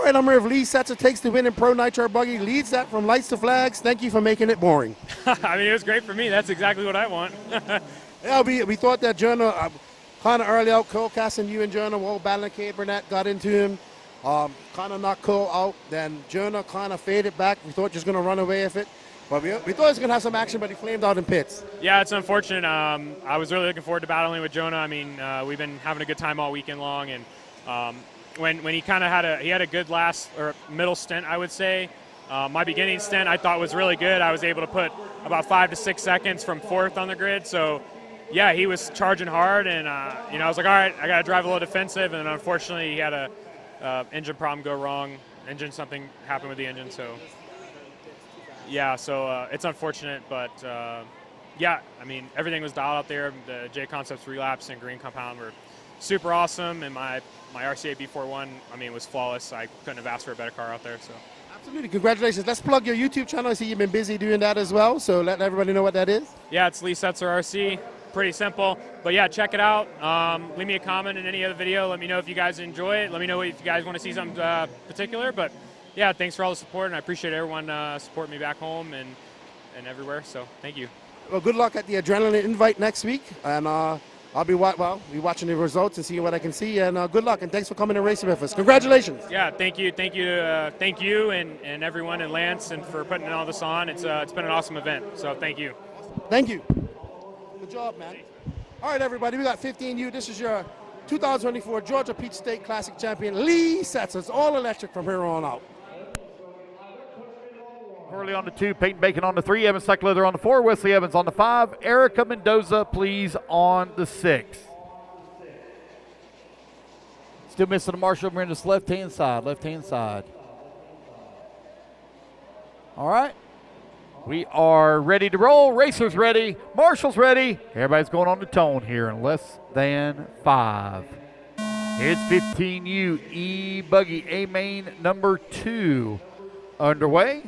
All right, I'm here. Lee Setzer takes the win in Pro Nitro Buggy, leads that from lights to flags. Thank you for making it boring. I mean, it was great for me. That's exactly what I want. Yeah, we thought that Jonah, kind of early out, Cole Caston, you and Jonah were all battling. Cade Burnett got into him, kind of knocked Cole out. Then Jonah kind of faded back. We thought he was going to run away with it. But we thought he was going to have some action, but he flamed out in pits. Yeah, it's unfortunate. I was really looking forward to battling with Jonah. I mean, we've been having a good time all weekend long, and when he kind of had a good last or middle stint, I would say, My beginning stint I thought was really good. I was able to put about 5 to 6 seconds from 4th on the grid. So, yeah, he was charging hard, and I was like, all right, I got to drive a little defensive. And unfortunately, he had a engine problem go wrong. Something happened with the engine. So, yeah, it's unfortunate, but yeah, I mean, everything was dialed out there. The J Concepts relapse and green compound were super awesome, and my RCA B41, I mean, was flawless. I couldn't have asked for a better car out there. So. Absolutely, congratulations. Let's plug your YouTube channel. I see you've been busy doing that as well, so let everybody know what that is. Yeah, it's Lee Setzer RC. Pretty simple, but yeah, check it out. Leave me a comment in any other video. Let me know if you guys enjoy it. Let me know if you guys want to see something particular. But yeah, thanks for all the support, and I appreciate everyone supporting me back home and everywhere. So thank you. Well, good luck at the Adrenaline Invite next week, and I'll be watching the results and seeing what I can see. And good luck, and thanks for coming and racing with us. Congratulations. Yeah, thank you and everyone and Lance and for putting all this on. It's been an awesome event. So thank you. Thank you. Good job, man. All right, everybody, we got 15U. This is your 2024 Georgia Peach State Classic champion, Lee Setzer. It's all electric from here on out. Corley on the 2, Peyton Bacon on the 3, Evans Cycleather on the 4, Wesley Evans on the 5, Erica Mendoza, please, on the 6. Still missing the Marshall Miranda's left-hand side. All right. We are ready to roll. Racers ready. Marshall's ready. Everybody's going on the tone here in less than 5. It's 15U E-Buggy A-Main number 2 underway.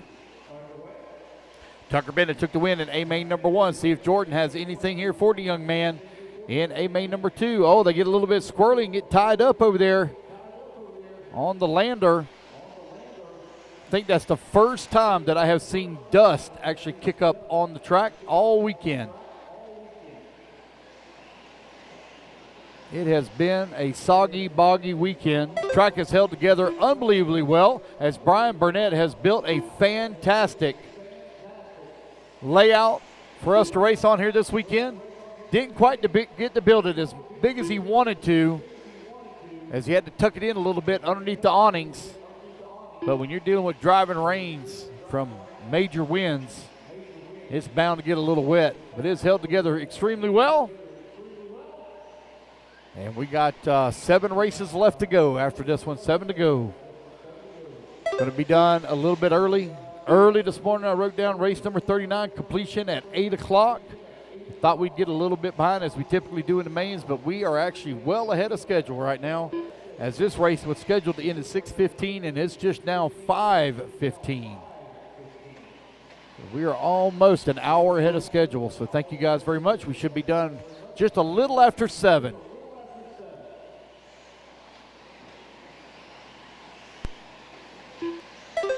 Tucker Bennett took the win in A-Main number 1. See if Jordan has anything here for the young man in A-Main number 2. Oh, they get a little bit squirrely and get tied up over there on the lander. I think that's the first time that I have seen dust actually kick up on the track all weekend. It has been a soggy, boggy weekend. The track has held together unbelievably well as Brian Burnett has built a fantastic layout for us to race on here this weekend. Didn't quite get to build it as big as he wanted to, as he had to tuck it in a little bit underneath the awnings. But when you're dealing with driving rains from major winds, it's bound to get a little wet. But it's held together extremely well. And we got 7 races left to go after this one, 7 to go. Going to be done a little bit early. Early this morning, I wrote down race number 39, completion at 8 o'clock. Thought we'd get a little bit behind as we typically do in the mains, but we are actually well ahead of schedule right now, as this race was scheduled to end at 6:15 and it's just now 5:15. We are almost an hour ahead of schedule, so thank you guys very much. We should be done just a little after 7.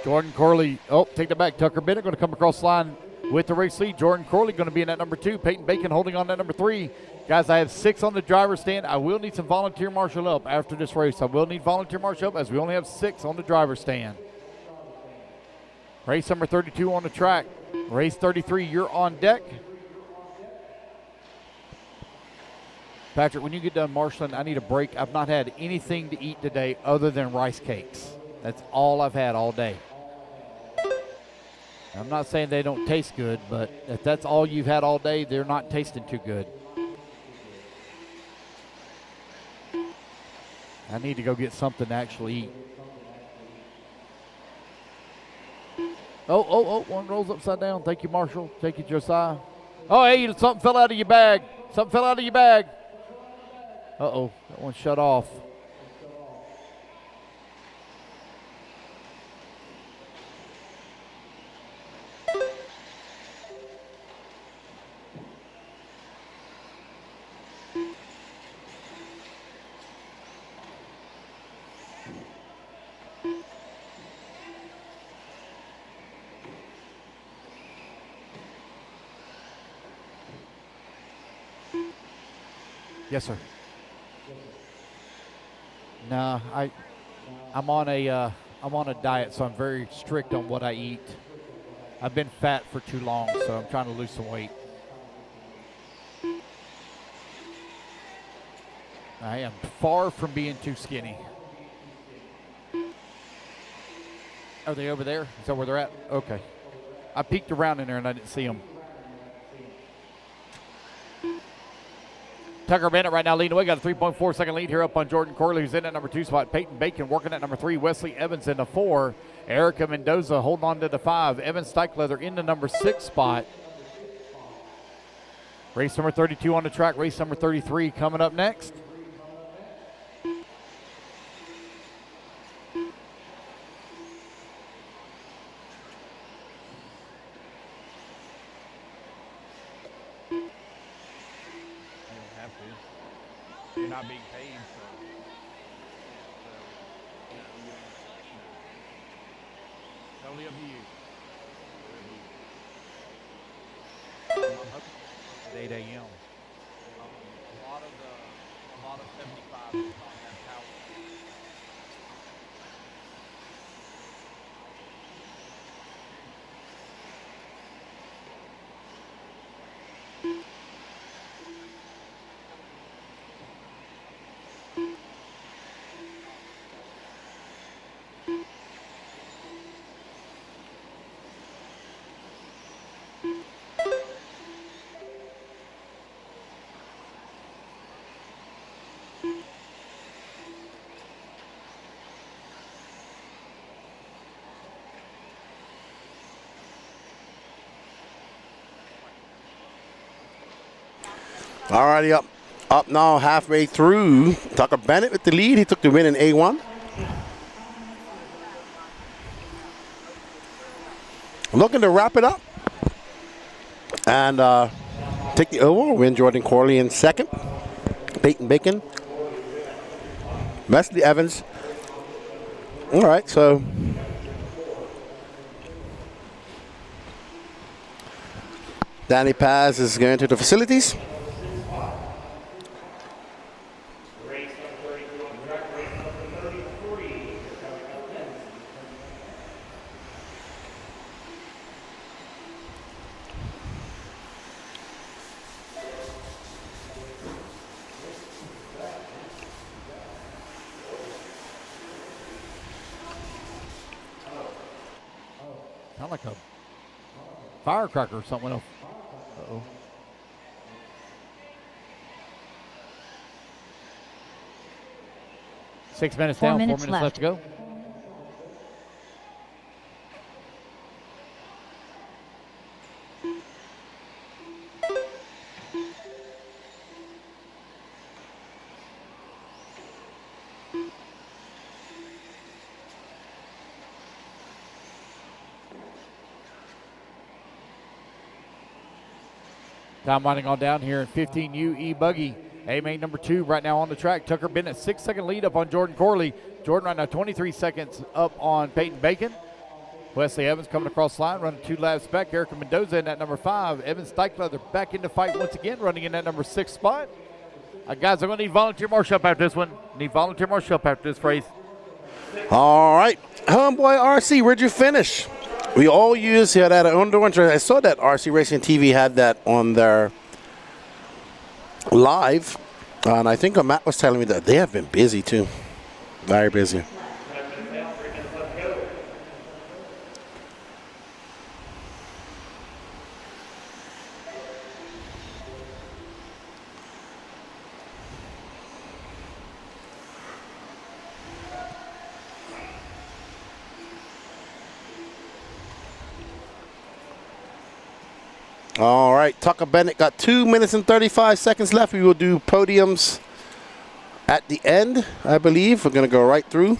Jordan Corley, take that back. Tucker Bennett going to come across the line with the race lead. Jordan Corley going to be in that number 2. Peyton Bacon holding on that number 3. Guys, I have 6 on the driver's stand. I will need some volunteer marshal help after this race. I will need volunteer marshal help as we only have 6 on the driver's stand. Race number 32 on the track. Race 33, you're on deck. Patrick, when you get done marshaling, I need a break. I've not had anything to eat today other than rice cakes. That's all I've had all day. I'm not saying they don't taste good, but if that's all you've had all day, they're not tasting too good. I need to go get something to actually eat. One rolls upside down. Thank you, Marshall. Thank you, Josiah. Oh, hey, something fell out of your bag. Something fell out of your bag. Uh-oh, that one shut off. Yes, sir. No, I'm on a diet, so I'm very strict on what I eat. I've been fat for too long, so I'm trying to lose some weight. I am far from being too skinny. Are they over there? Is that where they're at? Okay. I peeked around in there and I didn't see them. Tucker Bennett right now leading away. Got a 3.4 second lead here up on Jordan Corley, who's in at number 2 spot. Peyton Bacon working at number 3. Wesley Evans in the 4. Erica Mendoza holding on to the 5. Evan Steichleather in the number 6 spot. Race number 32 on the track. Race number 33 coming up next. You're not being paid, so totally up to you. At 8 a.m. A lot of 75 don't have power. Alrighty, up now halfway through. Tucker Bennett with the lead. He took the win in A1. Looking to wrap it up and take the overall win. Jordan Corley in second. Peyton Bacon. Wesley Evans. All right, so Danny Paz is going to the facilities. Sound like a firecracker or something else. Uh-oh. Six minutes down, 4 minutes left to go. Time winding on down here in 15U Buggy. A-main number 2 right now on the track. Tucker Bennett, 6-second lead up on Jordan Corley. Jordan right now 23 seconds up on Peyton Bacon. Wesley Evans coming across the line, running 2 laps back. Erica Mendoza in at number 5. Evan Steichleather back into fight once again, running in that number 6 spot. Guys, I'm going to need volunteer marshal up after this one. Need volunteer marshal up after this race. All right. Homeboy RC, where'd you finish? We all use that under I saw that RC Racing TV had that on their live, and I think Matt was telling me that they have been busy too, very busy. All right, Tucker Bennett got 2 minutes and 35 seconds left. We will do podiums at the end, I believe. We're going to go right through.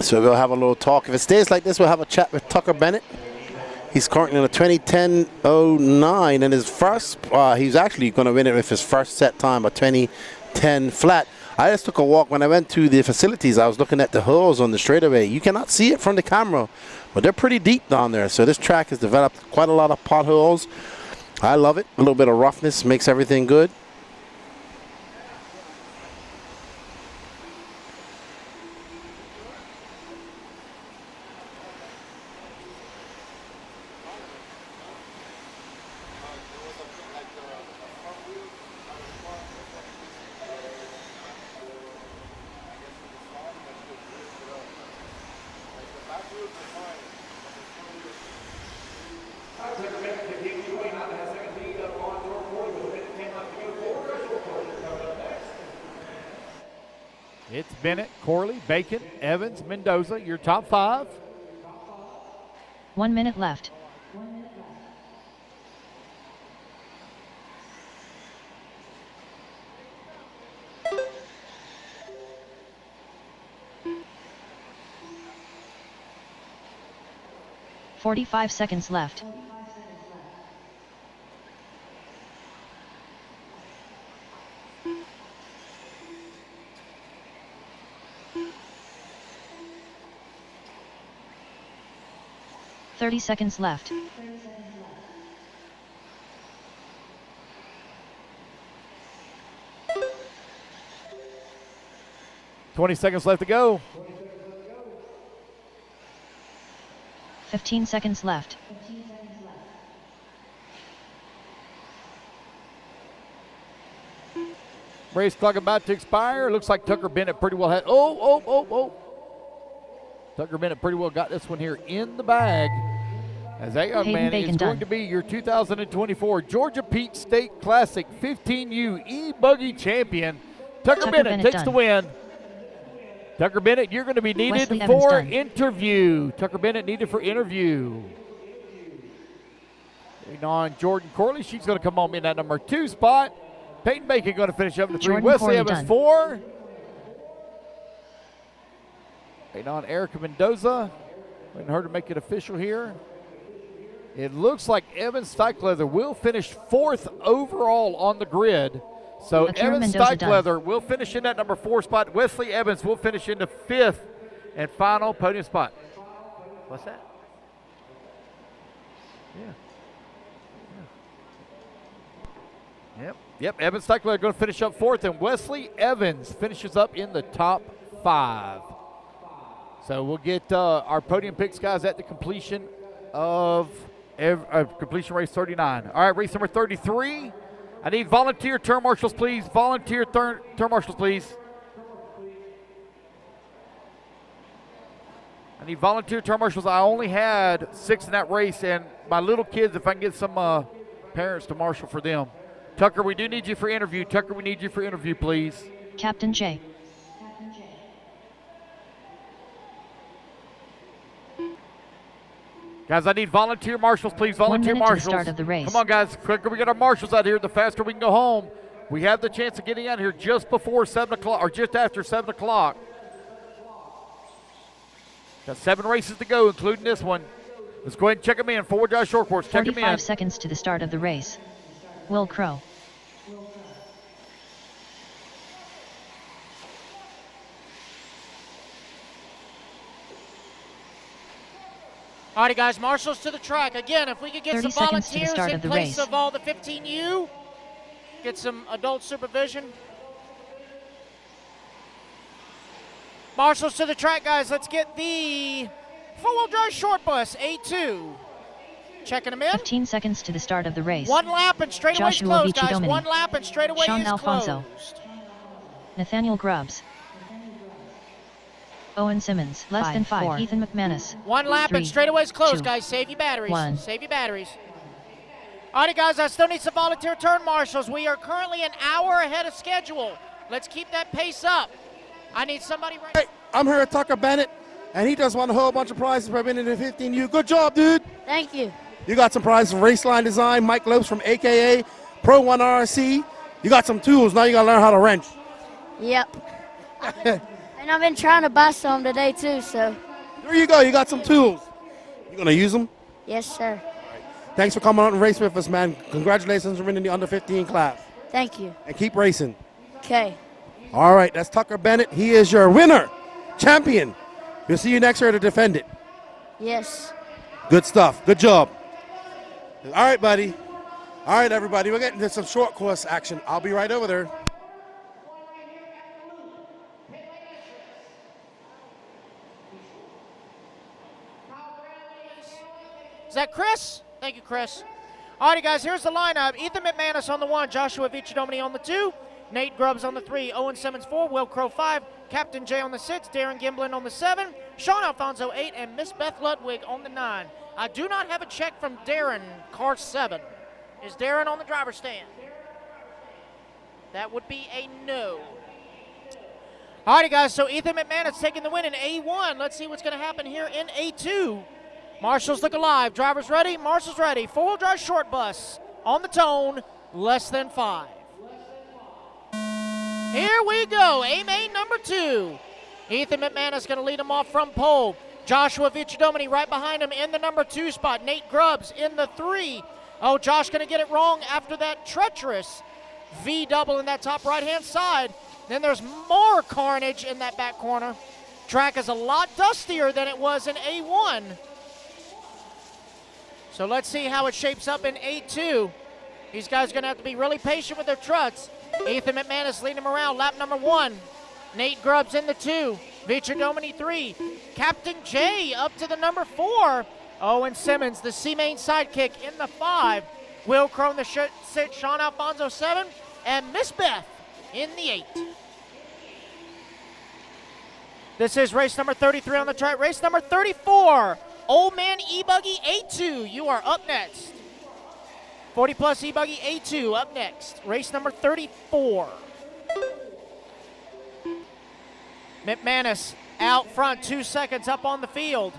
So we'll have a little talk. If it stays like this, we'll have a chat with Tucker Bennett. He's currently in a 20:10.09, and his first, he's actually going to win it with his first set time, a 20:10 flat. I just took a walk. When I went to the facilities, I was looking at the holes on the straightaway. You cannot see it from the camera, but they're pretty deep down there. So this track has developed quite a lot of potholes. I love it. A little bit of roughness makes everything good. It's Bennett, Corley, Bacon, Evans, Mendoza, your top 5. 1 minute left. "45 seconds left. "30 seconds left. $20 seconds left to go. 15 seconds left. Race clock about to expire. Looks like Tucker Bennett pretty well had. Oh. Tucker Bennett pretty well got this one here in the bag. As that young man is going to be your 2024 Georgia Peak State Classic 15U E-Buggy champion. Tucker Bennett takes the win. Tucker Bennett, you're going to be needed for interview. Tucker Bennett needed for interview. Waiting on Jordan Corley. She's going to come home in that number 2 spot. Peyton Bacon going to finish up in the 3. Wesley Evans 4. Waiting on Erica Mendoza. Waiting on her to make it official here. It looks like Evan Steichleather will finish 4th overall on the grid. So Evan Steichleather will finish in that number 4 spot. Wesley Evans will finish in the 5th and final podium spot. What's that? Yep. Evan Steichleather going to finish up 4th, and Wesley Evans finishes up in the top 5. So we'll get our podium picks, guys, at the completion of completion race 39. All right, race number 33. I need volunteer turn marshals, please. Volunteer turn marshals, please. I need volunteer turn marshals. I only had 6 in that race, and my little kids, if I can get some parents to marshal for them. Tucker, we do need you for interview. Tucker, we need you for interview, please. Captain J. Guys, I need volunteer marshals, please. Volunteer marshals. Start of the race. Come on, guys. The quicker we get our marshals out here, the faster we can go home. We have the chance of getting out here just before 7 o'clock, or just after 7 o'clock. Got 7 races to go, including this one. Let's go ahead and check them in. Forward drive short course. Check them in. 45 seconds to the start of the race. Will Crow. Alrighty, guys, marshals to the track. Again, if we could get some volunteers in place of all the 15U, get some adult supervision. Marshals to the track, guys. Let's get the four-wheel drive short bus, A2. Checking them in. 15 seconds to the start of the race. 1 lap and straightaway's closed, guys. 1 lap and straightaway Sean is Alfonso. closed. Nathaniel Grubbs. Owen Simmons. Less than 5. Ethan McManus. 1 lap and straightaway's closed, guys. Save your batteries. 1. Save your batteries. Alrighty, guys, I still need some volunteer turn marshals. We are currently an hour ahead of schedule. Let's keep that pace up. I need somebody right. Hey, I'm here at Tucker Bennett, and he just won a whole bunch of prizes for winning the 15U. Good job, dude. Thank you. You got some prizes from Raceline Design, Mike Lopes from AKA, Pro 1 RC. You got some tools. Now you got to learn how to wrench. Yep. And I've been trying to buy some today, too, so. There you go. You got some tools. You going to use them? Yes, sir. Thanks for coming out and race with us, man. Congratulations on winning the under 15 class. Thank you. And keep racing. Okay. All right, that's Tucker Bennett. He is your winner, champion. We'll see you next year to defend it. Yes. Good stuff. Good job. All right, buddy. All right, everybody, we're getting to some short course action. I'll be right over there. Is that Chris? Thank you, Chris. All righty, guys, here's the lineup. Ethan McManus on the 1, Joshua Viccidomini on the 2, Nate Grubbs on the 3, Owen Simmons 4, Will Crow 5, Captain J on the 6, Darren Gimblin on the 7, Sean Alfonso 8, and Miss Beth Ludwig on the 9. I do not have a check from Darren, car 7. Is Darren on the driver's stand? That would be a no. All righty, guys, so Ethan McManus taking the win in A1. Let's see what's going to happen here in A2. Marshall's look alive. Drivers ready? Marshall's ready. Four-wheel drive short bus on the tone, less than 5. Here we go. A-main number 2. Ethan McManus going to lead him off from pole. Joshua Viccidomini right behind him in the number 2 spot. Nate Grubbs in the 3. Oh, Josh going to get it wrong after that treacherous V-double in that top right-hand side. Then there's more carnage in that back corner. Track is a lot dustier than it was in A1. So let's see how it shapes up in A2. These guys are going to have to be really patient with their trucks. Ethan McManus leading him around. Lap number 1. Nate Grubbs in the 2. Viccidomini 3. Captain J up to the number 4. Owen Simmons, the C-main sidekick, in the 5. Will Crow in the 6. Sean Alfonso 7. And Miss Beth in the 8. This is race number 33 on the track. Race number 34. Old Man E-Buggy A2, you are up next. 40 plus E-Buggy A2 up next. Race number 34. McManus out front, 2 seconds up on the field.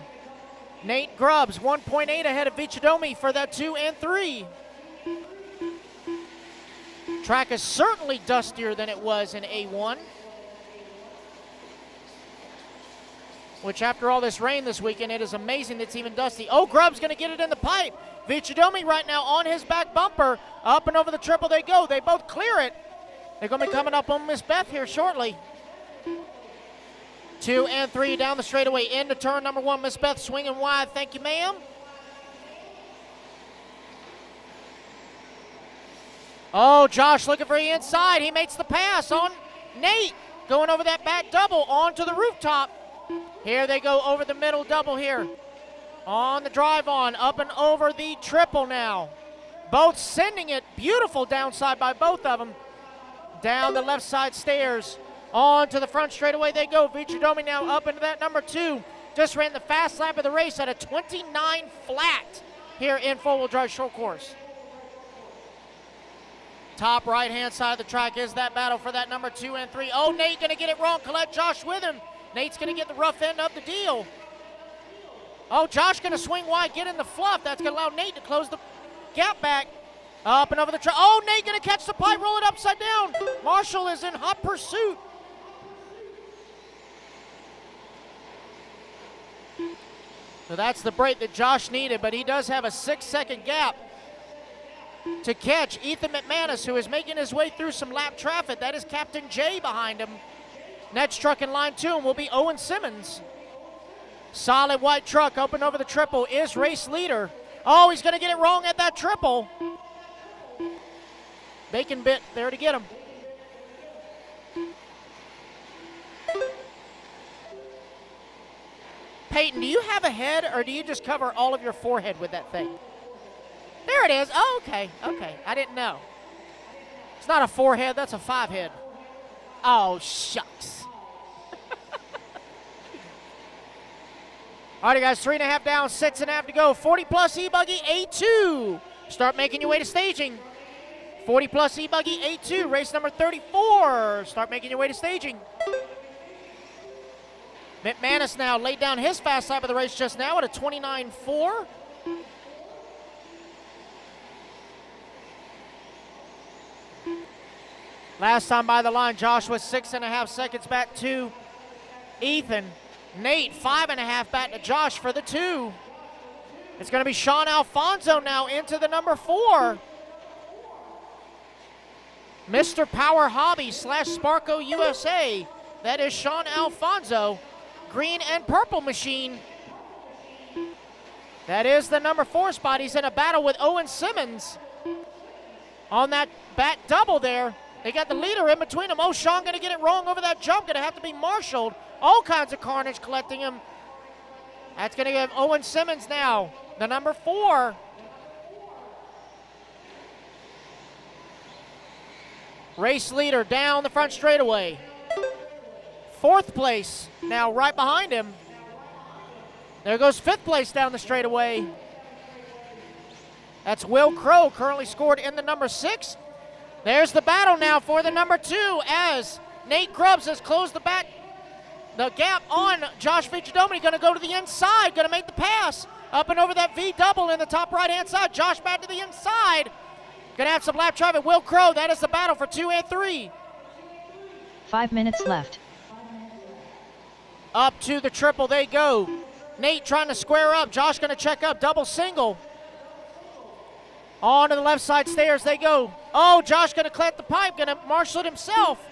Nate Grubbs, 1.8 ahead of Viccidomini for that 2 and 3. Track is certainly dustier than it was in A1. Which after all this rain this weekend, it is amazing it's even dusty. Oh, Grubbs going to get it in the pipe. Viccidomini right now on his back bumper. Up and over the triple they go. They both clear it. They're going to be coming up on Miss Beth here shortly. 2 and 3 down the straightaway into turn number 1. Miss Beth swinging wide. Thank you, ma'am. Oh, Josh looking for the inside. He makes the pass on Nate. Going over that back double onto the rooftop. Here they go over the middle double here. On the drive on, up and over the triple now. Both sending it, beautiful downside by both of them. Down the left side stairs. On to the front straightaway they go. Viccidomini now up into that number 2. Just ran the fast lap of the race at a 29 flat here in four-wheel drive short course. Top right-hand side of the track is that battle for that number 2 and 3. Oh, Nate going to get it wrong. Collect Josh with him. Nate's going to get the rough end of the deal. Oh, Josh going to swing wide, get in the fluff. That's going to allow Nate to close the gap back. Up and over the track. Oh, Nate going to catch the pipe, roll it upside down. Marshall is in hot pursuit. So that's the break that Josh needed, but he does have a 6-second gap to catch Ethan McManus, who is making his way through some lap traffic. That is Captain J behind him. Next truck in line 2 will be Owen Simmons. Solid white truck up and over the triple is race leader. Oh, he's going to get it wrong at that triple. Bacon bit there to get him. Peyton, do you have a head or do you just cover all of your forehead with that thing? There it is. Oh, okay. Okay. I didn't know. It's not a 4-head. That's a 5-head. Oh, shucks. All right, guys, 3.5 down, 6.5 to go. 40 plus E-Buggy A2. Start making your way to staging. 40 plus E-Buggy A2, race number 34. Start making your way to staging. McManus now laid down his fast lap of the race just now at a 29.4. Last time by the line, Josh was 6.5 seconds back to Ethan. Nate, 5.5 back to Josh for the 2. It's going to be Sean Alfonso now into the number 4. Mr. Power Hobby / Sparco USA. That is Sean Alfonso. Green and purple machine. That is the number 4 spot. He's in a battle with Owen Simmons. on that bat double there. They got the leader in between them. Oh, Sean going to get it wrong over that jump. Going to have to be marshaled. All kinds of carnage collecting him. That's going to give Owen Simmons now the number 4. Race leader down the front straightaway. 4th place now right behind him. There goes 5th place down the straightaway. That's Will Crow, currently scored in the number 6. There's the battle now for the number 2 as Nate Grubbs has closed the gap on Josh Vichadomini. Going to go to the inside, going to make the pass. Up and over that V double in the top right-hand side. Josh back to the inside. Going to have some lap traffic. Will Crow, that is the battle for 2 and 3. 5 minutes left. Up to the triple they go. Nate trying to square up. Josh going to check up. Double single. On to the left side stairs they go. Oh, Josh going to collect the pipe. Going to marshal it himself.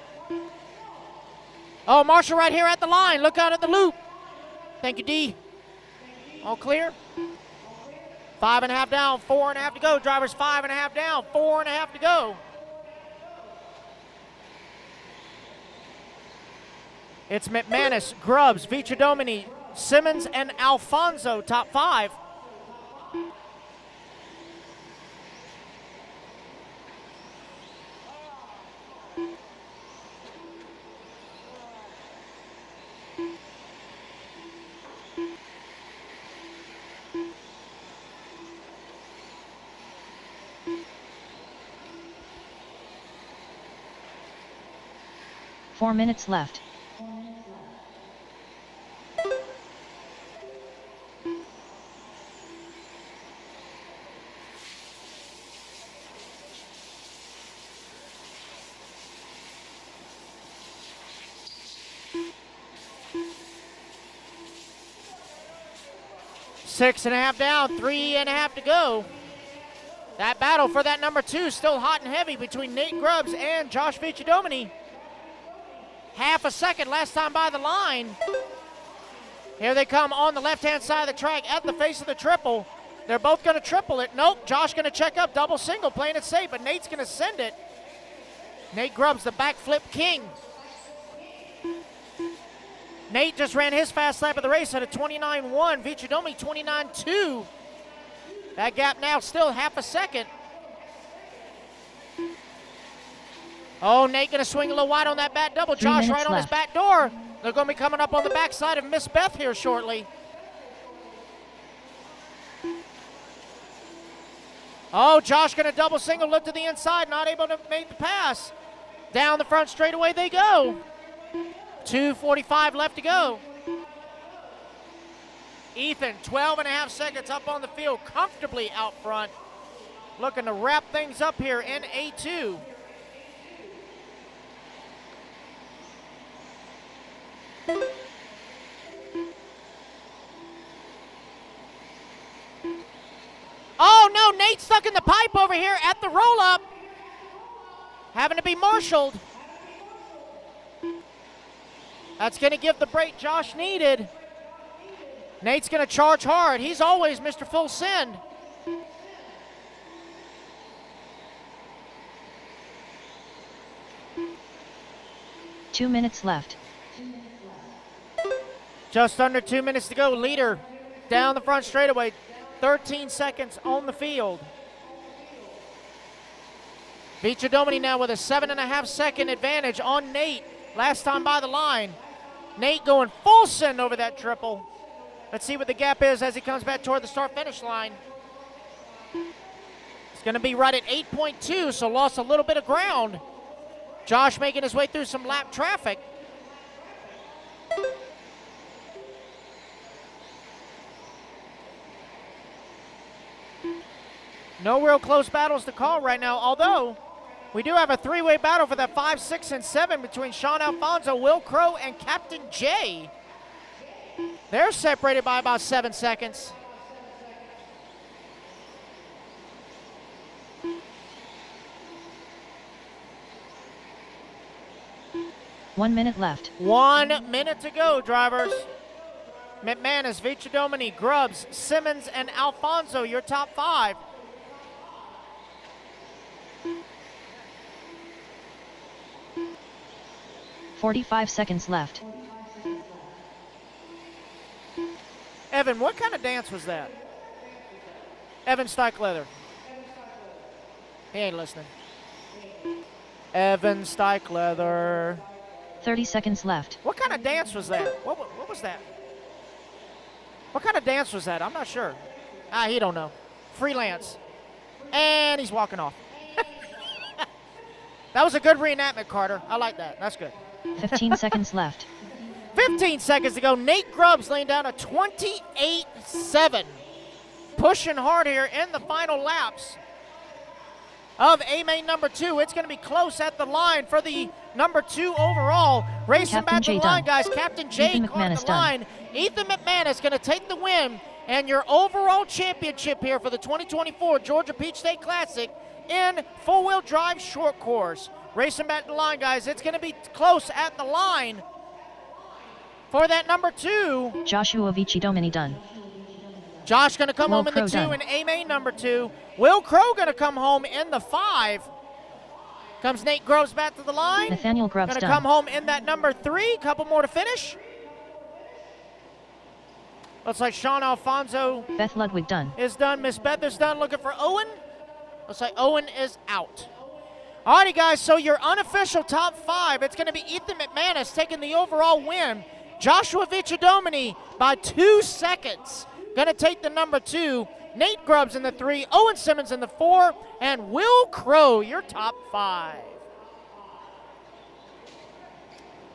Oh, Marshall right here at the line. Look out at the loop. Thank you, D. All clear. 5.5 down, 4.5 to go. Drivers 5.5 down, 4.5 to go. It's McManus, Grubbs, Vichadomini, Simmons, and Alfonso, top 5. Four minutes left. Six and a half down, 3.5 to go. That battle for that number 2 still hot and heavy between Nate Grubbs and Josh Vichadomini. Half a second last time by the line. Here they come on the left-hand side of the track at the face of the triple. They're both going to triple it. Nope, Josh going to check up, double single, playing it safe, but Nate's going to send it. Nate Grubbs, the backflip king. Nate just ran his fast lap of the race at a 29.1. Vichadomini 29.2. That gap now still half a second. Oh, Nate going to swing a little wide on that bat double. Josh right on his back door. They're going to be coming up on the backside of Miss Beth here shortly. Oh, Josh going to double single, look to the inside, not able to make the pass. Down the front straightaway they go. 2:45 left to go. Ethan, 12.5 seconds up on the field, comfortably out front. Looking to wrap things up here in A2. Oh no, Nate stuck in the pipe over here at the roll-up. Having to be marshaled. That's going to give the break Josh needed. Nate's going to charge hard. He's always Mr. Full Send. Two minutes left. Just under 2 minutes to go. Leader down the front straightaway. 13 seconds on the field. Vichadomini now with a 7.5 second advantage on Nate. Last time by the line. Nate going full send over that triple. Let's see what the gap is as he comes back toward the start-finish line. It's going to be right at 8.2, so lost a little bit of ground. Josh making his way through some lap traffic. No real close battles to call right now, although we do have a three-way battle for that 5, 6, and 7 between Sean Alfonso, Will Crow, and Captain J. They're separated by about 7 seconds. One minute left. 1 minute to go, drivers. McManus, Vichadomini, Grubbs, Simmons, and Alfonso, your top 5. 45 seconds left. Evan, what kind of dance was that? Evan Steichleather. He ain't listening. Evan Steichleather. 30 seconds left. What kind of dance was that? What was that? What kind of dance was that? I'm not sure. He don't know. Freelance. And he's walking off. That was a good reenactment, Carter. I like that. That's good. 15 seconds left. 15 seconds to go. Nate Grubbs laying down a 28-7. Pushing hard here in the final laps of A-Main number 2. It's going to be close at the line for the number 2 overall. Racing back to the line, guys. Captain J caught the line. Ethan McManus going to take the win. And your overall championship here for the 2024 Georgia Peach State Classic in four-wheel drive short course. Racing back to the line, guys. It's going to be close at the line for that number 2. Joshua Vici-Domini done. Josh going to come home in the 2 done. and A-Main number 2. Will Crow going to come home in the 5. Comes Nate Groves back to the line. Nathaniel Grubbs going to done. come home in that number 3. Couple more to finish. Looks like Sean Alfonso Beth Ludwig done. is done. Miss Beth is done. Looking for Owen. Looks like Owen is out. Alrighty, guys, so your unofficial top 5, it's going to be Ethan McManus taking the overall win. Joshua Vici-Domini by 2 seconds. Going to take the number 2. Nate Grubbs in the 3. Owen Simmons in the 4. And Will Crow, your top 5.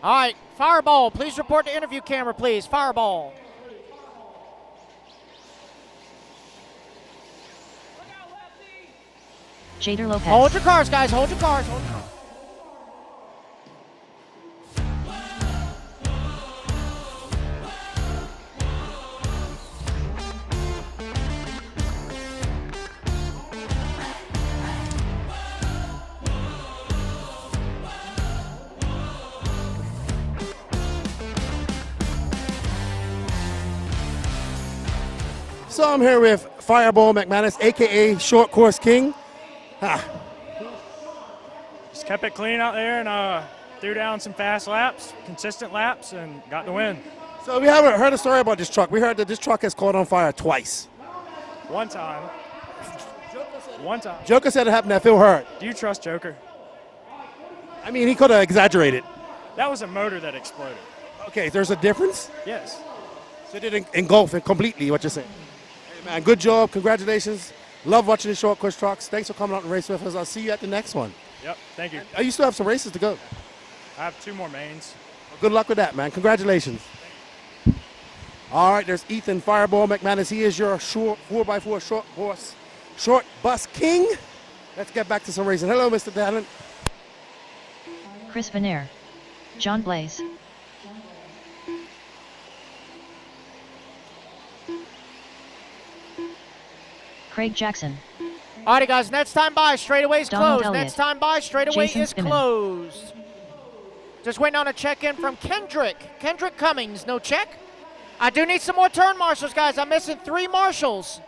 All right, Fireball, please report to interview camera, please. Fireball. Jader Lopez. Hold your cars, guys. Hold your cars. Hold your cars. So I'm here with Fireball McManus, a.k.a. Short Course King. Just kept it clean out there and threw down some fast laps, consistent laps, and got the win. So we haven't heard a story about this truck. We heard that this truck has caught on fire twice. One time. One time. Joker said it happened at Phil Hurt. Do you trust Joker? I mean, he could have exaggerated. That was a motor that exploded. Okay, there's a difference? Yes. So it didn't engulf it completely, what you're saying. Hey, man, good job. Congratulations. Love watching the short course trucks. Thanks for coming out and racing with us. I'll see you at the next one. Yep, thank you. You still have some races to go. I have 2 more mains. Well, good luck with that, man. Congratulations. All right, there's Ethan Fireball McManus. He is your short 4x4 short bus king. Let's get back to some racing. Hello, Mr. Dallin. Chris Veneer. John Blaze. Craig Jackson. All right, guys, next time by, straightaway is Donald closed. Elliott. Next time by, straightaway Jason is Spinnen. closed. Just waiting on a check-in from Kendrick. Kendrick Cummings, no check. I do need some more turn marshals, guys. I'm missing 3 marshals.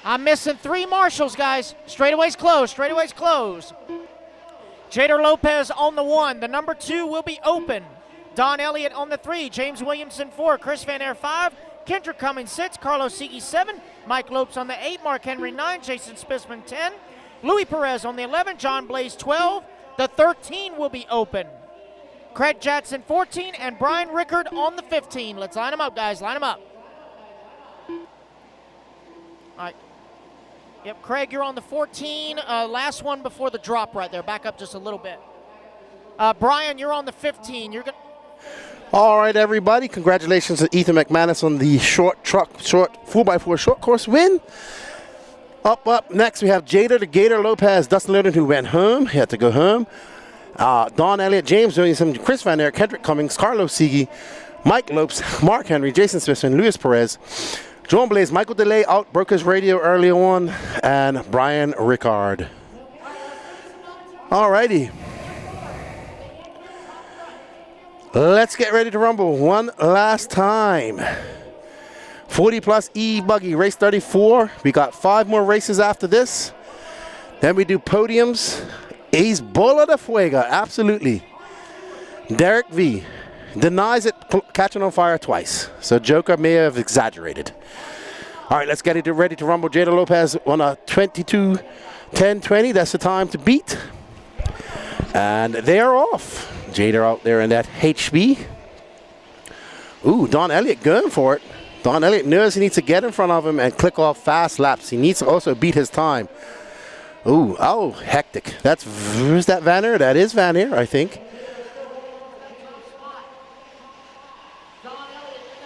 I'm missing 3 marshals, guys. Straightaway's closed. Straightaway's closed. Jader Lopez on the 1. The number 2 will be open. Don Elliott on the 3. James Williamson 4. Chris Van Air 5. Kendrick Cummings 6. Carlos Sigi 7. Mike Lopes on the 8. Mark Henry 9. Jason Spisman 10. Louis Perez on the 11. John Blaze 12. The 13 will be open. Craig Jackson 14. And Brian Rickard on the 15. Let's line them up, guys. Line them up. All right. Yep, Craig, you're on the 14. Last one before the drop right there. Back up just a little bit. Brian, you're on the 15. You're going to... All right, everybody. Congratulations to Ethan McManus on the short 4x4 short course win. Up next, we have Jader the Gator Lopez, Dustin Littleton, who went home. He had to go home. Don Elliott, James Williamson, Chris Van Air, Kendrick Cummings, Carlos Sigi, Mike Lopes, Mark Henry, Jason Smithson, Luis Perez, John Blaze, Michael DeLay out, broke his radio early on, and Brian Rickard. All righty. Let's get ready to rumble one last time. 40 plus E Buggy, race 34. We got 5 more races after this. Then we do podiums. Ace Bola de Fuega, absolutely. Derek V denies it catching on fire twice. So Joker may have exaggerated. All right, let's get it ready to rumble. Jada Lopez on a 22-10-20. That's the time to beat. And they are off. Jada out there in that HB. Ooh, Don Elliott going for it. Don Elliott knows he needs to get in front of him and click off fast laps. He needs to also beat his time. Ooh, oh, hectic. Who's that, Van Aert? That is Van Aert, I think.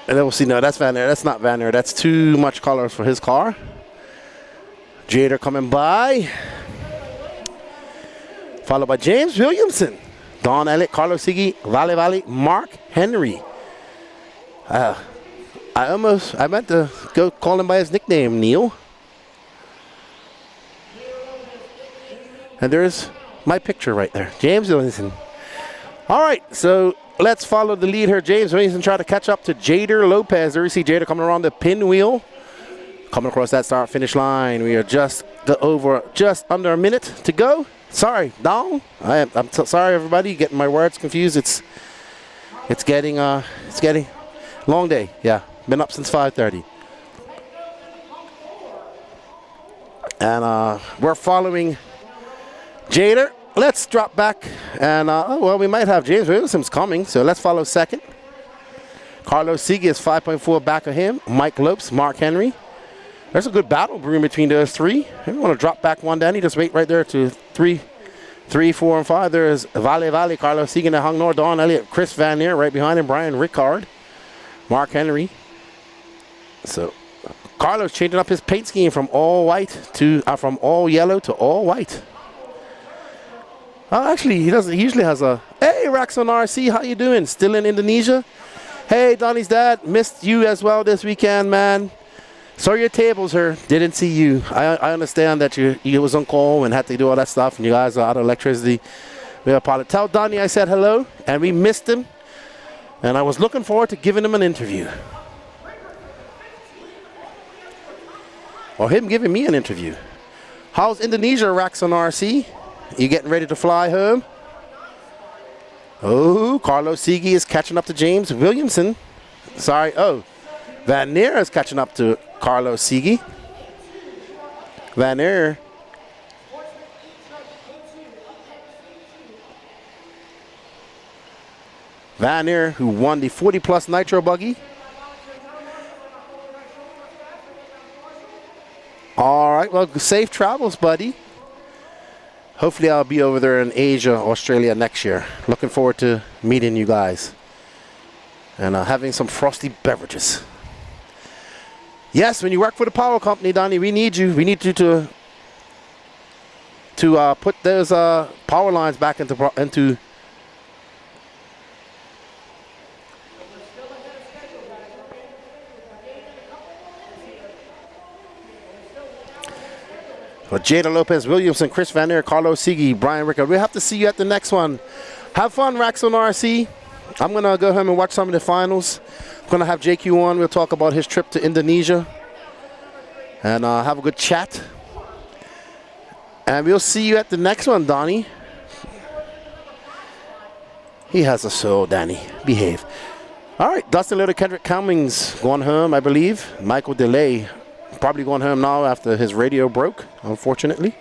And then we'll see, no, that's Van Aert. That's not Van Aert. That's too much colors for his car. Jada coming by. Followed by James Williamson. Don Elliott, Carlos Siggy, Vale, Mark Henry. I meant to go call him by his nickname, Neil. And there's my picture right there, James Williamson. All right, so let's follow the lead here. James Williamson try to catch up to Jader Lopez. There you see Jader coming around the pinwheel. Coming across that start-finish line. We are just under a minute to go. Sorry, Don. I'm sorry, everybody. Getting my words confused. It's getting long day. Yeah, been up since 5:30. And we're following Jader. Let's drop back. And, we might have James Williamson's coming, so let's follow second. Carlos Siege is 5.4 back of him. Mike Lopes, Mark Henry. There's a good battle brewing between those three. If you want to drop back one, Danny, just wait right there to 3, 4, and 5. There's Vale, Carlos Siege, and Hung Nor, Don Elliott, Chris Van Neer right behind him, Brian Rickard, Mark Henry. So Carlos changing up his paint scheme from all white to from all yellow to all white. Oh, actually, he doesn't. He usually has a, hey, Raxon RC, how you doing? Still in Indonesia? Hey, Donnie's dad, missed you as well this weekend, man. Saw your tables here, didn't see you. I understand that you was on call and had to do all that stuff, and you guys are out of electricity. We apologize. Tell Donnie I said hello, and we missed him, and I was looking forward to giving him an interview. Or him giving me an interview. How's Indonesia, Raxon RC? You getting ready to fly home? Oh, Carlos Siege is catching up to James Williamson. Sorry, Van Neer is catching up to Carlos Siege. Van Neer. Van Neer, who won the 40-plus Nitro Buggy. All right, well, safe travels, buddy. Hopefully I'll be over there in Asia, Australia next year. Looking forward to meeting you guys and having some frosty beverages. Yes, when you work for the power company, Donnie, we need you. We need you to put those power lines back into. Well, Jada Lopez, Williamson, Chris Van Aert, Carlos Siege, Brian Rickard. We'll have to see you at the next one. Have fun, Raxon RC. I'm going to go home and watch some of the finals. I'm going to have JQ on. We'll talk about his trip to Indonesia. And have a good chat. And we'll see you at the next one, Donnie. He has a soul, Danny. Behave. All right, Dustin Little, Kendrick Cummings going home, I believe. Michael DeLay probably going home now after his radio broke, unfortunately.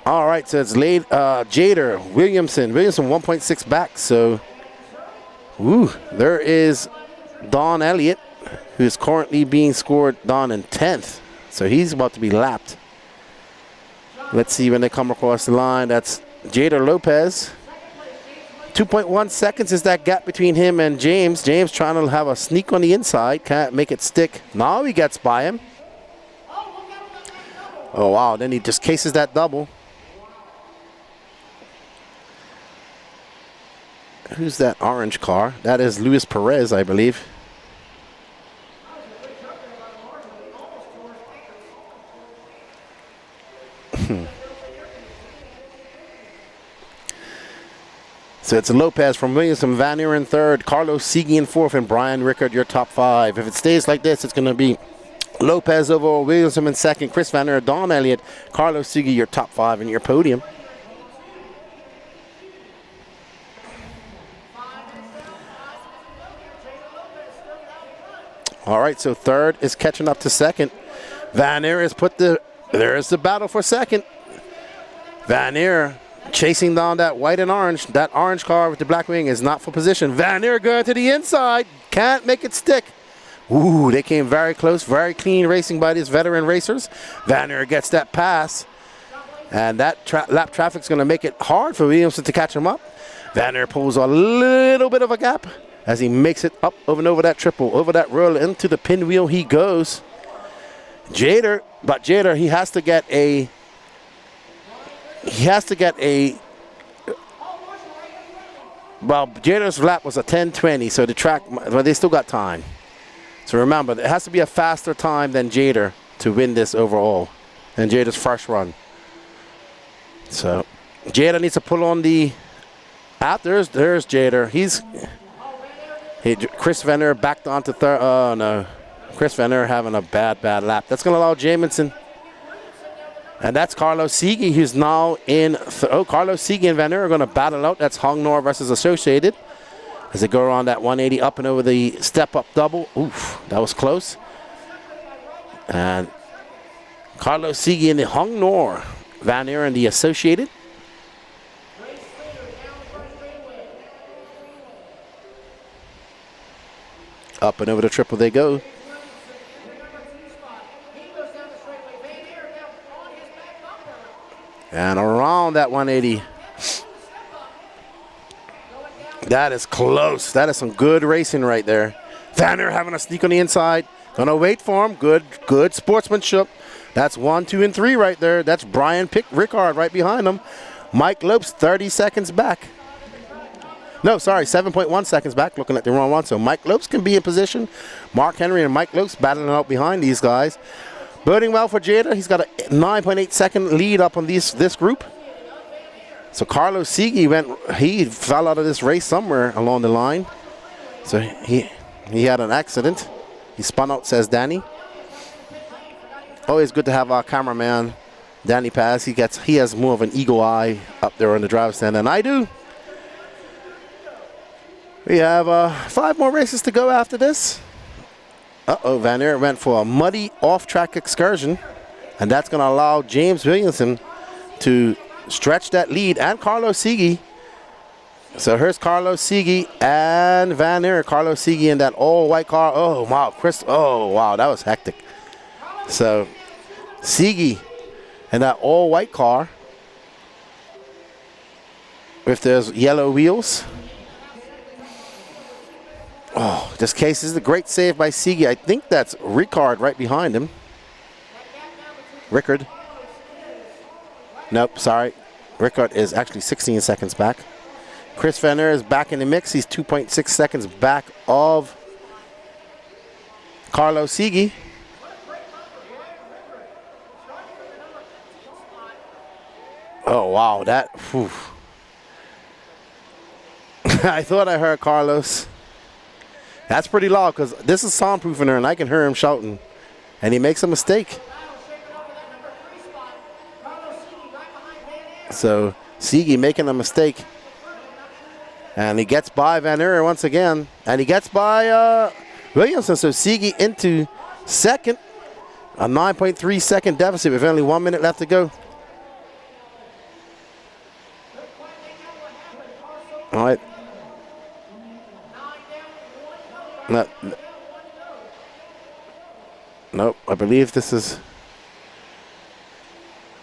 All right, so it's late. Jader, Williamson 1.6 back. So, there is Don Elliott, who's currently being scored down in 10th. So he's about to be lapped. Let's see when they come across the line. That's Jader Lopez. 2.1 seconds is that gap between him and James. James trying to have a sneak on the inside. Can't make it stick. Now he gets by him. Oh, wow. Then he just cases that double. Who's that orange car? That is Luis Perez, I believe. So it's Lopez from Williamson, Van Eer in third, Carlos Siegi in fourth, and Brian Rickard, your top five. If it stays like this, it's going to be Lopez over Williamson in second, Chris Van Eer, Don Elliott, Carlos Siegi, your top five in your podium. All right, so third is catching up to second. Van Eer has there's the battle for second. Van Eer chasing down that white and orange. That orange car with the black wing is not for position. Van Eer going to the inside. Can't make it stick. Ooh, they came very close. Very clean racing by these veteran racers. Van Eer gets that pass. And that lap traffic's going to make it hard for Williamson to catch him up. Van Eer pulls a little bit of a gap as he makes it up over that triple. Over that roll into the pinwheel he goes. Jader, he has to get a well, Jader's lap was a 10:20, so the track, well, they still got time. So remember, it has to be a faster time than Jader to win this overall, and Jader's first run. So Jader needs to pull on the there's Jader. Chris Van Eer backed onto third. Oh no, Chris Van Eer having a bad lap. That's going to allow Jamison. And that's Carlos Siegi, who's now in. Carlos Siegi and Van Eer are going to battle out. That's Hong Nor versus Associated. As they go around that 180 up and over the step-up double. Oof, that was close. And Carlos Siegi in the Hong Nor. Van Eer in the Associated. Up and over the triple they go. And around that 180. That is close. That is some good racing right there. Van Eer having a sneak on the inside. Gonna wait for him. Good sportsmanship. That's 1, 2, and 3 right there. That's Brian Rickard right behind him. Mike Lopes 30 seconds back. No, sorry, 7.1 seconds back, looking at the wrong one. So Mike Lopes can be in position. Mark Henry and Mike Lopes battling out behind these guys. Birding well for Jader. He's got a 9.8 second lead up on this group. So Carlos Siegi he fell out of this race somewhere along the line. So he had an accident. He spun out, says Danny. Always good to have our cameraman, Danny Paz. He has more of an eagle eye up there on the driver's stand than I do. We have 5 more races to go after this. Van Eer went for a muddy off-track excursion, and that's going to allow James Williamson to stretch that lead, and Carlos Siegi. So here's Carlos Siegi and Van Eer. Carlos Siegi in that all-white car. Oh, wow, that was hectic. So Siegi in that all-white car with those yellow wheels. Oh, this case is a great save by Siegi. I think that's Rickard right behind him. Rickard. Nope, sorry. Rickard is actually 16 seconds back. Chris Van Eer is back in the mix. He's 2.6 seconds back of Carlos Siegi. Oh, wow, that, whew. I thought I heard Carlos. That's pretty loud because this is soundproof in there and I can hear him shouting. And he makes a mistake. So Siegi making a mistake. And he gets by Van Eer once again. And he gets by Williamson. So Siegi into second. A 9.3 second deficit with only 1 minute left to go. All right. Nope, I believe this is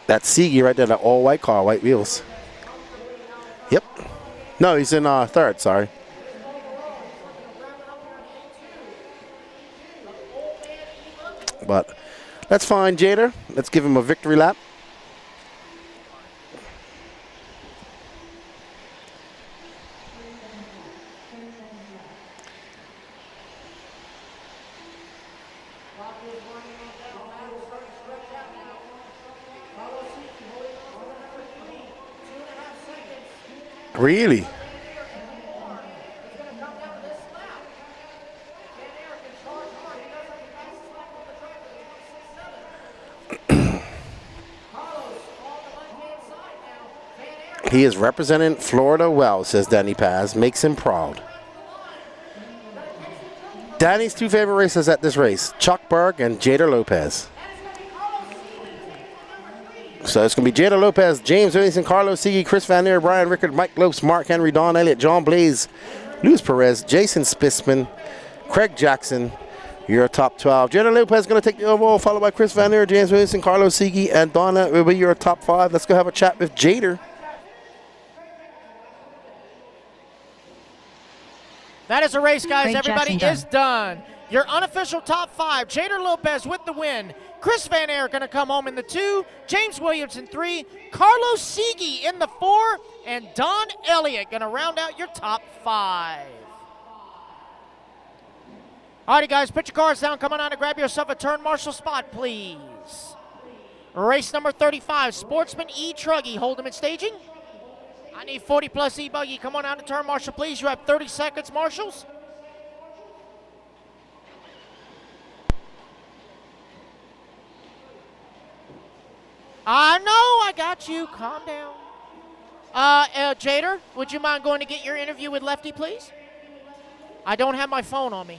that Siegi right there, that all-white car, white wheels. Yep. No, he's in third, sorry. But let's find Jader. Let's give him a victory lap. Really? He is representing Florida well, says Danny Paz. Makes him proud. Danny's 2 favorite racers at this race, Chuck Berg and Jader Lopez. So it's going to be Jader Lopez, James Williamson, Carlos Siege, Chris Van Neer, Brian Rickard, Mike Lopes, Mark Henry, Don Elliott, John Blaze, Luis Perez, Jason Spissman, Craig Jackson, your top 12. Jader Lopez is going to take the overall, followed by Chris Van Neer, James Williamson, Carlos Siege, and Don Elliott will be your top 5. Let's go have a chat with Jader. That is a race, guys. Craig Everybody Jackson is done. Your unofficial top 5, Jader Lopez with the win. Chris Van Air going to come home in the 2. James Williamson 3. Carlos Siege in the 4. And Don Elliott going to round out your top 5. Alrighty, guys, put your cars down. Come on out and grab yourself a turn marshal spot, please. Race number 35, Sportsman E. Truggy, Hold'em and staging. I need 40 plus E Buggy. Come on out and turn marshal, please. You have 30 seconds, marshals. I know, I got you. Calm down. Jader, would you mind going to get your interview with Lefty, please? I don't have my phone on me.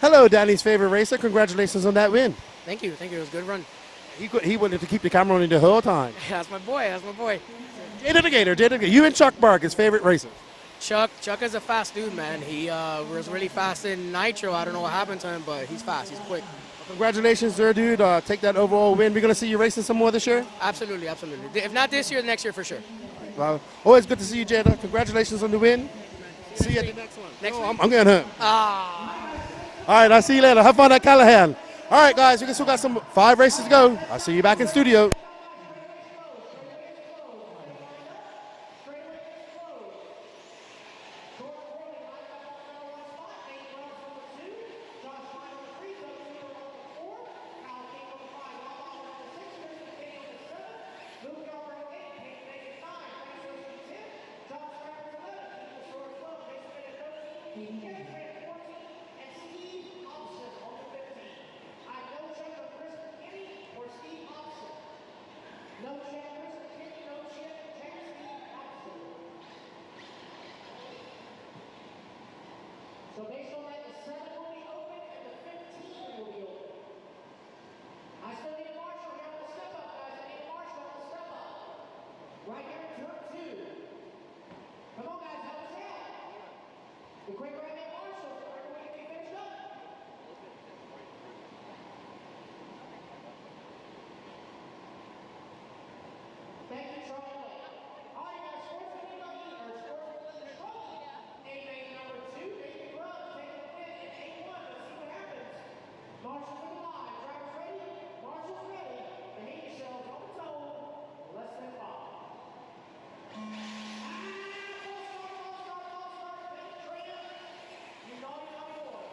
Hello, Danny's favorite racer. Congratulations on that win. Thank you. It was a good run. He wanted to keep the camera on the whole time. That's my boy. Jader Delgado, you and Chuck Berg, his favorite racer. Chuck is a fast dude, man. He was really fast in Nitro. I don't know what happened to him, but he's fast. He's quick. Congratulations there, dude. Take that overall win. We're going to see you racing some more this year? Absolutely. If not this year, next year for sure. Well, always good to see you, Jader. Congratulations on the win. See you at the next one. I'm going home. All right, I'll see you later. Have fun at Callahan. All right, guys, we still got 5 races to go. I'll see you back in studio. So based on that, the 7 will be open and the 15 will be open. I still need a marshal here on the step up, guys. I need a marshal on the step up. Right here in turn 2. Come on, guys, help us out. The quick grab that marshal. Everybody can be finished up. Thank you, Charlie. All right, guys, sportsman in the lead, or sportsman in the trouble. 8 number 2, David Berg, taking the win in 8-1. Let's see what happens. Marshall's in the line. Drivers ready. Marshall's ready. Behave yourselves on the toe. Less than 5. You naughty boy.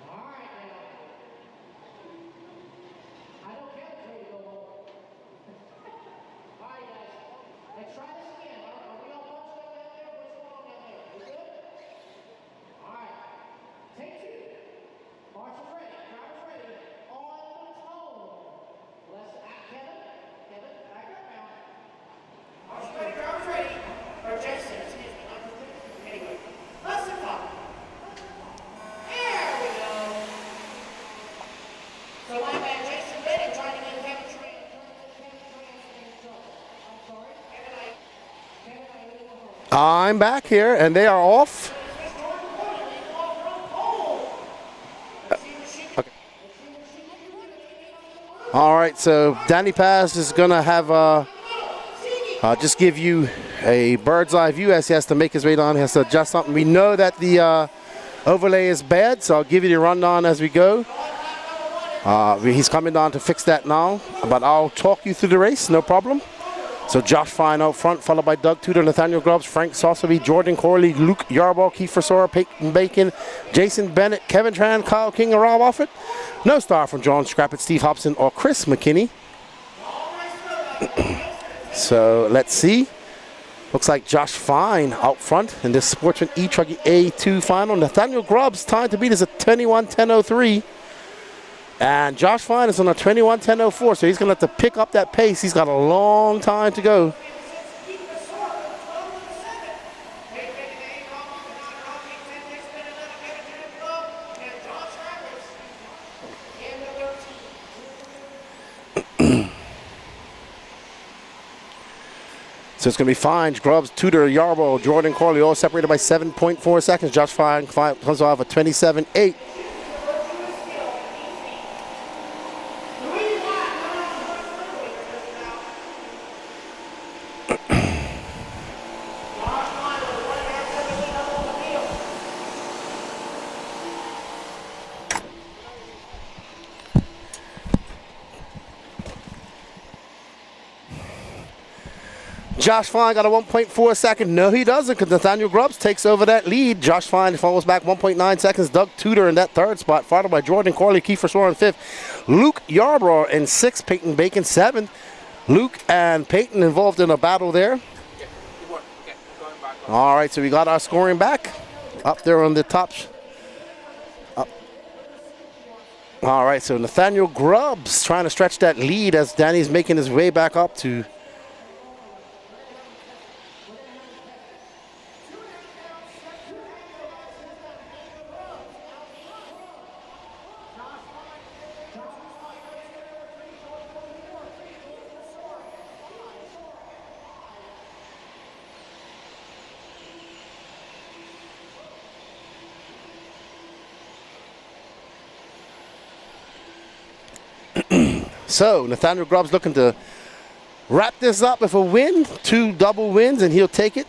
All right, now. I don't care if you go home. All right, guys. Let's try this again. Are we all bunched up down there? What's going on down there? We good? All right. Take 2. Marshall's ready. Driver's ready. On the tone. Let's Kevin, back up now. Marshall's ready. Driver's ready. Or Jason, excuse me. Anyway. Less than 5. There we go. So my man, Jason Bennett trying to get Kevin Tran in trouble. I'm sorry. Kevin, I'm back here, and they are off. Okay. All right, so Danny Paz is going to have just give you a bird's eye view as he has to make his way down. He has to adjust something. We know that the overlay is bad, so I'll give you the rundown as we go. He's coming down to fix that now, but I'll talk you through the race, no problem. So Josh Fine out front, followed by Doug Tudor, Nathaniel Grubbs, Frank Soseby, Jordan Corley, Luke Yarborough, Kiefer Sora, Peyton Bacon, Jason Bennett, Kevin Tran, Kyle King, and Rob Offord. No star from John Scrappett, Steve Hobson, or Chris McKinney. So let's see. Looks like Josh Fine out front in this Sportsman E-Trucky A2 final. Nathaniel Grubbs' time to beat is a 21:10:03. And Josh Fine is on a 21:10:04, so he's going to have to pick up that pace. He's got a long time to go. So it's going to be Fine, Grubbs, Tudor, Yarborough, Jordan Corley, all separated by 7.4 seconds. Josh Fine comes off a 27:8. Josh Fine got a 1.4 second. No, he doesn't, because Nathaniel Grubbs takes over that lead. Josh Fine falls back 1.9 seconds. Doug Tudor in that third spot, followed by Jordan Corley, Kiefer Sora in fifth. Luke Yarborough in sixth, Peyton Bacon seventh. Luke and Peyton involved in a battle there. All right, so we got our scoring back up there on the top. All right, so Nathaniel Grubbs trying to stretch that lead as Danny's making his way back up to So Nathaniel Grubbs looking to wrap this up with a win, 2 double wins, and he'll take it.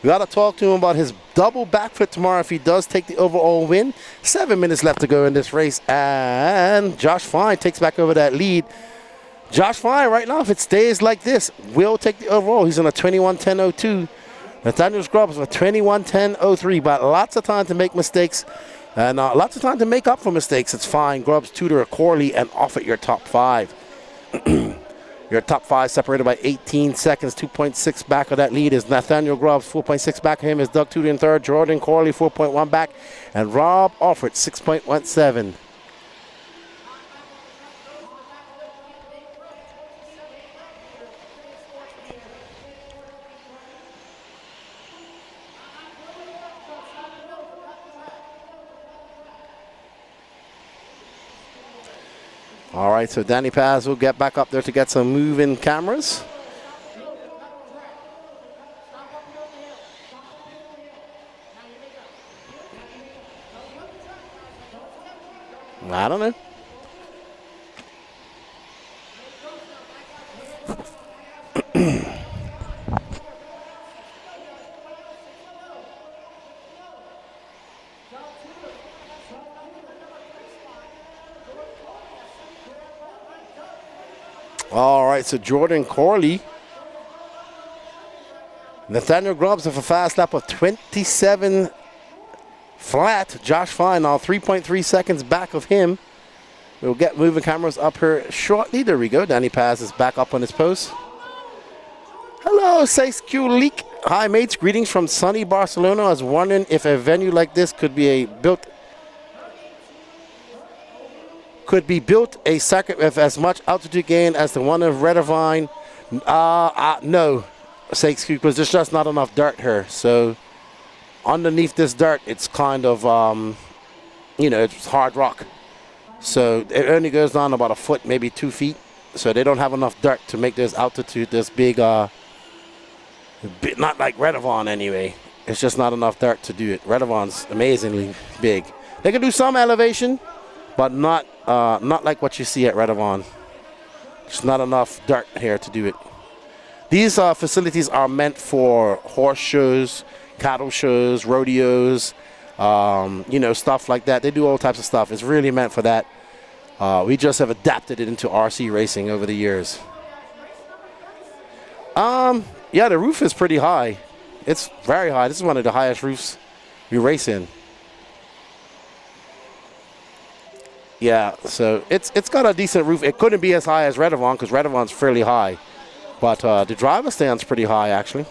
We got to talk to him about his double backflip tomorrow if he does take the overall win. 7 minutes left to go in this race, and Josh Fine takes back over that lead. Josh Fine right now, if it stays like this, will take the overall. He's on a 21:10:02. Nathaniel Grubbs on a 21:10:03, but lots of time to make mistakes. And lots of time to make up for mistakes. It's Fine, Grubbs, Tudor, Corley, and Offit your top 5. Your top 5 separated by 18 seconds. 2.6 back of that lead is Nathaniel Grubbs. 4.6 back of him is Doug Tudor in third. Jordan Corley 4.1 back. And Rob Offit 6.17. All right, so Danny Paz will get back up there to get some moving cameras. I don't know. All right, so Jordan Corley. Nathaniel Grubbs with a fast lap of 27 flat. Josh Fine now 3.3 seconds back of him. We'll get moving cameras up here shortly. There we go. Danny Paz is back up on his post. Hello, says Q Leak. Hi, mates. Greetings from sunny Barcelona. I was wondering if a venue like this could be built a circuit with as much altitude gain as the one of Redivine. No, sakes, because there's just not enough dirt here. So underneath this dirt, it's kind of, it's hard rock. So it only goes down about a foot, maybe 2 feet. So they don't have enough dirt to make this altitude this big, not like Redivine anyway. It's just not enough dirt to do it. Redivine's amazingly big. They can do some elevation, but not like what you see at Redivine. There's not enough dirt here to do it. These facilities are meant for horse shows, cattle shows, rodeos, stuff like that. They do all types of stuff. It's really meant for that. We just have adapted it into RC racing over the years. Yeah, the roof is pretty high. It's very high. This is one of the highest roofs we race in. Yeah, so it's got a decent roof. It couldn't be as high as Redavon because Redavon's fairly high. But the driver stand's pretty high, actually.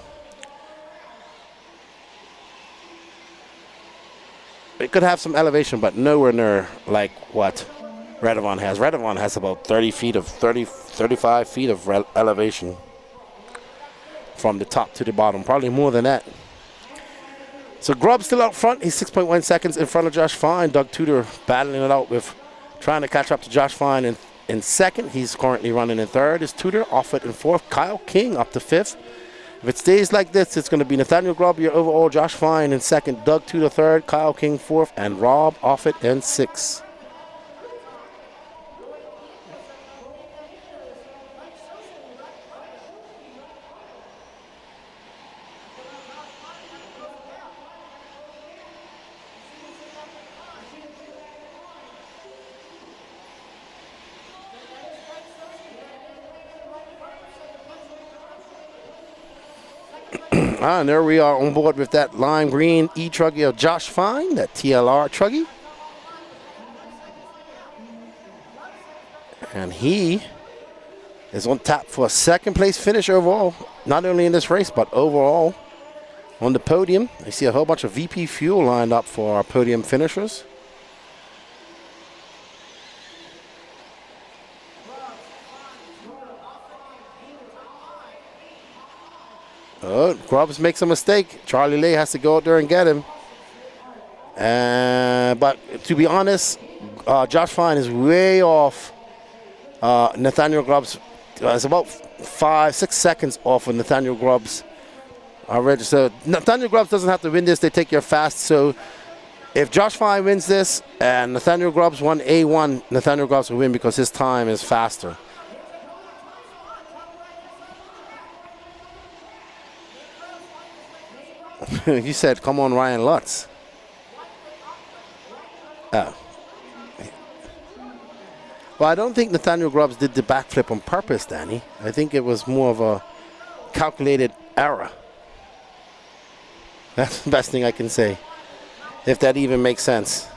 It could have some elevation, but nowhere near like what Redavon has. Redavon has about 35 feet of elevation from the top to the bottom, probably more than that. So Grubb's still out front. He's 6.1 seconds in front of Josh Fine. Doug Tudor battling it out with trying to catch up to Josh Fine in second. He's currently running in third. Is Tudor, Offit in fourth. Kyle King up to fifth. If it stays like this, it's going to be Nathaniel Grubb, your overall, Josh Fine in second, Doug Tudor third, Kyle King fourth, and Rob Offit in sixth. And there we are on board with that lime green E-Truggy of Josh Fine, that TLR Truggy. And he is on tap for a second place finish overall, not only in this race, but overall on the podium. I see a whole bunch of VP Fuel lined up for our podium finishers. Oh, Grubbs makes a mistake. Charlie Lay has to go out there and get him. But to be honest, Josh Fine is way off Nathaniel Grubbs. It's about 5-6 seconds off of Nathaniel Grubbs. So Nathaniel Grubbs doesn't have to win this. They take your fast. So if Josh Fine wins this and Nathaniel Grubbs won A1, Nathaniel Grubbs will win because his time is faster. You said, come on, Ryan Lutz. Oh. Well, I don't think Nathaniel Grubbs did the backflip on purpose, Danny. I think it was more of a calculated error. That's the best thing I can say, if that even makes sense.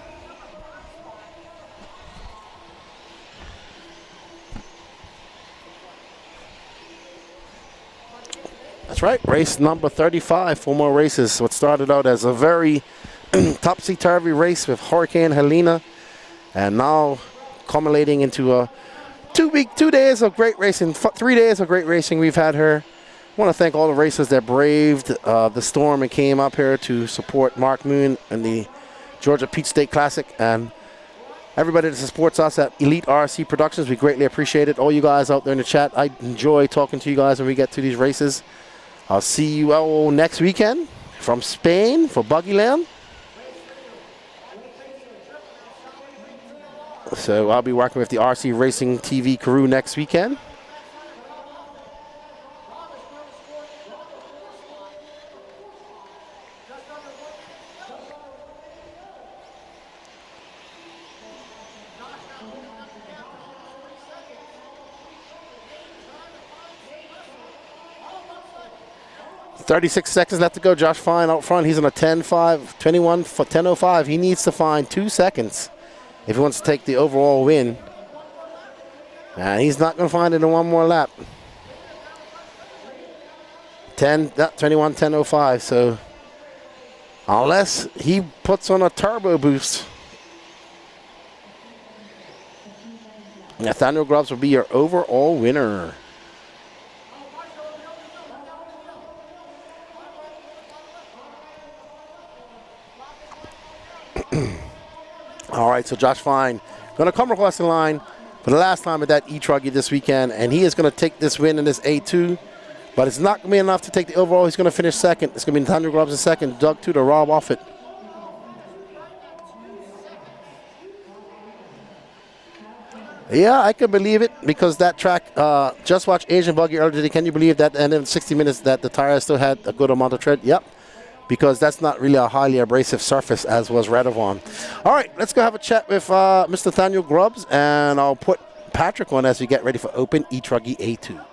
That's right, race number 35, 4 more races. What started out as a very topsy-turvy race with Hurricane Helena, and now culminating into a 2 days of great racing, 3 days of great racing we've had here. I want to thank all the racers that braved the storm and came up here to support Mark Moon and the Georgia Peach State Classic, and everybody that supports us at Elite RC Productions. We greatly appreciate it. All you guys out there in the chat, I enjoy talking to you guys when we get to these races. I'll see you all next weekend from Spain for Buggy Land. So I'll be working with the RC Racing TV crew next weekend. .36 seconds left to go. Josh Fine out front. He's on a 10.5, 10.05. He needs to find 2 seconds if he wants to take the overall win. And he's not going to find it in one more lap. 21, 10.05. So unless he puts on a turbo boost, Nathaniel Grubbs will be your overall winner. All right, so Josh Fine going to come across the line for the last time at that E-Truggy this weekend, and he is going to take this win in this A2, but it's not going to be enough to take the overall. He's going to finish second. It's going to be Nathaniel Grubbs in second, Doug Tudor, Rob Offit. Yeah, I can believe it because that track, just watched Asian Buggy earlier today. Can you believe that? And in 60 minutes that the tire still had a good amount of tread? Yep. Because that's not really a highly abrasive surface as was Radovan. All right, let's go have a chat with Mr. Nathaniel Grubbs, and I'll put Patrick on as we get ready for Open E-Truggy A2.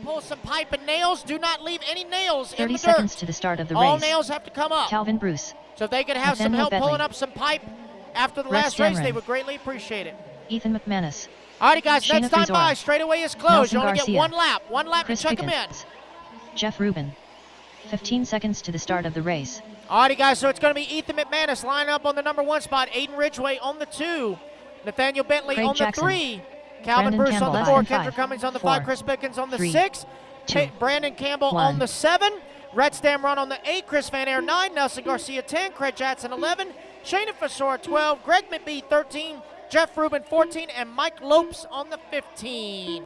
Pull some pipe and nails. Do not leave any nails in 30 the seconds dirt. to the start of the All race. nails have to come up. Calvin Bruce. So if they could have some Nathaniel help Bentley. pulling up some pipe after the Rex last race, they Damron. would greatly appreciate it. Ethan McManus. Alrighty, guys, Shayna next time Frizora. by, straightaway is closed. Nelson You only Garcia. get one lap. One lap Chris to check them in. Pickens. Jeff Rubin. 15 seconds to the start of the race. Alrighty, guys, so it's going to be Ethan McManus lining up on the number 1 spot, Aiden Ridgeway on the 2, Nathaniel Bentley Craig on Jackson. the 3, Calvin Brandon Bruce Campbell on the less 4, than Kendrick 5, Cummings on the 4, 5, Chris Pickens on the 3, 6, 2, Brandon Campbell 1. on the 7, Rex Damron on the 8, Chris Van Air 9, Nelson Garcia 10, Craig Jackson 11, Shayna Frizora 12, Greg McBee 13, Jeff Rubin 14, and Mike Lopes on the 15.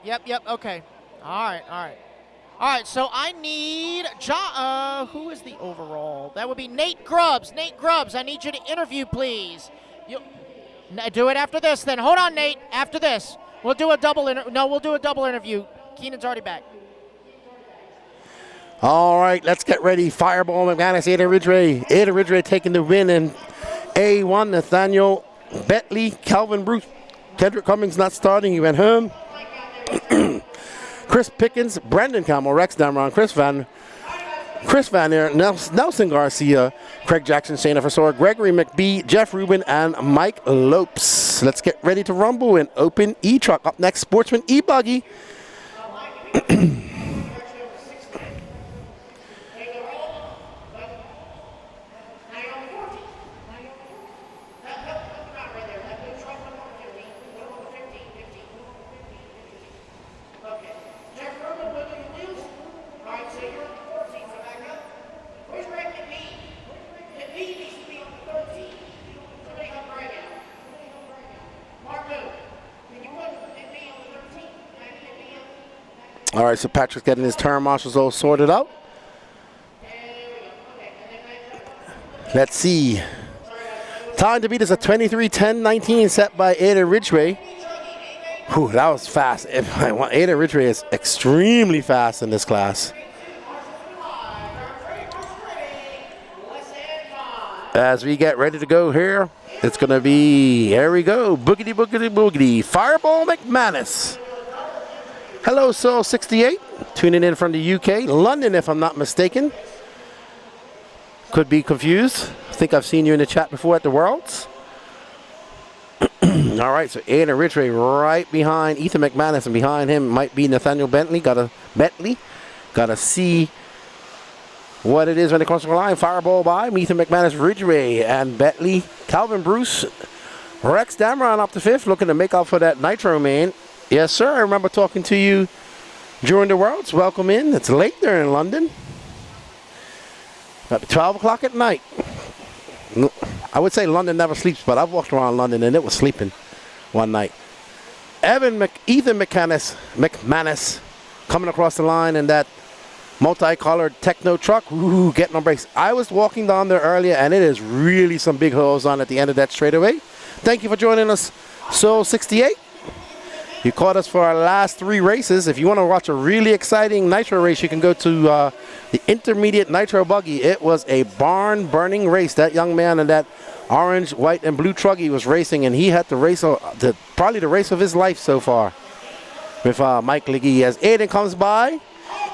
Yep, okay. All right, so I need, who is the overall? That would be Nate Grubbs. Nate Grubbs, I need you to interview, please. Do it after this, then. Hold on, Nate, after this. We'll do a double interview. Keenan's already back. All right, let's get ready. Fireball McManus, Ada Ridgeway. Ada Ridgeway taking the win in A1. Nathaniel Bentley, Calvin Bruce. Kendrick Cummings not starting. He went home. Chris Pickens, Brandon Campbell, Rex Damron, Chris Van Air, Nelson Garcia, Craig Jackson, Shayna Frizora, Gregory McBee, Jeff Rubin, and Mike Lopes. Let's get ready to rumble in Open E-Truck. Up next, Sportsman E-Buggy. All right, so Patrick's getting his turn marshals all sorted out. Let's see. Time to beat is a 23:10:19 set by Ada Ridgeway. Whew, that was fast. Ada Ridgeway is extremely fast in this class. As we get ready to go here, it's going to be, here we go, boogity, boogity, boogity, Fireball McManus. Hello, Soul 68, tuning in from the UK, London if I'm not mistaken. Could be confused. I think I've seen you in the chat before at the Worlds. All right, so Ada Ridgeway right behind Ethan McManus, and behind him might be Nathaniel Bentley. Gotta see what it is when it comes to the line. Fireball by Ethan McManus, Ridgeway, and Bentley. Calvin Bruce, Rex Damron up to 5th, looking to make up for that Nitro man. Yes, sir. I remember talking to you during the Worlds. Welcome in. It's late there in London. About 12 o'clock at night. I would say London never sleeps, but I've walked around London and it was sleeping one night. Ethan McManus coming across the line in that multicolored techno truck. Ooh, getting on brakes. I was walking down there earlier, and it is really some big holes on at the end of that straightaway. Thank you for joining us, Soul 68. You caught us for our last 3 races. If you want to watch a really exciting nitro race, you can go to the intermediate nitro buggy. It was a barn-burning race. That young man in that orange, white, and blue truggy was racing, and he had the race, probably the race of his life so far with Mike Legee. As Aiden comes by,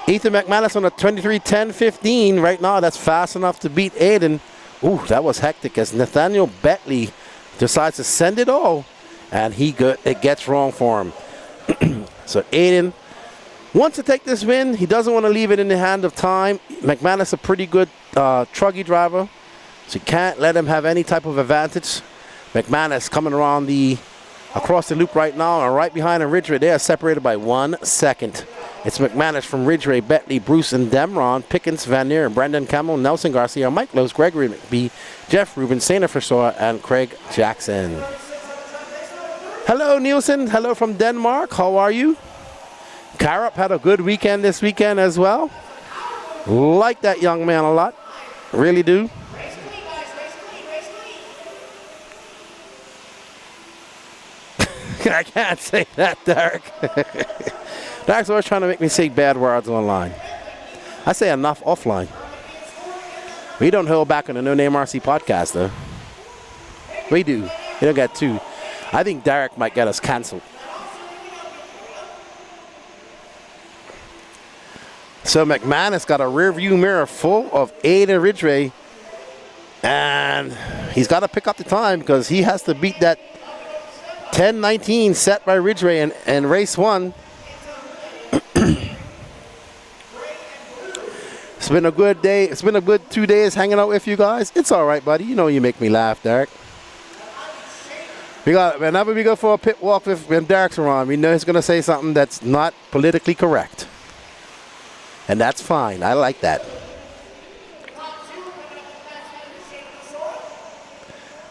Ethan McManus on a 23:10:15. Right now, that's fast enough to beat Aiden. Ooh, that was hectic as Nathaniel Betley decides to send it all, and it gets wrong for him. So Aiden wants to take this win. He doesn't want to leave it in the hand of time. McManus a pretty good truggy driver, so you can't let him have any type of advantage. McManus coming around across the loop right now, and right behind him, Ridgeway. They are separated by 1 second. It's McManus from Ridgeway, Betley, Bruce, and Demron, Pickens, Van Neer, Brendan Campbell, Nelson Garcia, Mike Lowes, Gregory McBee, Jeff Rubin, Sainer Forsor, and Craig Jackson. Hello, Nielsen. Hello from Denmark. How are you? Karup had a good weekend this weekend as well. Like that young man a lot. Really do. I can't say that, Derek. Derek's always trying to make me say bad words online. I say enough offline. We don't hold back on the No Name RC podcast, though. We do. We don't get 2. I think Derek might get us canceled. So McManus got a rear view mirror full of Aiden Ridgeway, and he's got to pick up the time because he has to beat that 10:19 set by Ridgeway in race 1. It's been a good day. It's been a good 2 days hanging out with you guys. It's all right, buddy. You know you make me laugh, Derek. Whenever we go for a pit walk when Derek's around, we know he's going to say something that's not politically correct. And that's fine. I like that.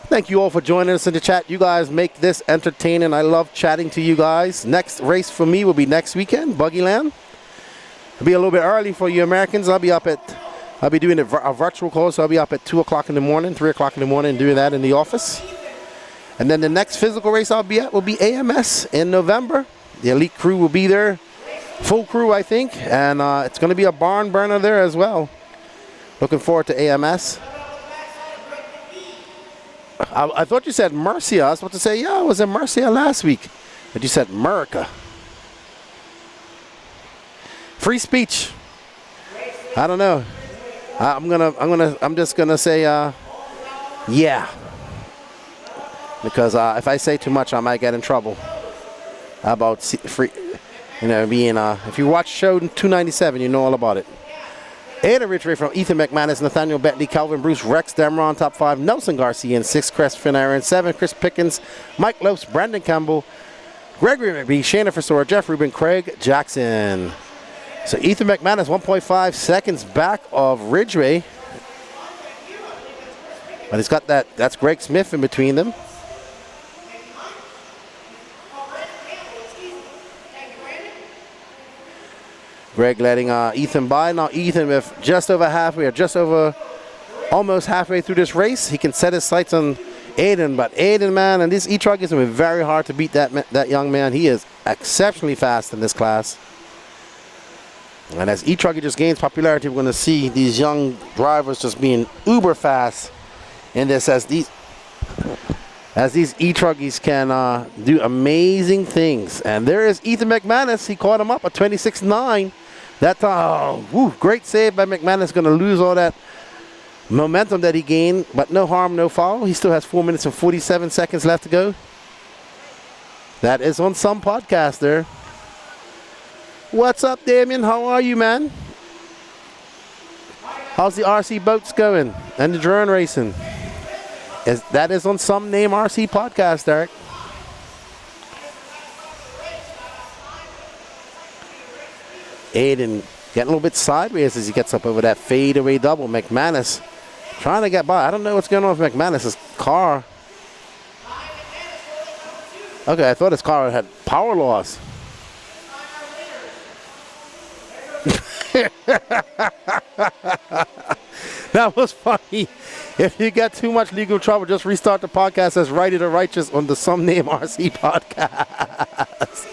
Thank you all for joining us in the chat. You guys make this entertaining. I love chatting to you guys. Next race for me will be next weekend, Buggyland. It'll be a little bit early for you Americans. I'll be doing a virtual call, so I'll be up at 2 o'clock in the morning, 3 o'clock in the morning, doing that in the office. And then the next physical race I'll be at will be AMS in November. The elite crew will be there, full crew, I think, and it's going to be a barn burner there as well. Looking forward to AMS. I thought you said Mercia. I was about to say, yeah, I was in Mercia last week, but you said America. Free speech. I don't know. I'm just gonna say, yeah. Because if I say too much, I might get in trouble. About free, being, if you watch show 297, you know all about it. Aiden Ridgeway from Ethan McManus, Nathaniel Betley, Calvin Bruce, Rex Demron, top 5, Nelson Garcia in 6, Crest Finnair in 7, Chris Pickens, Mike Lopes, Brandon Campbell, Gregory McBee, Shana Forsor, Jeff Rubin, Craig Jackson. So Ethan McManus 1.5 seconds back of Ridgeway. But he's got that's Greg Smith in between them. Greg letting Ethan by. Now Ethan with just over halfway, or almost halfway through this race. He can set his sights on Aiden, but Aiden, man, and this E-Truck is going to be very hard to beat that young man. He is exceptionally fast in this class. And as E-Truck just gains popularity, we're going to see these young drivers just being uber fast in this as these E-Truckies can do amazing things. And there is Ethan McManus. He caught him up at 26.9. That great save by McManus. Going to lose all that momentum that he gained, but no harm, no foul. He still has 4 minutes and 47 seconds left to go. That is on some podcast there. What's up, Damien? How are you, man? How's the RC boats going and the drone racing? That is on some name RC podcast, Derek. Aiden getting a little bit sideways as he gets up over that fadeaway double. McManus trying to get by. I don't know what's going on with McManus's car. Okay, I thought his car had power loss. That was funny. If you get too much legal trouble, just restart the podcast as Righty the Righteous on the Some Name RC podcast.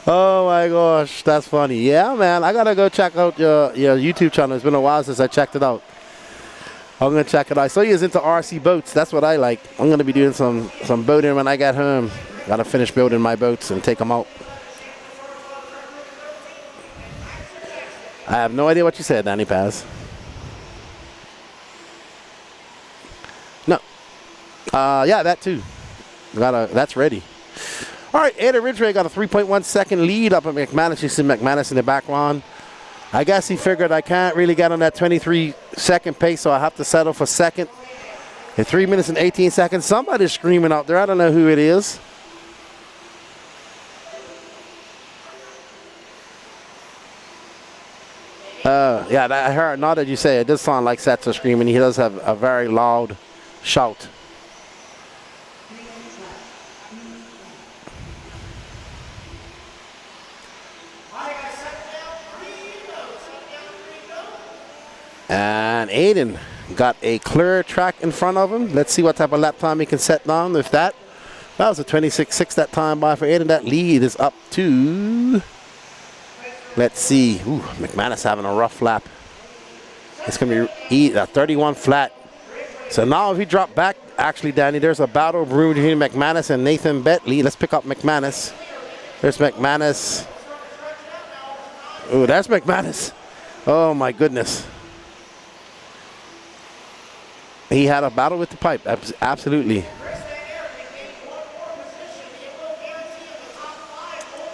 Oh my gosh, that's funny. Yeah, man, I gotta go check out your YouTube channel. It's been a while since I checked it out. I'm gonna check it out. I saw you was into RC boats. That's what I like. I'm gonna be doing some boating when I get home. Gotta finish building my boats and take them out. I have no idea what you said, Danny Paz. No. Yeah, that too. That's ready. All right, Ada Ridgeway got a 3.1 second lead up at McManus. You see McManus in the background. I guess he figured I can't really get on that 23-second pace, so I have to settle for second. In 3 minutes and 18 seconds, somebody's screaming out there. I don't know who it is. Yeah, I heard. Now that you say it, does sound like Setzer screaming. He does have a very loud shout. And Aiden got a clear track in front of him. Let's see what type of lap time he can set down with that. That was a 26.6 that time by for Aiden. That lead is up to, let's see. Ooh, McManus having a rough lap. It's going to be a 31 flat. So now if he dropped back, actually, Danny, there's a battle brewing between McManus and Nathan Bentley. Let's pick up McManus. There's McManus. Ooh, that's McManus. Oh, my goodness. He had a battle with the pipe, absolutely.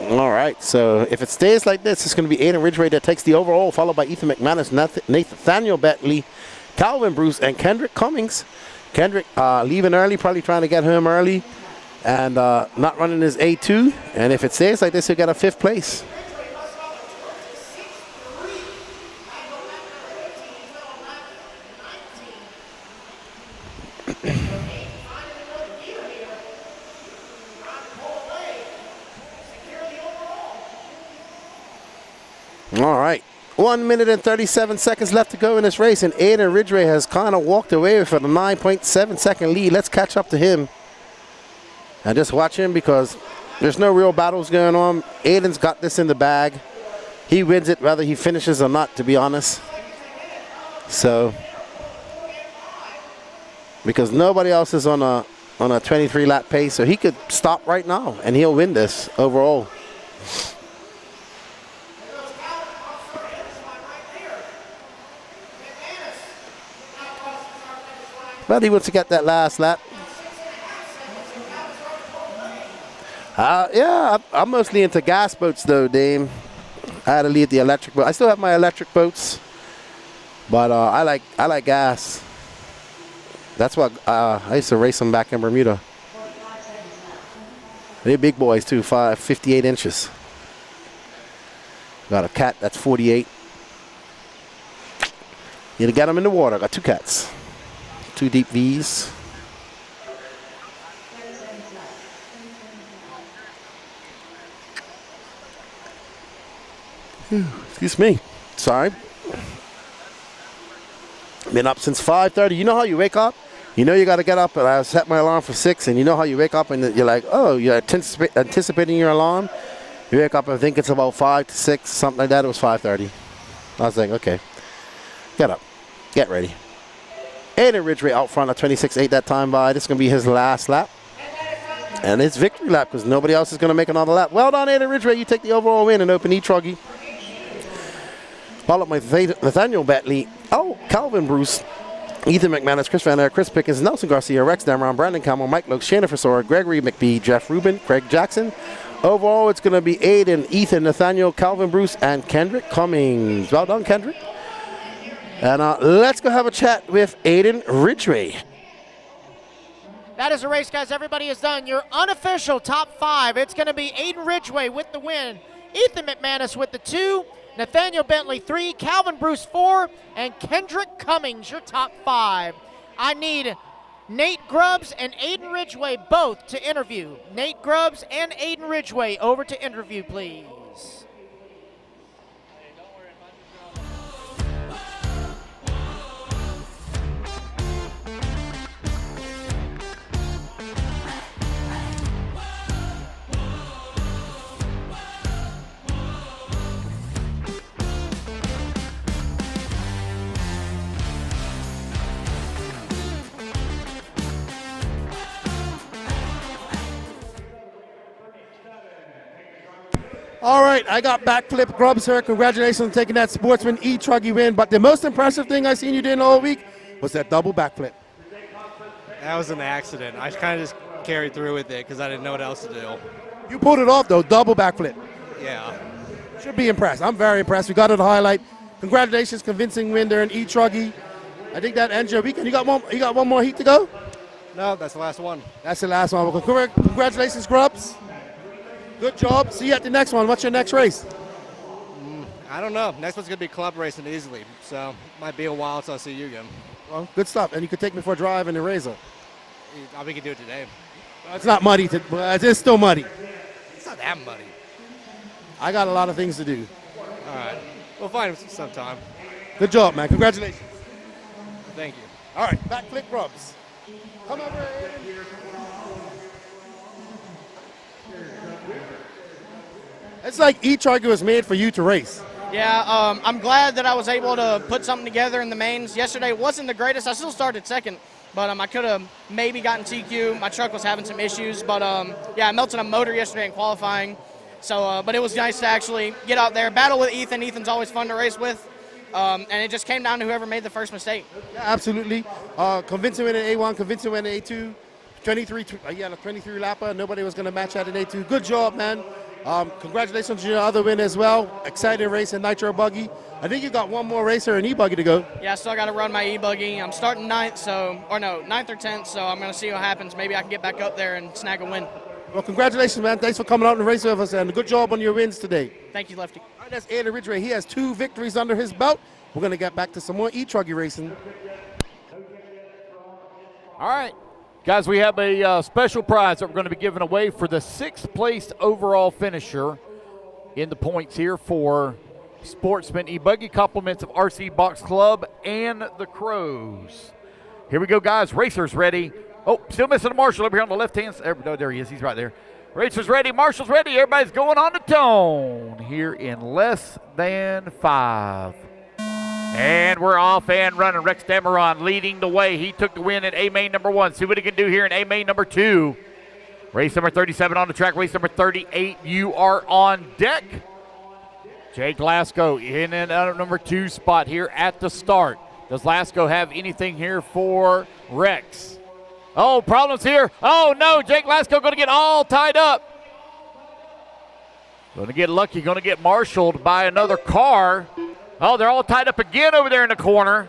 All right, so if it stays like this, it's going to be Aiden Ridgeway that takes the overall, followed by Ethan McManus, Nathaniel Bentley, Calvin Bruce, and Kendrick Cummings. Kendrick leaving early, probably trying to get home early, and not running his A2. And if it stays like this, he'll get a 5th place. All right, 1 minute and 37 seconds left to go in this race, and Aiden Ridgeway has kind of walked away with a 9.7 second lead. Let's catch up to him and just watch him, because there's no real battles going on. Aiden's got this in the bag. He wins it whether he finishes or not, to be honest. So, because nobody else is on a 23 lap pace, so he could stop right now and he'll win this overall. But he wants to get that last lap. Yeah, I'm mostly into gas boats though, Dame. I had to leave the electric boat. I still have my electric boats, but I like gas. That's what I used to race them back in Bermuda. They're big boys too, 58 inches. Got a cat that's 48. Need to get them in the water. Got 2 cats. 2 deep V's. Excuse me. Sorry. Been up since 5:30. You know how you wake up? You know you got to get up, and I set my alarm for 6, and you know how you wake up and you're like, oh, you're anticipating your alarm. You wake up and think it's about 5 to 6, something like that. It was 5:30. I was like, okay, get up, get ready. Aiden Ridgeway out front at 26.8 that time by. This is going to be his last lap. And his victory lap, because nobody else is going to make another lap. Well done, Aiden Ridgeway. You take the overall win in Open E-Truggy. Followed by Nathaniel Bentley. Oh, Calvin Bruce. Ethan McManus, Chris Van Aert, Chris Pickens, Nelson Garcia, Rex Dameron, Brandon Campbell, Mike Lokes, Shana Fasora, Gregory McBee, Jeff Rubin, Craig Jackson. Overall, it's going to be Aiden, Ethan, Nathaniel, Calvin Bruce, and Kendrick Cummings. Well done, Kendrick. And let's go have a chat with Aiden Ridgeway. That is a race, guys. Everybody is done. Your unofficial top 5. It's going to be Aiden Ridgeway with the win, Ethan McManus with the 2, Nathaniel Bentley 3, Calvin Bruce 4, and Kendrick Cummings, your top 5. I need Nate Grubbs and Aiden Ridgeway both to interview. Nate Grubbs and Aiden Ridgeway over to interview, please. All right, I got backflip grubs here. Congratulations on taking that Sportsman E-Truggy win. But the most impressive thing I seen you doing all week was that double backflip. That was an accident. I kind of just carried through with it because I didn't know what else to do. You pulled it off, though, double backflip. Yeah. Should be impressed. I'm very impressed. We got it to highlight. Congratulations, convincing win there in E-Truggy. I think that ends your weekend. You got one more heat to go? No, that's the last one. That's the last one. Well, congratulations, Grubs. Good job. See you at the next one. What's your next race? I don't know. Next one's going to be club racing easily, so might be a while until I see you again. Well, good stuff. And you could take me for a drive in the Razor. We can do it today. It's not muddy. It is still muddy. It's not that muddy. I got a lot of things to do. All right. We'll find sometime. Good job, man. Congratulations. Thank you. All right. Backflip Grubs. Come over here. It's like E-Truggy was made for you to race. Yeah, I'm glad that I was able to put something together in the mains. Yesterday wasn't the greatest. I still started second, but I could have maybe gotten TQ. My truck was having some issues, but yeah, I melted a motor yesterday in qualifying. So, but it was nice to actually get out there, battle with Ethan. Ethan's always fun to race with, and it just came down to whoever made the first mistake. Yeah, absolutely. Convincing win in A1, convincing win in A2. 23 lapper. Nobody was going to match that in A2. Good job, man. Congratulations on your other win as well. Exciting race in Nitro Buggy. I think you got one more racer in E-Buggy to go. Yeah, I still got to run my E-Buggy. I'm starting 9th, ninth or 10th, so I'm going to see what happens. Maybe I can get back up there and snag a win. Well, congratulations, man. Thanks for coming out and racing with us, and good job on your wins today. Thank you, Lefty. All right, that's Ed Ridgeway. He has 2 victories under his belt. We're going to get back to some more E-Truggy racing. All right. Guys, we have a special prize that we're going to be giving away for the 6th place overall finisher in the points here for Sportsman E-Buggy, compliments of RC Box Club and the Crows. Here we go, guys. Racers ready. Oh, still missing a Marshall over here on the left-hand side. Oh, there he is. He's right there. Racers ready. Marshall's ready. Everybody's going on the tone here in less than 5. And we're off and running. Rex Dameron leading the way. He took the win in A-Main number 1. See what he can do here in A-Main number 2. Race number 37 on the track. Race number 38, you are on deck. Jake Lasco in number 2 spot here at the start. Does Lasco have anything here for Rex? Oh, problems here. Oh, no, Jake Lasco going to get all tied up. Going to get lucky, going to get marshaled by another car. Oh, they're all tied up again over there in the corner.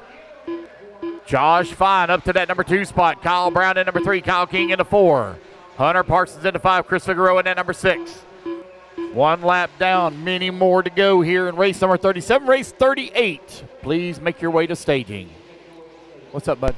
Josh Fine up to that number 2 spot. Kyle Brown in number 3. Kyle King in the 4. Hunter Parsons in the 5. Chris Figueroa in that number 6. 1 lap down. Many more to go here in race number 37. Race 38. Please make your way to staging. What's up, bud?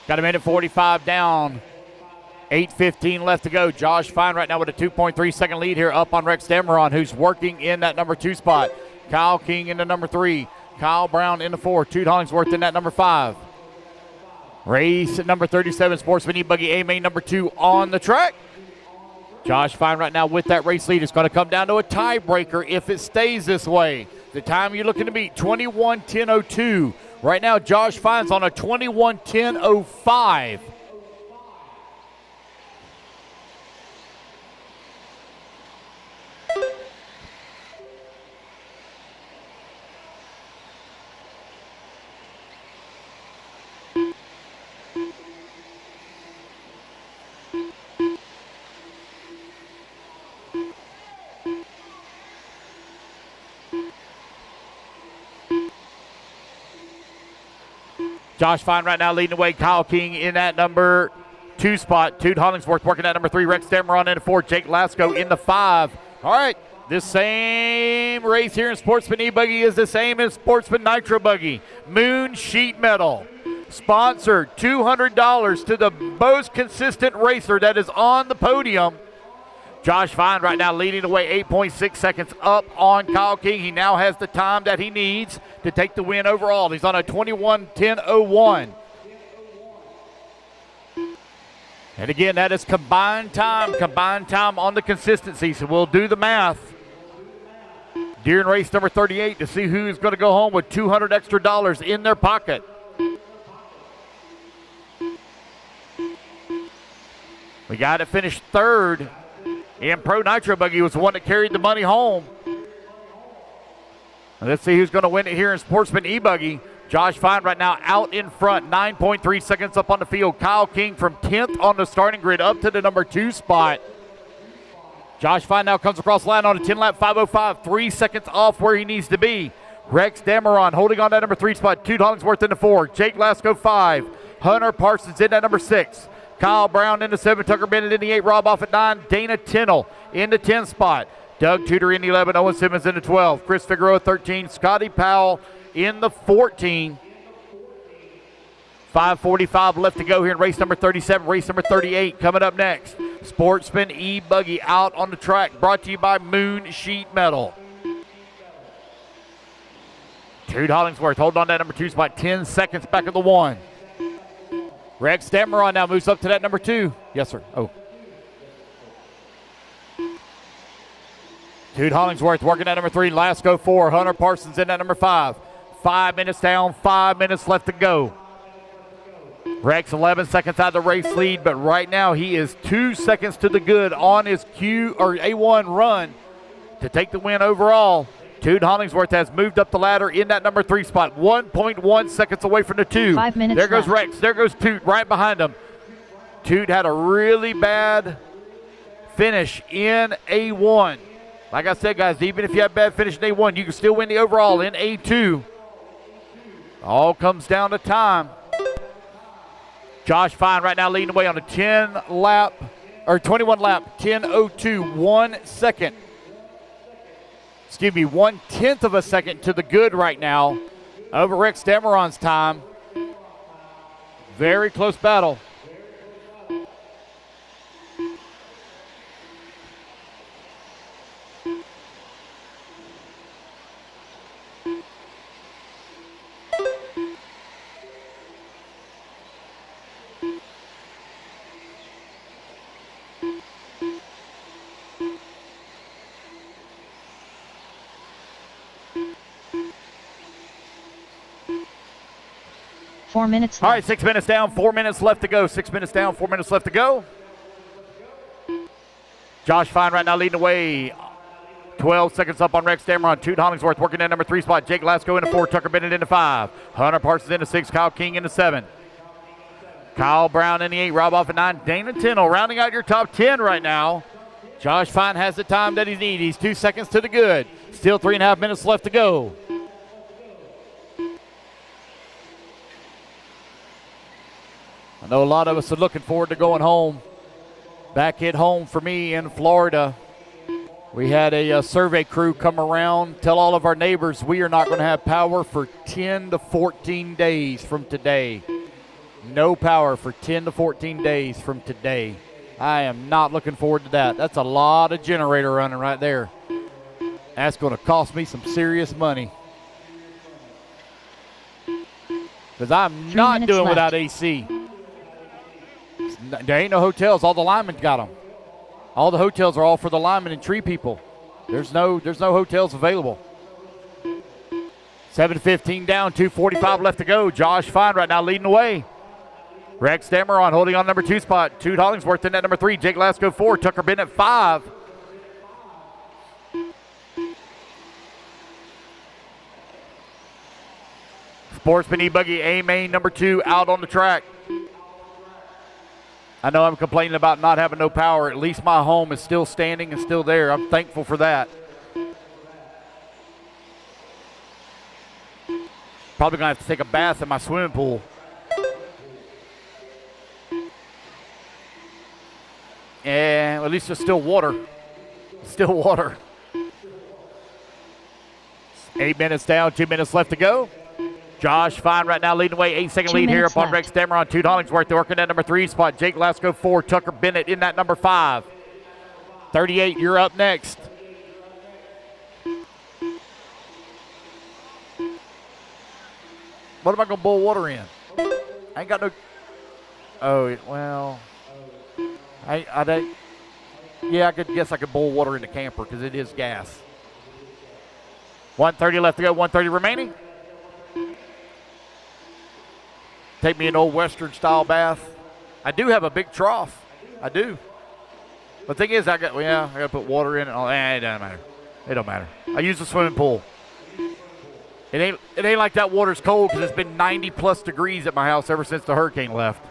Got a minute 45 down. 8:15 left to go. Josh Fine right now with a 2.3 second lead here up on Rex Dameron, who's working in that number 2 spot. Kyle King in the number 3. Kyle Brown in the 4. Toot Hollingsworth in that number 5. Race at number 37, Sportsman E-Buggy A-Main number 2 on the track. Josh Fine right now with that race lead. It's going to come down to a tiebreaker if it stays this way. The time you're looking to beat, 21:10:02. Right now, Josh Fine's on a 21:10:05. Josh Fine right now leading the way. Kyle King in that number 2 spot. Tude Hollingsworth working at number 3. Rex Dameron in 4. Jake Lasco in the 5. All right. This same race here in Sportsman E-Buggy is the same as Sportsman Nitro Buggy. Moon Sheet Metal. Sponsored $200 to the most consistent racer that is on the podium. Josh Fine right now leading the way, 8.6 seconds up on Kyle King. He now has the time that he needs to take the win overall. He's on a 21:10.01. And again, that is combined time on the consistency. So we'll do the math during race number 38 to see who's going to go home with $200 extra in their pocket. We got to finish third. And Pro Nitro Buggy was the one that carried the money home. Let's see who's going to win it here in Sportsman E-Buggy. Josh Fine right now out in front, 9.3 seconds up on the field. Kyle King from 10th on the starting grid up to the number 2 spot. Josh Fine now comes across the line on a 10-lap 5:05, 3 seconds off where he needs to be. Rex Dameron holding on that number 3 spot. Tude Hollingsworth in the 4. Jake Lasco 5. Hunter Parsons in at number 6. Kyle Brown in the 7, Tucker Bennett in the 8, Rob off at 9, Dana Tinnell in the 10 spot, Doug Tudor in the 11, Owen Simmons in the 12, Chris Figueroa 13, Scotty Powell in the 14. 5:45 left to go here in race number 37, race number 38 coming up next. Sportsman E-Buggy out on the track, brought to you by Moon Sheet Metal. Tude Hollingsworth holding on that number 2 spot, 10 seconds back of the 1. Rex Dameron now moves up to that number 2. Yes, sir. Oh. Tude Hollingsworth working at number 3. Lasco 4. Hunter Parsons in at number 5. 5 minutes down, 5 minutes left to go. Rex 11 seconds out of the race lead, but right now he is 2 seconds to the good on his A1 run to take the win overall. Tude Hollingsworth has moved up the ladder in that number 3 spot, 1.1 seconds away from the 2. 5 minutes There goes left. Rex. There goes Tude right behind him. Tude had a really bad finish in A1. Like I said, guys, even if you have a bad finish in A1, you can still win the overall in A2. All comes down to time. Josh Fine right now leading the way on a 21 lap, 10:02, 1 second. Excuse me, 1/10 of a second to the good right now over Rex Dameron's time. Very close battle. Four minutes All left. right, 6 minutes down, 4 minutes left to go. 6 minutes down, 4 minutes left to go. Josh Fine right now leading the way. 12 seconds up on Rex Dameron. Tude Hollingsworth working at number 3 spot. Jake Lasco in the 4. Tucker Bennett in the 5. Hunter Parsons in the 6. Kyle King in the 7. Kyle Brown in the 8. Rob off at 9. Dana Tinnell rounding out your top 10 right now. Josh Fine has the time that he needs. He's 2 seconds to the good. Still 3.5 minutes left to go. I know a lot of us are looking forward to going home. Back at home for me in Florida, we had a survey crew come around, tell all of our neighbors we are not going to have power for 10 to 14 days from today. No power for 10 to 14 days from today. I am not looking forward to that. That's a lot of generator running right there. That's going to cost me some serious money. Because I'm not doing without AC. There ain't no hotels. All the linemen got them. All the hotels are all for the linemen and tree people. There's no hotels available. 7:15 down, 2:45 left to go. Josh Fine right now leading the way. Rex Dameron holding on number 2 spot. Tude Hollingsworth in at number 3. Jake Lasco 4. Tucker Bennett 5. Sportsman E-Buggy A-Main number 2 out on the track. I know I'm complaining about not having no power. At least my home is still standing and still there. I'm thankful for that. Probably going to have to take a bath in my swimming pool. And at least it's still water. Still water. 8 minutes down, 2 minutes left to go. Josh Fine right now leading the way, 8-second lead here upon Rex Dameron. 2 Hollingsworth working that number 3 spot. Jake Lasco 4, Tucker Bennett in that number 5. 38, you're up next. What am I going to boil water in? I ain't got no. Oh, well. I don't. Yeah, I guess I could boil water in the camper because it is gas. 1:30 left to go, 1:30 remaining. Take me an old Western style bath. I do have a big trough. I do. The thing is, I got to put water in it. Oh, it doesn't matter. It don't matter. I use the swimming pool. It ain't like that water's cold because it's been 90 plus degrees at my house ever since the hurricane left.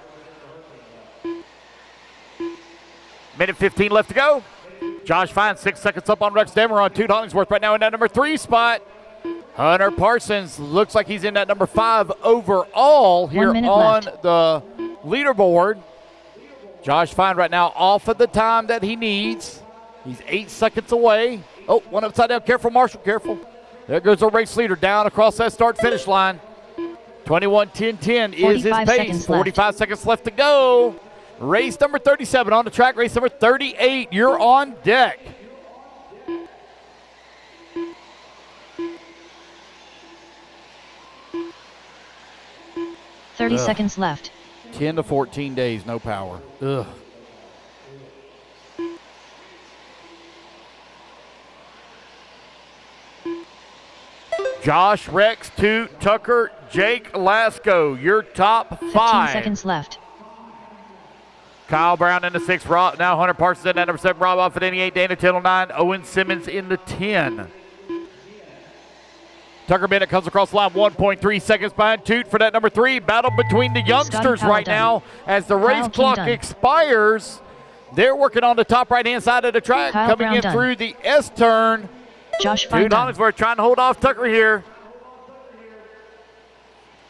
Minute 15 left to go. Josh Fine 6 seconds up on Rex Dameron. 2 Hollingsworth right now in that number 3 spot. Hunter Parsons looks like he's in that number 5 overall here on the leaderboard. Josh Fine right now off of the time that he needs. He's 8 seconds away. Oh, one upside down. Careful, Marshall. Careful. There goes our race leader down across that start-finish line. 21:10:10 is his pace. 45 seconds left to go. Race number 37 on the track. Race number 38, you're on deck. Thirty seconds left. 10 to 14 days, no power. Ugh. Josh, Rex, Toot, Tucker, Jake, Lasco, your top 5. 15 seconds left. Kyle Brown in the 6th. Rob, now Hunter Parsons in that number 7. Rob off at 88. Dana Tittle 9. Owen Simmons in the 10. Tucker Bennett comes across the line 1.3 seconds behind Toot for that number 3. Battle between the youngsters right now as the race clock expires. They're working on the top right-hand side of the track. Coming in through the S-turn. Josh Toot Hollingsworth trying to hold off Tucker here.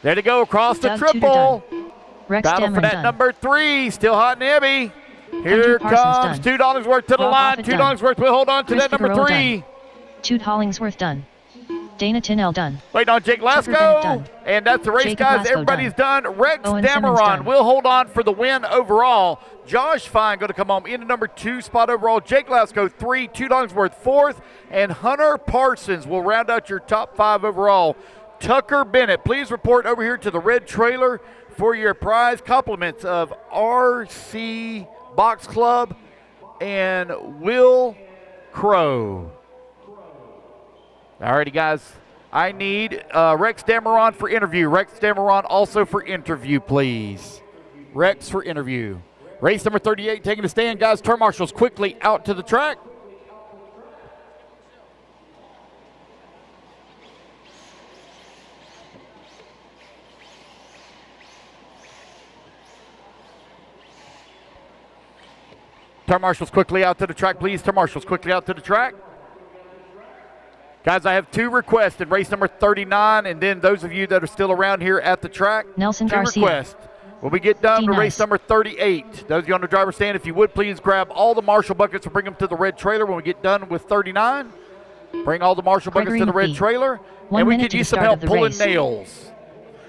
There to go across the triple. Battle for that number 3. Still hot and heavy. Here comes Toot Hollingsworth to the line. Toot Hollingsworth will hold on to that number 3. Toot Hollingsworth done. Dana Tinnell done. Waiting on Jake Lasco. And that's the race, Jacob guys. Lasco Everybody's done. Rex Dameron will hold on for the win overall. Josh Fine going to come home in the number 2 spot overall. Jake Lasco 3. Toot Hollingsworth 4th. And Hunter Parsons will round out your top 5 overall. Tucker Bennett, please report over here to the red trailer for your prize compliments of RC Box Club and Will Crow. Alrighty, guys. I need Rex Dameron for interview. Rex Dameron also for interview, please. Rex for interview. Race number 38 taking a stand, guys. Turn marshals quickly out to the track. Turn marshals quickly out to the track, please. Turn marshals quickly out to the track. Guys, I have 2 requests in race number 39, and then those of you that are still around here at the track, Nelson 2 Garcia. requests. When we get done to race number 38, those of you on the driver's stand, if you would please grab all the marshal buckets and bring them to the red trailer. When we get done with 39, bring all the marshal buckets to the red trailer, and we could use some help pulling nails.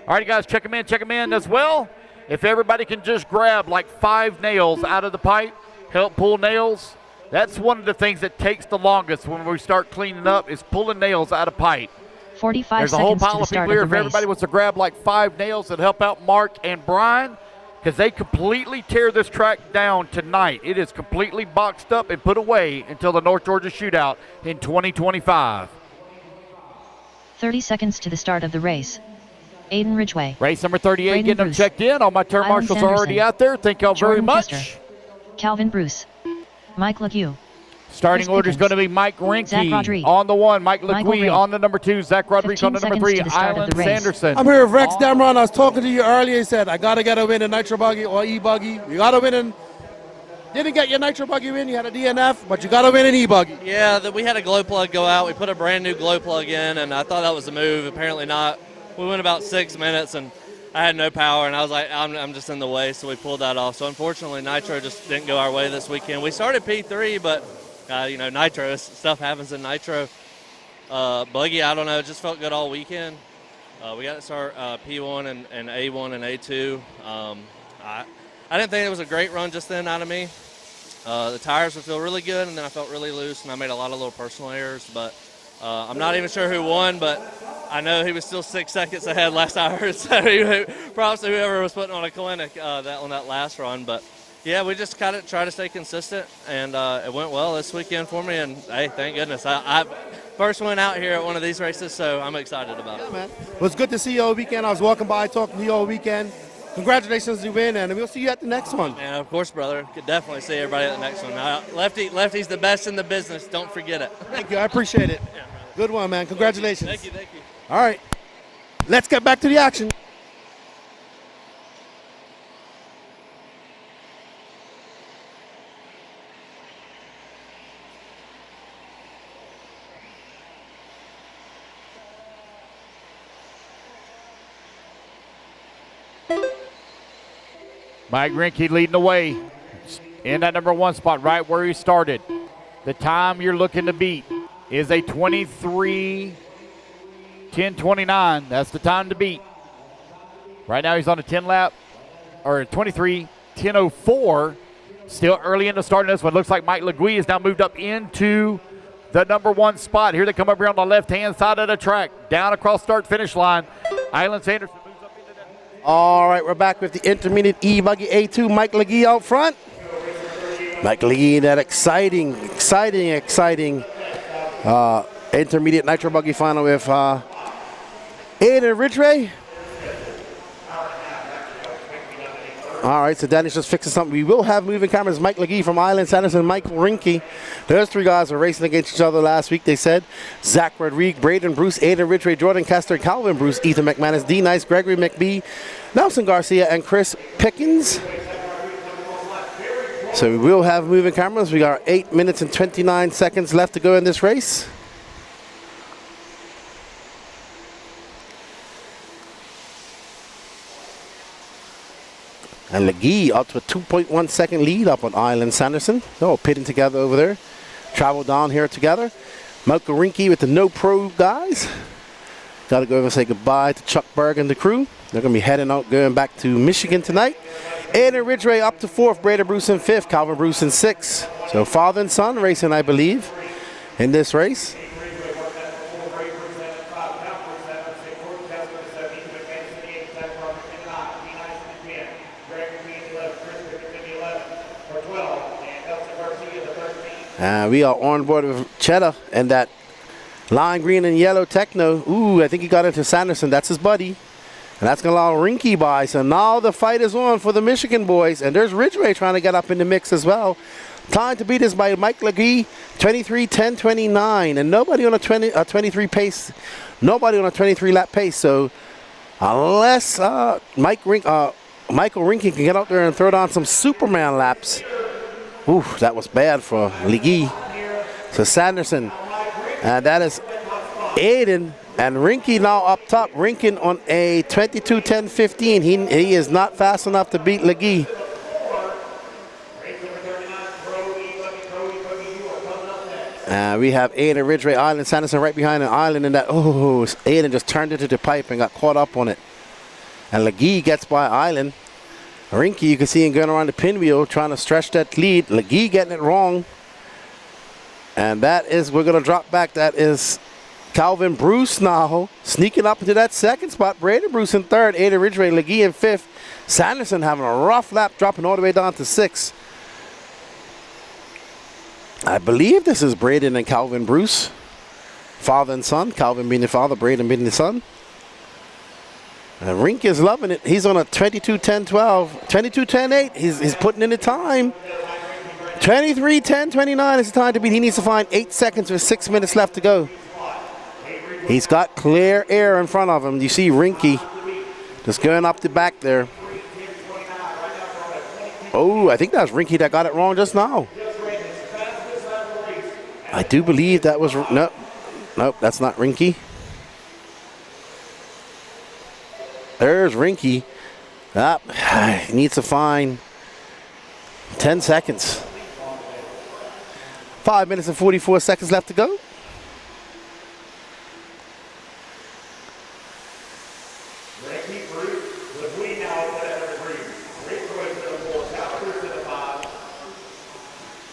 All right, guys, check them in as well. If everybody can just grab like 5 nails out of the pipe, help pull nails. That's one of the things that takes the longest when we start cleaning up is pulling nails out of pipe. 45 There's a whole seconds to pile the of start people here. of If the race. everybody wants to grab like 5 nails that help out Mark and Brian, because they completely tear this track down tonight. It is completely boxed up and put away until the North Georgia Shootout in 2025. 30 seconds to the start of the race. Aiden Ridgeway. Race number 38, Braden getting them Bruce. checked in. All my turn Island marshals are already Sanderson. out there. Thank y'all very Jordan much. Pfister. Calvin Bruce. Mike LeGue. Starting Chris order is Pickens. going to be Mike Zach Rinke Rodriguez. on the 1, Mike Michael LeGue Ray. on the number 2, Zach Rodriguez on the 15 number 3, seconds to the start of Island the race. Sanderson. I'm here with Rex Dameron. I was talking to you earlier. He said, I got to get a win in Nitro Buggy or E-Buggy. You got to win in. Didn't get your Nitro Buggy win. You had a DNF, but you got to win in E-Buggy. Yeah, we had a glow plug go out. We put a brand new glow plug in, and I thought that was the move. Apparently not. We went about 6 minutes, and I had no power, and I was like, I'm just in the way, so we pulled that off. So unfortunately, Nitro just didn't go our way this weekend. We started P3, but, Nitro, stuff happens in Nitro. Buggy, I don't know, it just felt good all weekend. We got to start P1 and A1 and A2. I didn't think it was a great run just then out of me. The tires would feel really good, and then I felt really loose, and I made a lot of little personal errors. But I'm not even sure who won, but I know he was still 6 seconds ahead last I heard. So props to whoever was putting on a clinic on that last run. But, yeah, we just kind of try to stay consistent, and it went well this weekend for me. And, hey, thank goodness. I first went out here at one of these races, so I'm excited about it. Man. It was good to see you all weekend. I was walking by talking to you all weekend. Congratulations, you win, and we'll see you at the next one. Man, of course, brother. Could definitely see everybody at the next one. Lefty's the best in the business. Don't forget it. Thank you. I appreciate it. Yeah, good one, man. Congratulations. Thank you. All right. Let's get back to the action. Mike Rinke leading the way in that number 1 spot, right where he started. The time you're looking to beat is a 23:10:29. That's the time to beat. Right now he's on a 23:10:04. Still early in the start of this one. Looks like Mike Legui has now moved up into the number 1 spot. Here they come up here on the left-hand side of the track. Down across start-finish line. Island Sanderson. All right, we're back with the intermediate E-Buggy A2. Mike Legui out front. Mike Legui, that exciting intermediate Nitro Buggy final with Aiden Ridgeway. All right, so Danny's just fixing something. We will have moving cameras. Mike Legui from Island Sanderson, Michael Rinke. Those 3 guys were racing against each other last week, they said. Zach Rodriguez, Braden Bruce, Aiden Ridgeway, Jordan Kester, Calvin Bruce, Ethan McManus, D. Nice, Gregory McBee, Nelson Garcia, and Chris Pickens. So we will have moving cameras. We got 8 minutes and 29 seconds left to go in this race. And Legui up to a 2.1 second lead up on Island Sanderson. Oh, pitting together over there. Travel down here together. Michael Rinke with the No Pro guys. Got to go over and say goodbye to Chuck Berg and the crew. They're going to be heading out, going back to Michigan tonight. Aiden Ridgeway up to 4th. Braden Bruce in 5th. Calvin Bruce in 6th. So father and son racing, I believe, in this race. We are on board with Cheddar and that lime green and yellow Techno. Ooh, I think he got into Sanderson. That's his buddy. And that's going to allow Rinke by. So now the fight is on for the Michigan boys. And there's Ridgeway trying to get up in the mix as well. Time to beat is by Mike Legui, 23:10:29. And nobody on a 23 pace. Nobody on a 23 lap pace. So unless Michael Rinke can get out there and throw down some Superman laps. Ooh, that was bad for Legui. So Sanderson, and that is Aiden, and Rinke now up top. Rinke on a 22:10:15. He is not fast enough to beat Legui. We have Aiden Ridgeway, Island Sanderson right behind an Island in that. Oh, Aiden just turned into the pipe and got caught up on it. And Legui gets by Island. Rinke, you can see him going around the pinwheel trying to stretch that lead. Legui getting it wrong. And that is, we're going to drop back. That is Calvin Bruce now sneaking up into that 2nd spot. Braden Bruce in 3rd. Aiden Ridgeway, Legui in 5th. Sanderson having a rough lap, dropping all the way down to 6th. I believe this is Braden and Calvin Bruce. Father and son. Calvin being the father, Braden being the son. And Rinke is loving it. He's on a 22:10:12, 22:10:8. He's putting in the time. 23:10:29 is the time to beat. He needs to find 8 seconds with 6 minutes left to go. He's got clear air in front of him. You see Rinke just going up the back there. Oh, I think that's Rinke that got it wrong just now. I do believe that was, nope, that's not Rinke. There's Rinky. He needs to find 10 seconds. 5 minutes and 44 seconds left to go.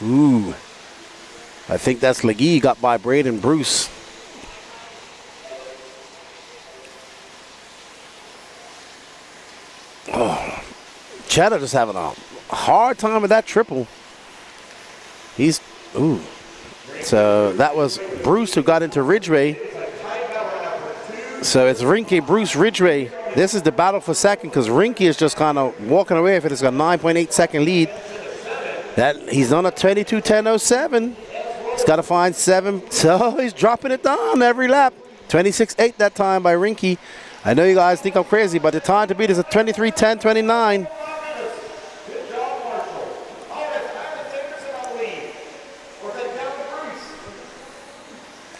Ooh. I think that's Legee got by Braden Bruce. Oh, Cheddar just having a hard time with that triple. Ooh. So that was Bruce who got into Ridgeway. So it's Rinky, Bruce, Ridgeway. This is the battle for second because Rinky is just kind of walking away if it is a 9.8 second lead. He's on a 22:10.07. He's got to find 7. So he's dropping it down every lap. 26.8 that time by Rinky. I know you guys think I'm crazy, but the time to beat is a 23:10.29.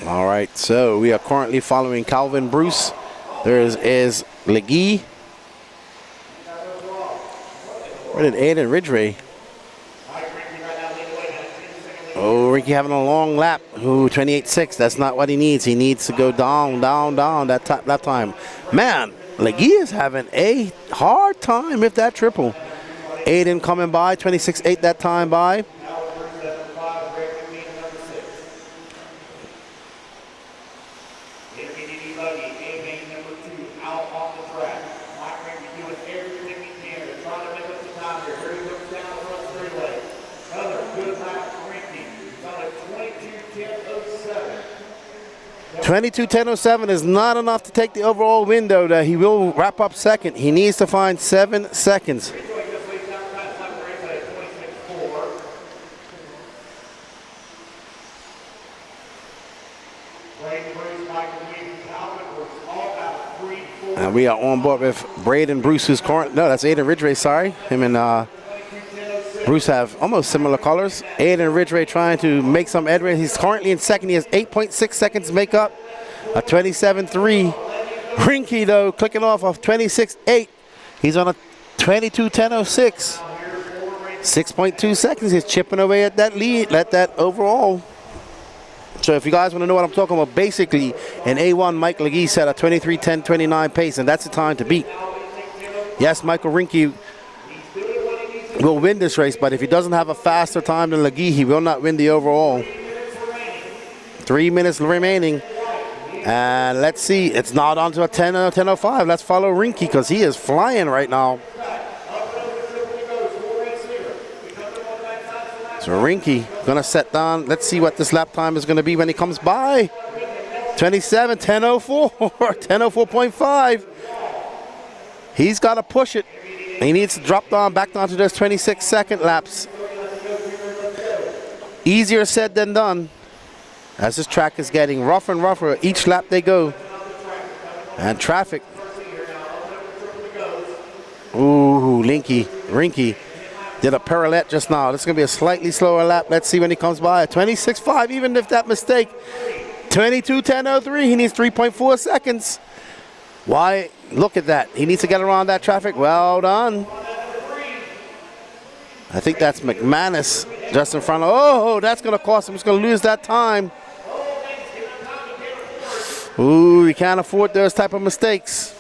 All right, so we are currently following Calvin Bruce. There is Legee. Where did Aiden Ridgeway? Oh, Ricky having a long lap. Ooh, 28.6. That's not what he needs. He needs to go down that time. Man, Legee is having a hard time with that triple. Aiden coming by, 26.8 that time by. $22:10.07 is not enough to take the overall window. That he will wrap up second. He needs to find 7 seconds. And we are on board with Braden Bruce, who's current. No, that's Aiden Ridgeway. Sorry, him and Bruce have almost similar colors. Aiden Ridgeway trying to make some headway. He's currently in second. He has 8.6 seconds to make up a 27.3. Rinky, though, clicking off of 26.8. He's on a 22:10.06. 6.2 seconds. He's chipping away at that lead, at that overall. So if you guys want to know what I'm talking about, basically an A1 Mike Legee set a 23:10.29 pace, and that's the time to beat. Yes, Michael Rinky will win this race, but if he doesn't have a faster time than Legee, he will not win the overall. 3 minutes remaining. And let's see, it's not onto a 10:05. Let's follow Rinky because he is flying right now. So Rinky gonna set down. Let's see what this lap time is gonna be when he comes by. 10:04, 10:04.5. He's gotta push it. He needs to drop back down to those 26-second laps. Easier said than done, as this track is getting rougher and rougher each lap they go. And traffic. Ooh, Rinky did a pirouette just now. This is going to be a slightly slower lap. Let's see when he comes by. 26.5, even if that mistake. 22:10.03, he needs 3.4 seconds. Why? Look at that. He needs to get around that traffic. Well done. I think that's McManus just in front of. Oh, that's going to cost him. He's going to lose that time. Ooh, he can't afford those type of mistakes.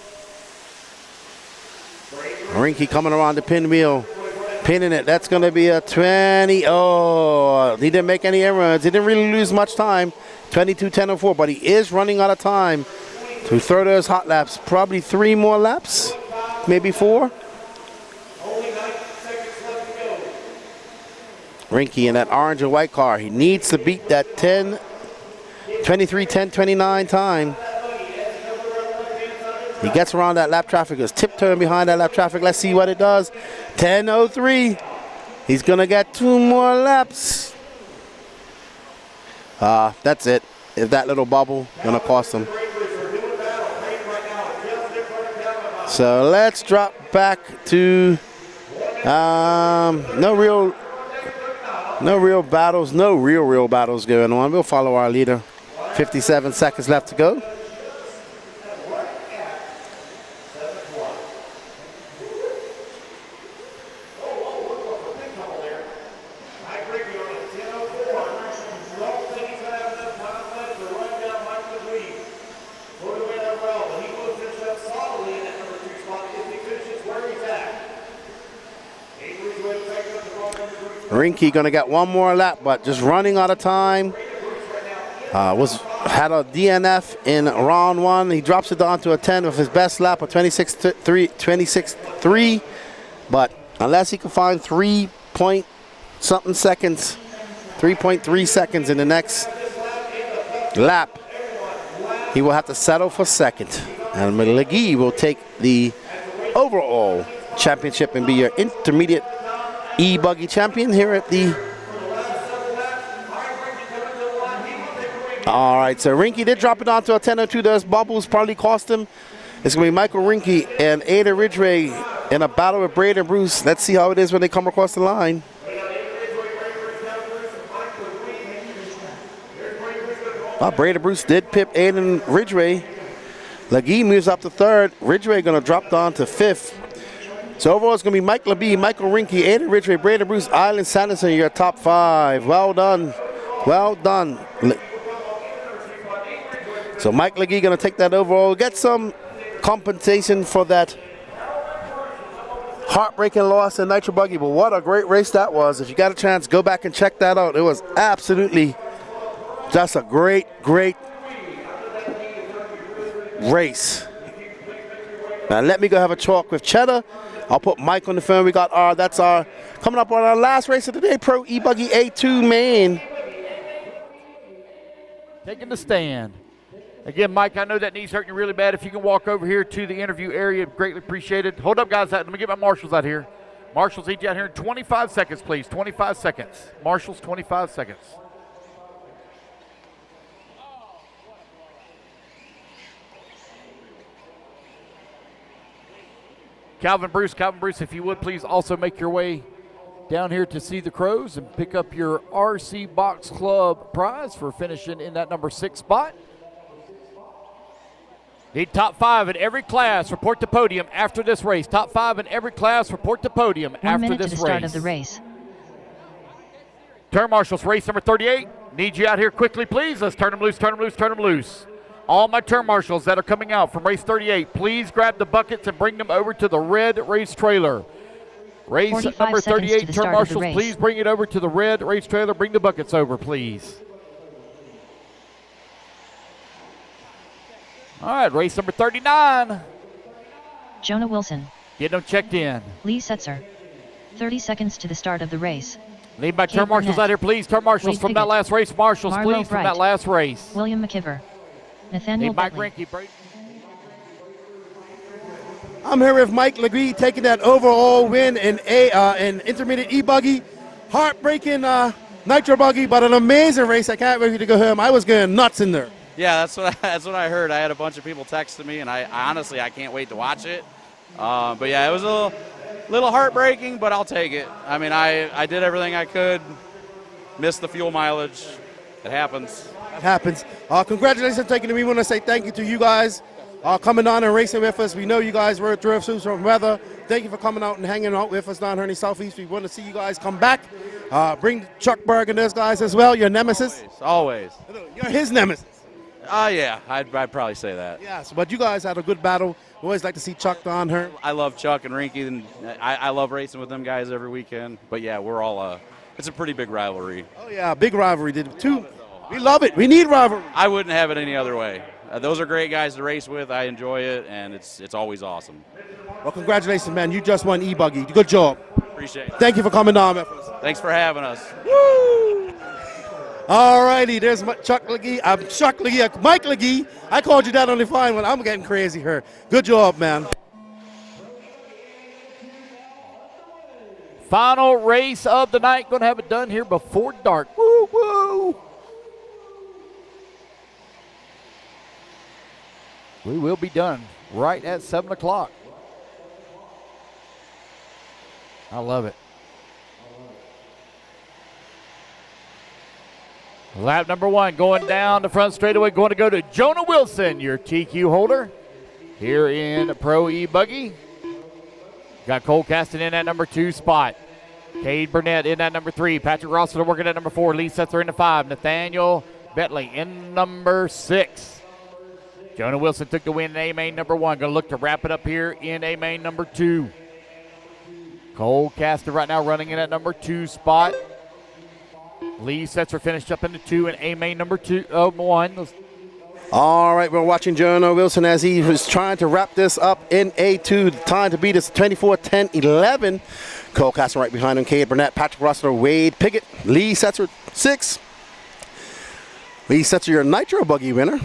Rinky coming around the pinwheel. Pinning it. That's going to be a 20. Oh, he didn't make any errors. He didn't really lose much time. 22:10.04, but he is running out of time to throw those hot laps. Probably 3 more laps, maybe 4. Rinky in that orange and white car. He needs to beat that 23:10.29 time. He gets around that lap traffic. Is tiptoeing behind that lap traffic. Let's see what it does. 10:03. He's going to get 2 more laps. That's it. If that little bubble going to cost him. So let's drop back to no real battles, no real battles going on. We'll follow our leader. 57 seconds left to go. Rinky gonna get one more lap, but just running out of time. Had a DNF in round 1. He drops it down to a 10 with his best lap of 26.3. But unless he can find 3-point-something seconds, 3.3 seconds in the next lap, he will have to settle for second. And McGee will take the overall championship and be your intermediate e-buggy champion here at the... All right, so Rinky did drop it down to a 10-2. Those bubbles probably cost him. It's going to be Michael Rinky and Ada Ridgeway in a battle with Braden and Bruce. Let's see how it is when they come across the line. Braden Bruce did pip Aiden Ridgeway. Legee moves up to 3rd. Ridgeway going to drop down to 5th. So overall, it's going to be Mike LeBee, Michael Rinky, Aiden Ridgeway, Braden Bruce, Island Sanderson, your top 5. Well done. Well done. So Mike Legee going to take that overall, get some compensation for that heartbreaking loss in Nitro Buggy. But what a great race that was. If you got a chance, go back and check that out. It was absolutely just a great, great race. Now let me go have a talk with Cheddar. I'll put Mike on the phone. We got that's our, coming up on our last race of the day, Pro E-Buggy A2 main. Taking the stand. Again, Mike, I know that knee's hurting you really bad. If you can walk over here to the interview area, greatly appreciated. Hold up, guys. Let me get my marshals out here. Marshals, need you out here in 25 seconds, please. 25 seconds. Marshals, 25 seconds. Calvin Bruce, if you would, please also make your way down here to see the Crows and pick up your RC Box Club prize for finishing in that number 6 spot. Need top 5 in every class. Report to podium after this race. Top 5 in every class. Report to podium 1 after minute this to the start of the race. Turn marshals, race number 38. Need you out here quickly, please. Let's turn them loose, turn them loose, turn them loose. All my turn marshals that are coming out from race 38, please grab the buckets and bring them over to the red race trailer. Race number 38, turn marshals, please bring it over to the red race trailer. Bring the buckets over, please. All right, race number 39. Jonah Wilson. Get them checked in. Lee Setzer. 30 seconds to the start of the race. Need my turn marshals out here, please. Turn marshals from that last race. Marshals, please, from that last race. William McKiver. Nathaniel Need Mike Bentley. Rinky. I'm here with Mike Legee taking that overall win in intermediate e-buggy. Heartbreaking Nitro Buggy, but an amazing race. I can't wait to go home. I was going nuts in there. Yeah, that's what I heard. I had a bunch of people texting me, and I honestly can't wait to watch it. But yeah, it was a little heartbreaking, but I'll take it. I mean, I did everything I could. Missed the fuel mileage. It happens. It happens. Congratulations on taking it. We want to say thank you to you guys coming on and racing with us. We know you guys were drove through some weather. Thank you for coming out and hanging out with us down here in the Southeast. We want to see you guys come back. Bring Chuck Berg and those guys as well, your nemesis. Always. You're his nemesis. Yeah, I'd probably say that. Yes, but you guys had a good battle. We always like to see Chuck down here. I love Chuck and Rinky, and I love racing with them guys every weekend. But yeah, we're all it's a pretty big rivalry. Oh yeah, big rivalry. We love it. We need rivalry. I wouldn't have it any other way. Those are great guys to race with. I enjoy it, and it's always awesome. Well, congratulations, man. You just won e-buggy. Good job. Appreciate it. Thank you for coming on with us. Thanks for having us. Woo! All righty, there's Chuck Legee. I'm Chuck Legee. Mike Legee. I called you that on the fine one. I'm getting crazy here. Good job, man. Final race of the night. Going to have it done here before dark. Woo, woo. We will be done right at 7 o'clock. I love it. Lap number 1 going down the front straightaway, going to go to Jonah Wilson, your TQ holder here in Pro E-Buggy. Got Cole Caston in at number 2 spot. Cade Burnett in at number 3. Patrick Rossiter working at number 4. Lee Setzer in the 5. Nathaniel Bentley in number 6. Jonah Wilson took the win in A-Main number 1. Going to look to wrap it up here in A-Main number 2. Cole Caston right now running in at number 2 spot. Lee Setzer finished up into 2 and A-Main number 1. All right, we're watching Jonah Wilson as he was trying to wrap this up in A2. The time to beat is 24-10-11. Cole Caston right behind him. Cade Burnett, Patrick Russell, Wade Pickett, Lee Setzer 6. Lee Setzer, your Nitro Buggy winner.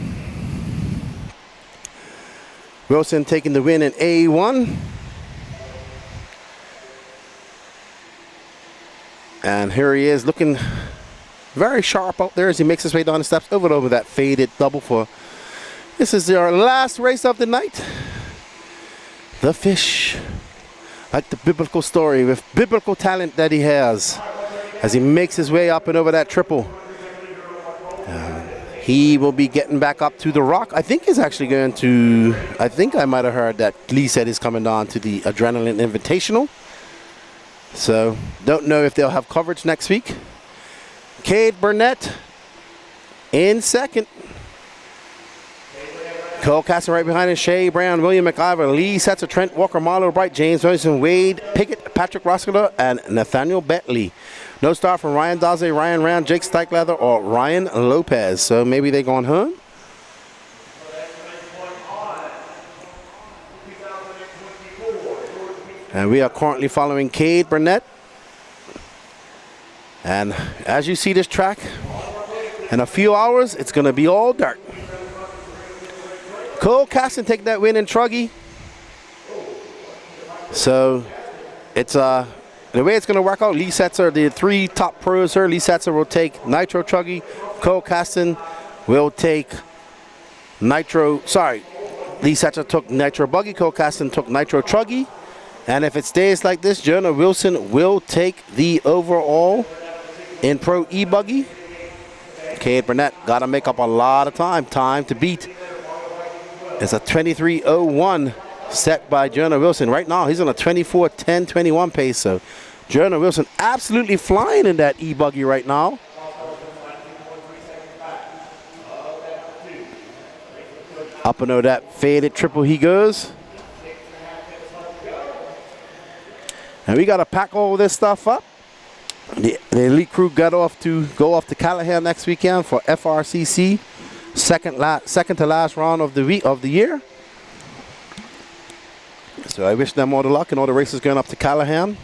Wilson taking the win in A1. And here he is looking very sharp out there as he makes his way down the steps over that faded double for. This is our last race of the night. The Fish. Like the biblical story with biblical talent that he has as he makes his way up and over that triple. He will be getting back up to the Rock. I think he's actually going to, I think I might have heard that Lee said he's coming down to the Adrenaline Invitational. So, don't know if they'll have coverage next week. Cade Burnett in second. Cole Caston right behind him. Shea Brown, William McIver, Lee Setzer, Trent Walker, Marlo Bright, James Wilson, Wade Pickett, Patrick Roskiller, and Nathaniel Bentley. No start from Ryan Daze, Ryan Round, Jake Steichleather, or Ryan Lopez. So maybe they're going home. And we are currently following Cade Burnett. And as you see this track, in a few hours, it's going to be all dirt. Cole Caston take that win in Truggy. So it's the way it's going to work out, Lee Setzer, the 3 top pros here, Lee Setzer will take Nitro Truggy. Cole Caston will take Nitro, Lee Setzer took Nitro Buggy, Cole Caston took Nitro Truggy. And if it stays like this, Jonah Wilson will take the overall in Pro E-Buggy. Cade Burnett got to make up a lot of time to beat. It's a 23:01 set by Jonah Wilson. Right now, he's on a 24:10-21 pace. So Jonah Wilson absolutely flying in that E-Buggy right now. Up and over that faded triple he goes. And we got to pack all this stuff up. The elite crew go off to Callahan next weekend for FRCC, second to last round of the year. So I wish them all the luck and all the races going up to Callahan.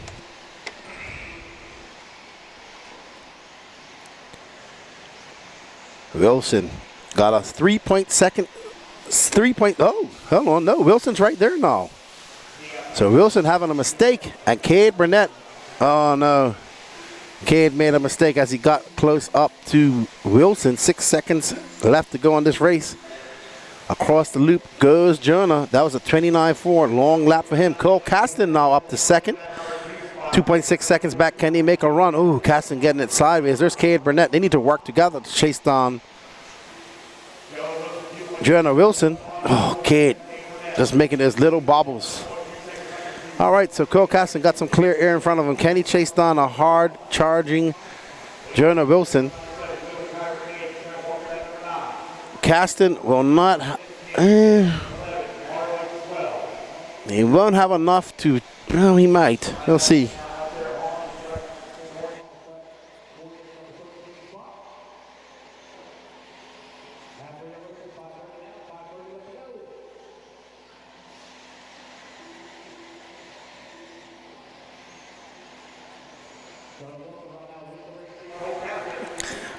Wilson got a 3.2. Oh, hold on, no, Wilson's right there now. So Wilson having a mistake, and Cade Burnett, oh no. Cade made a mistake as he got close up to Wilson. 6 seconds left to go on this race. Across the loop goes Jonah. That was a 29.4, long lap for him. Cole Caston now up to second. 2.6 seconds back. Can he make a run? Ooh, Caston getting it sideways. There's Cade Burnett. They need to work together to chase down Jonah Wilson. Oh, Cade just making his little bobbles. All right, so Cole Caston got some clear air in front of him. Can he chase down a hard charging Jonah Wilson? Caston will not, he won't have enough to, well, he might. We'll see.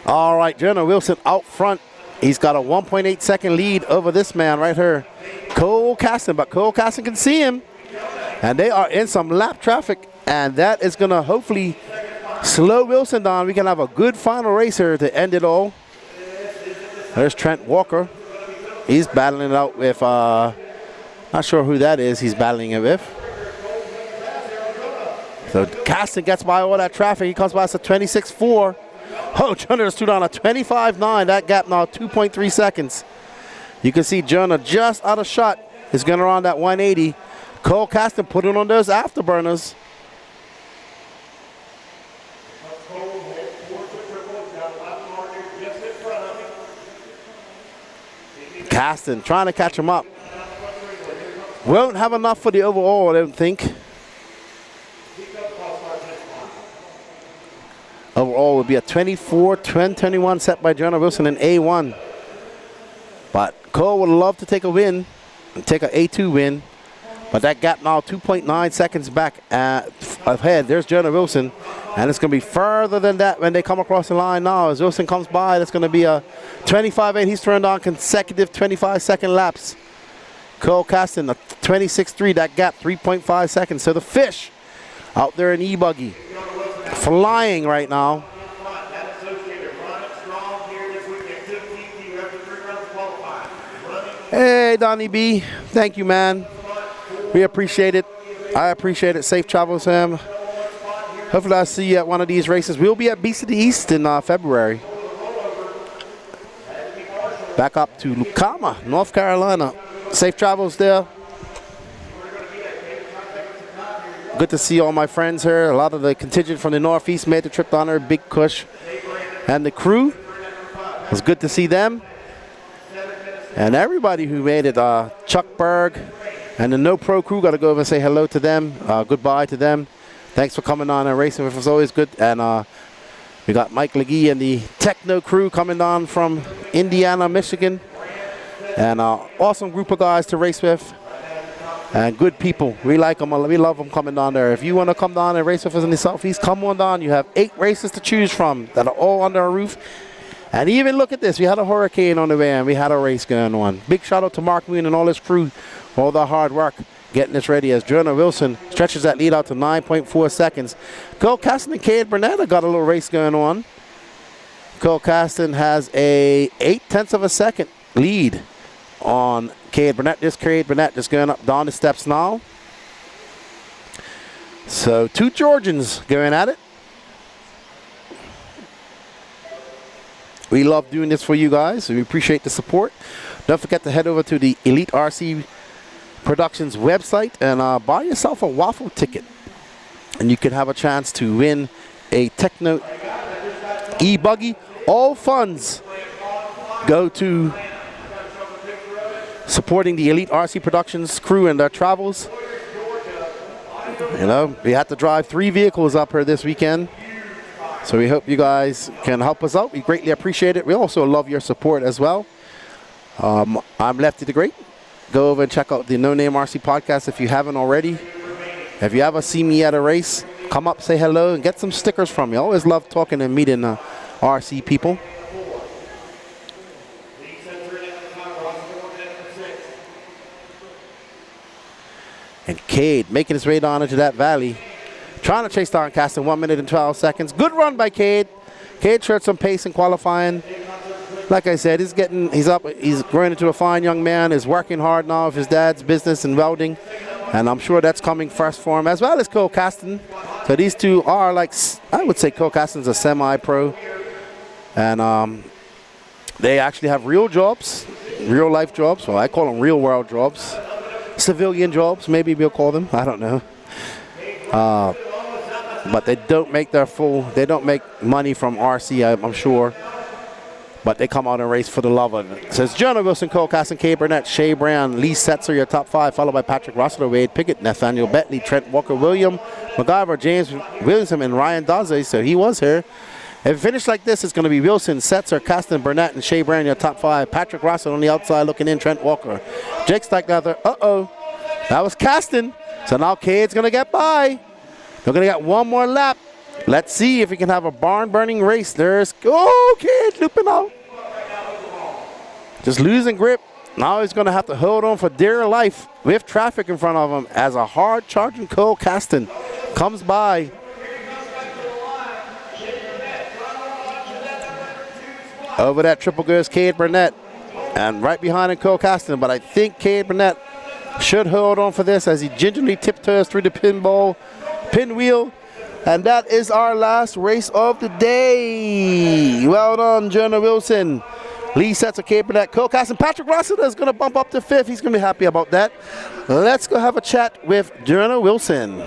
All right, Jonah Wilson out front. He's got a 1.8 second lead over this man right here, Cole Caston, but Cole Caston can see him. And they are in some lap traffic, and that is going to hopefully slow Wilson down. We can have a good final race here to end it all. There's Trent Walker. He's battling it out with, not sure who that is he's battling it with. So Caston gets by all that traffic. He comes by us at 26.4. Oh, Jonah just threw down a 25.9. That gap now 2.3 seconds. You can see Jonah just out of shot. He's going around that 180. Cole Caston putting on those afterburners. Caston trying to catch him up. Won't have enough for the overall, I don't think. be a 24-21 set by Jonah Wilson in A1. But Cole would love to take a win and take an A2 win. But that gap now 2.9 seconds back ahead. There's Jonah Wilson. And it's going to be further than that when they come across the line now. As Wilson comes by, that's going to be a 25-8. He's turned on consecutive 25-second laps. Cole Caston, a 26-3. That gap, 3.5 seconds. So the fish out there in E-Buggy, flying right now. Hey, Donnie B. Thank you, man. We appreciate it. I appreciate it. Safe travels, Sam. Hopefully I'll see you at one of these races. We'll be at Beast of the East in February. Back up to Lucama, North Carolina. Safe travels there. Good to see all my friends here. A lot of the contingent from the Northeast made the trip down there. Big Kush and the crew. It was good to see them. And everybody who made it. Chuck Berg and the No Pro crew. Got to go over and say hello to them. Goodbye to them. Thanks for coming on and racing with us. Always good. And we got Mike Legee and the Techno crew coming on from Indiana, Michigan. And awesome group of guys to race with. And good people. We like them. We love them coming down there. If you want to come down and race with us in the Southeast, come on down. You have 8 races to choose from that are all under a roof. And even look at this. We had a hurricane on the way and we had a race going on. Big shout out to Mark Moon and all his crew. All the hard work getting this ready as Jonah Wilson stretches that lead out to 9.4 seconds. Cole Caston and Cade Burnett have got a little race going on. Cole Caston has a 0.8 of a second lead on Cade Burnett. This Cade Burnett just going up down the steps now. So 2 Georgians going at it. We love doing this for you guys. We appreciate the support. Don't forget to head over to the Elite RC Productions website and buy yourself a waffle ticket. And you can have a chance to win a Techno E-Buggy. All funds go to supporting the Elite RC Productions crew and their travels. You know, we had to drive 3 vehicles up here this weekend. So we hope you guys can help us out. We greatly appreciate it. We also love your support as well. I'm Lefty the Great. Go over and check out the No Name RC podcast if you haven't already. If you ever see me at a race, come up, say hello, and get some stickers from me. I always love talking and meeting RC people. And Cade making his way down into that valley. Trying to chase down Caston, 1 minute and 12 seconds. Good run by Cade. Cade showed some pace in qualifying. Like I said, he's growing into a fine young man. He's working hard now with his dad's business and welding. And I'm sure that's coming first for him, as well as Cole Caston. So these two are like, I would say Cole Caston's a semi-pro. And they actually have real jobs, real life jobs. Well, I call them real world jobs. Civilian jobs, maybe we'll call them. I don't know. But they don't make they don't make money from RC, I'm sure. But they come out and race for the love of it. So it's Jonah Wilson, Cole Caston, Cade Burnett, Shea Brown, Lee Setzer, your top 5, followed by Patrick Rossiter, Wade Pickett, Nathaniel Bentley, Trent Walker, William MacGyver, James Williamson, and Ryan Daze. So he was here. If it finished like this, it's going to be Wilson, Setzer, Caston, Burnett, and Shea Brown, your top 5. Patrick Rossiter on the outside looking in, Trent Walker. Jake Stackleather, that was Caston. So now Cade's going to get by. They're going to get one more lap. Let's see if we can have a barn-burning race. There's, Cade looping out. Just losing grip. Now he's going to have to hold on for dear life with traffic in front of him as a hard-charging Cole Caston comes by. Over that triple goes Cade Burnett. And right behind him, Cole Caston. But I think Cade Burnett should hold on for this as he gingerly tiptoes through the pinwheel. And that is our last race of the day. Well done, Jonah Wilson. Lee Setzer, Cade Burnett, Cole Caston. Patrick Rossiter is going to bump up to 5th. He's going to be happy about that. Let's go have a chat with Jonah Wilson.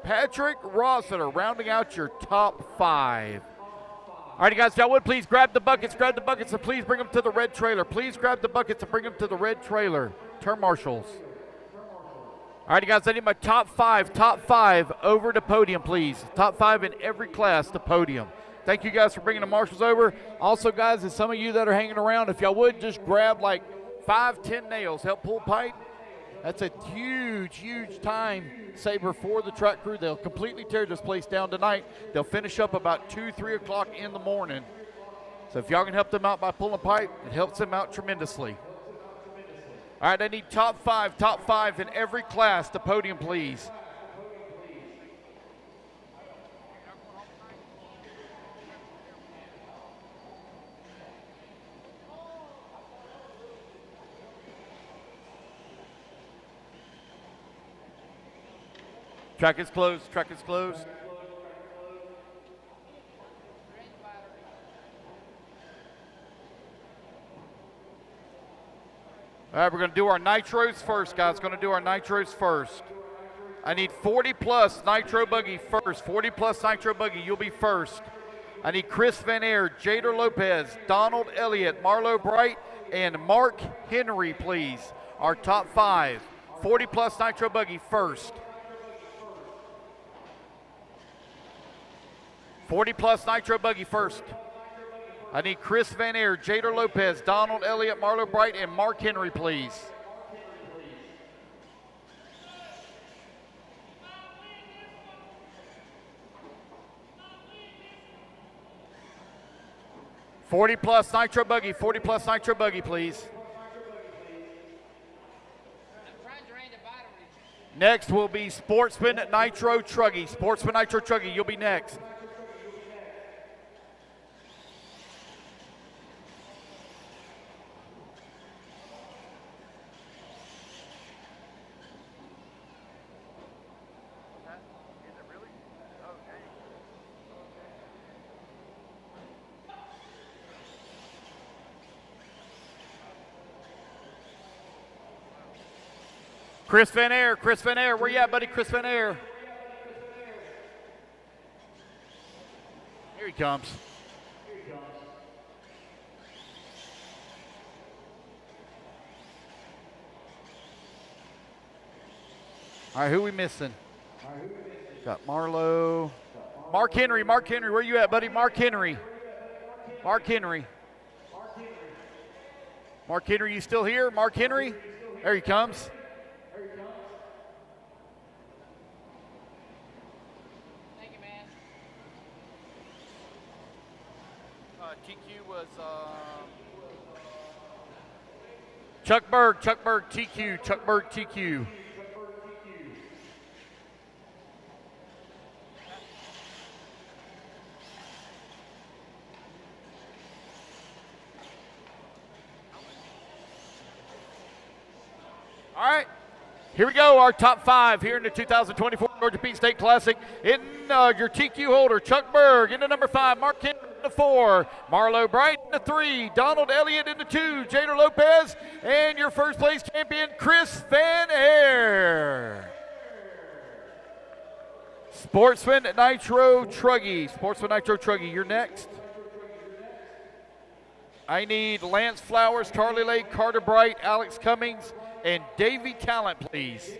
Patrick Rossiter rounding out your top 5. All right, guys, if y'all would please grab the buckets, and please bring them to the red trailer. Please grab the buckets and bring them to the red trailer. Turn marshals. All right, guys, I need my top five over to podium, please. Top 5 in every class to podium. Thank you guys for bringing the marshals over. Also, guys, and some of you that are hanging around, if y'all would just grab like 5-10 nails, help pull pipe. That's a huge time saver for the track crew. They'll completely tear this place down tonight. They'll finish up about 2-3 o'clock in the morning. So if y'all can help them out by pulling pipe, it helps them out tremendously. All right, I need top five in every class to podium, please. Track is closed. All right, we're going to do our nitros first, guys. I need 40-plus nitro buggy first. 40-plus nitro buggy, you'll be first. I need Chris Van Air, Jader Lopez, Donald Elliott, Marlo Bright, and Mark Henry, please. Our top 5. 40-plus nitro buggy first. 40-plus nitro buggy first. I need Chris Van Air, Jader Lopez, Donald Elliott, Marlo Bright, and Mark Henry, please. +40 nitro buggy, please. Next will be Sportsman Nitro Truggy. You'll be next. Chris Van Air, where you at, buddy? Chris Van Air. Here he comes. All right, who we missing? Got Marlo. Mark Henry, where you at, buddy? Mark Henry, you still here? Mark Henry? There he comes. TQ was Chuck Berg, TQ. All right, here we go, our top 5 here in the 2024 Georgia Pete State Classic. In your TQ holder, Chuck Berg. In the number 5, Mark Henry. In the 4, Marlo Bright. In the 3, Donald Elliott. In the 2, Jader Lopez. And your first place champion, Chris Van Air. Sportsman Nitro Truggy, you're next. I need Lance Flowers, Charlie Lake, Carter Bright, Alex Cummings, and Davey Talent, please.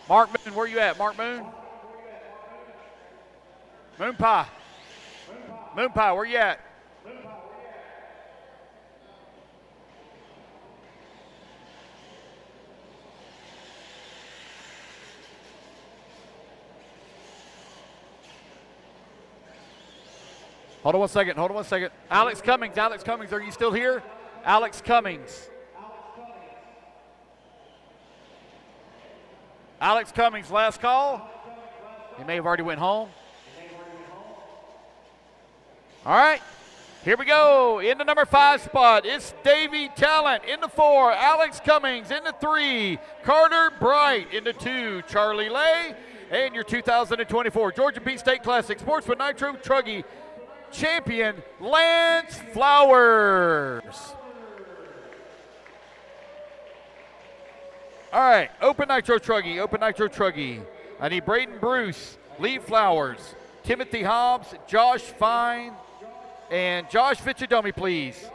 Mark Moon, where you at? Mark Moon? Moon Pie, where you at? Hold on one second. Alex Cummings, are you still here? Alex Cummings, last call. He may have already went home. All right, here we go. In the number 5 spot, it's Davey Talent. In the 4, Alex Cummings. In the 3, Carter Bright. In the 2, Charlie Lay. And your 2024 Georgia Pete State Classic Sportsman Nitro Truggy champion, Lance Flowers. All right, Open Nitro Truggy. I need Braden Bruce, Lee Flowers, Timothy Hobbs, Josh Fine, and Josh Fitchadomi, please.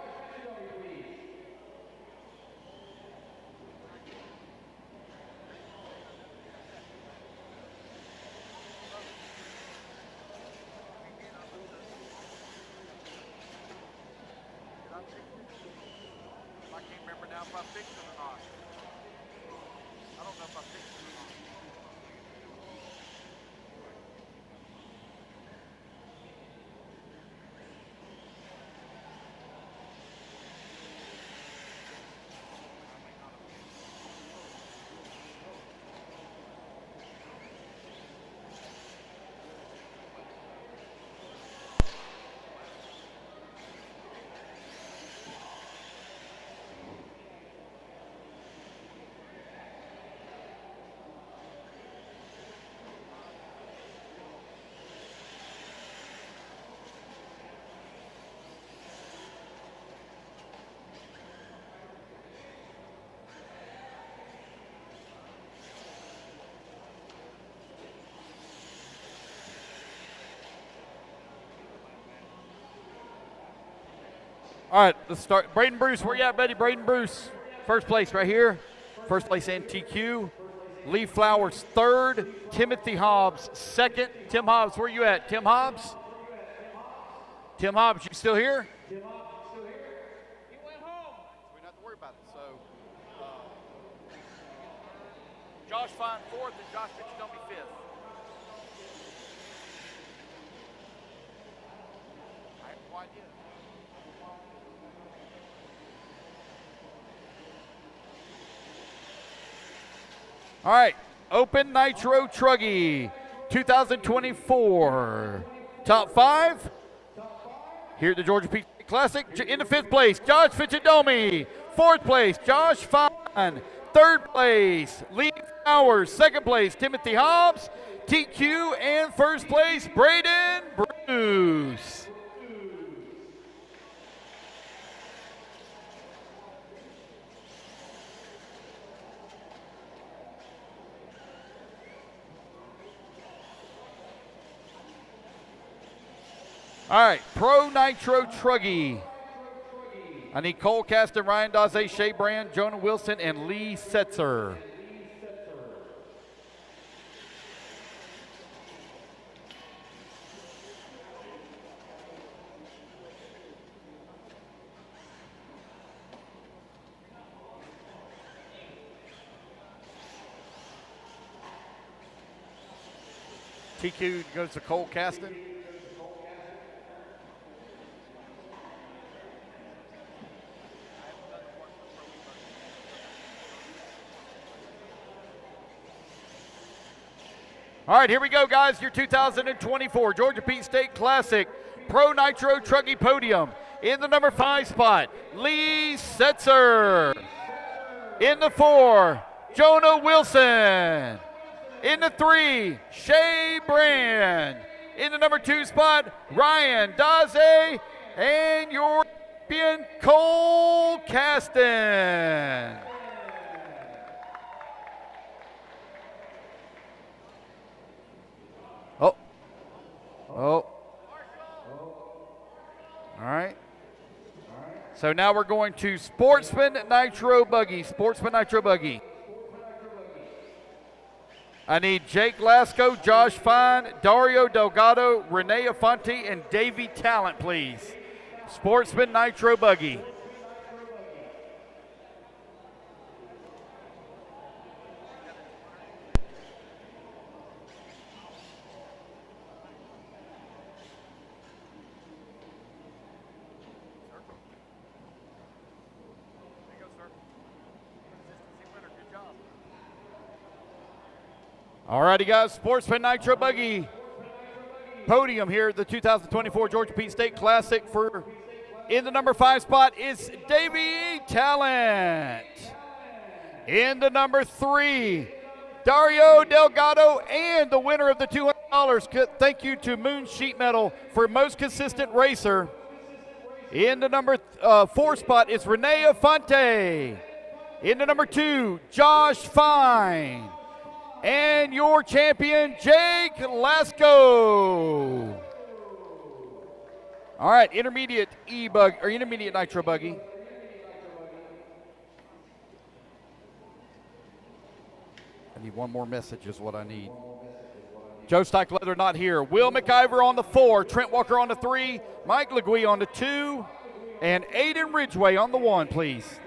All right, let's start. Braden Bruce, where you at, buddy? Braden Bruce, first place right here. First place in TQ. Lee Flowers third. Timothy Hobbs second. Tim Hobbs, where you at? Tim Hobbs? Tim Hobbs, you still here? He went home. We don't have to worry about it. So, Josh Fine fourth and Josh Fitchadomi fifth. I have no idea. All right, Open Nitro Truggy 2024. Top 5 here at the Georgia Peach Classic. In the 5th place, Josh Fitchadomi. 4th place, Josh Fine. 3rd place, Lee Flowers. 2nd place, Timothy Hobbs. TQ, and 1st place, Braden Bruce. All right, Pro Nitro Truggy. I need Cole Caston, Ryan Daze, Shea Brand, Jonah Wilson, and Lee Setzer. TQ goes to Cole Caston. All right, here we go, guys. Your 2024 Georgia Peach State Classic Pro Nitro Truggy Podium. In the number 5 spot, Lee Setzer. In the 4, Jonah Wilson. In the 3, Shea Brand. In the number 2 spot, Ryan Daze. And your champion, Cole Caston. Oh. All right. So now we're going to Sportsman Nitro Buggy. Sportsman Nitro Buggy. I need Jake Lasco, Josh Fine, Dario Delgado, Renee Afonte, and Davey Talent, please. Sportsman Nitro Buggy. All righty, guys, Sportsman Nitro Buggy podium here at the 2024 Georgia Peach State Classic. For in the number 5 spot is Davey Talent. In the number 3, Dario Delgado, and the winner of the $200. Thank you to Moon Sheet Metal for most consistent racer. In the number 4 spot is Renee Afonte. Into number 2, Josh Fine. And your champion, Jake Lasco. All right, intermediate intermediate nitro buggy. I need one more message is what I need. Joe Stikelether not here. Will McIver on the 4, Trent Walker on the 3, Mike Legui on the 2, and Aiden Ridgeway on the 1, please.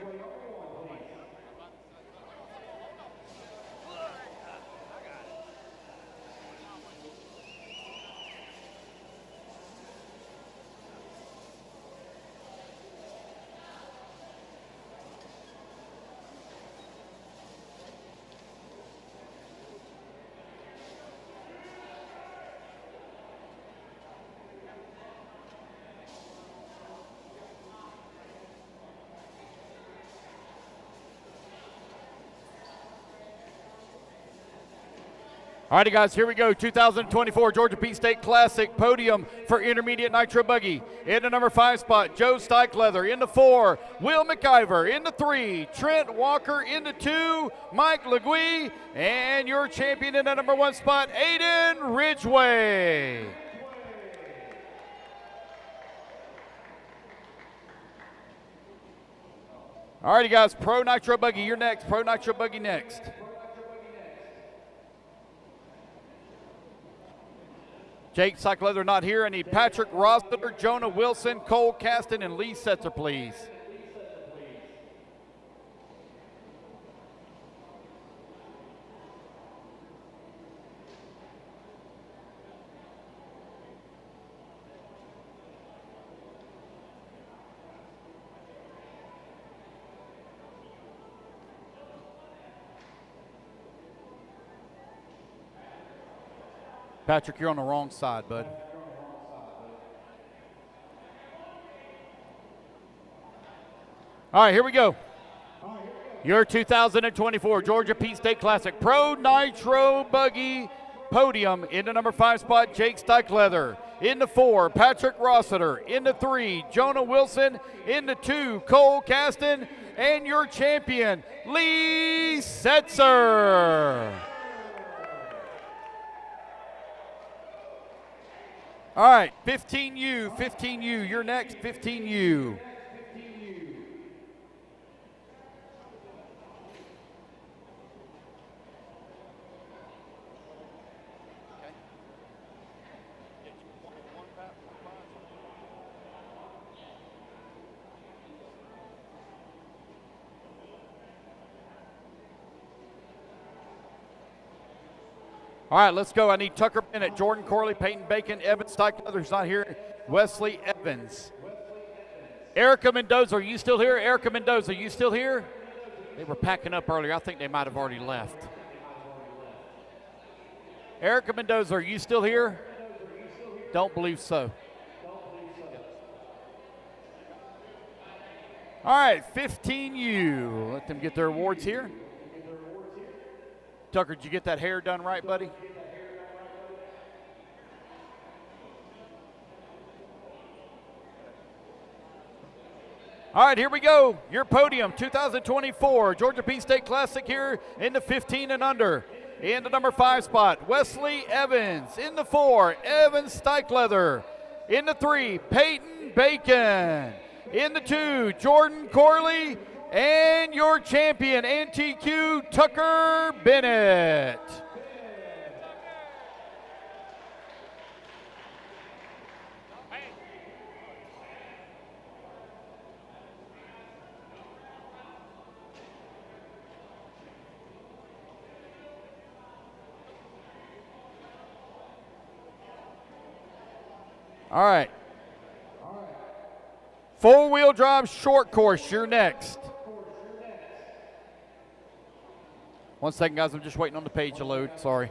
All righty, guys, here we go. 2024 Georgia Peach State Classic podium for intermediate nitro buggy. In the number 5 spot, Joe Stikelether. In the 4, Will McIver. In the 3, Trent Walker. In the 2, Mike Legui. And your champion in the number 1 spot, Aiden Ridgeway. All righty, guys, Pro Nitro Buggy, you're next. Pro Nitro Buggy next. Jake Stikelether not here. I need Patrick Rossiter, Jonah Wilson, Cole Caston, and Lee Setzer, please. Patrick, you're on the wrong side, bud. All right, here we go. Your 2024 Georgia Peach State Classic Pro Nitro Buggy podium. In the number 5 spot, Jake Stikelether. In the 4, Patrick Rossiter. In the 3, Jonah Wilson. In the 2, Cole Caston. And your champion, Lee Setzer. All right, 15U, you're next, 15U. All right, let's go. I need Tucker Bennett, Jordan Corley, Peyton Bacon, Evan Stikelether's not here, Wesley Evans. Erica Mendoza, are you still here? Erica Mendoza, you still here? They were packing up earlier. I think they might have already left. Erica Mendoza, are you still here? Don't believe so. All right, 15U. Let them get their awards here. Tucker, did you get that hair done right, buddy? All right, here we go. Your podium, 2024 Georgia Peach State Classic here in the 15 and under. In the number 5 spot, Wesley Evans. In the 4, Evan Stikelether. In the 3, Peyton Bacon. In the 2, Jordan Corley. And your champion, NTQ, Tucker Bennett. All right. Four-wheel drive short course, you're next. 1 second, guys. I'm just waiting on the page to load. Sorry.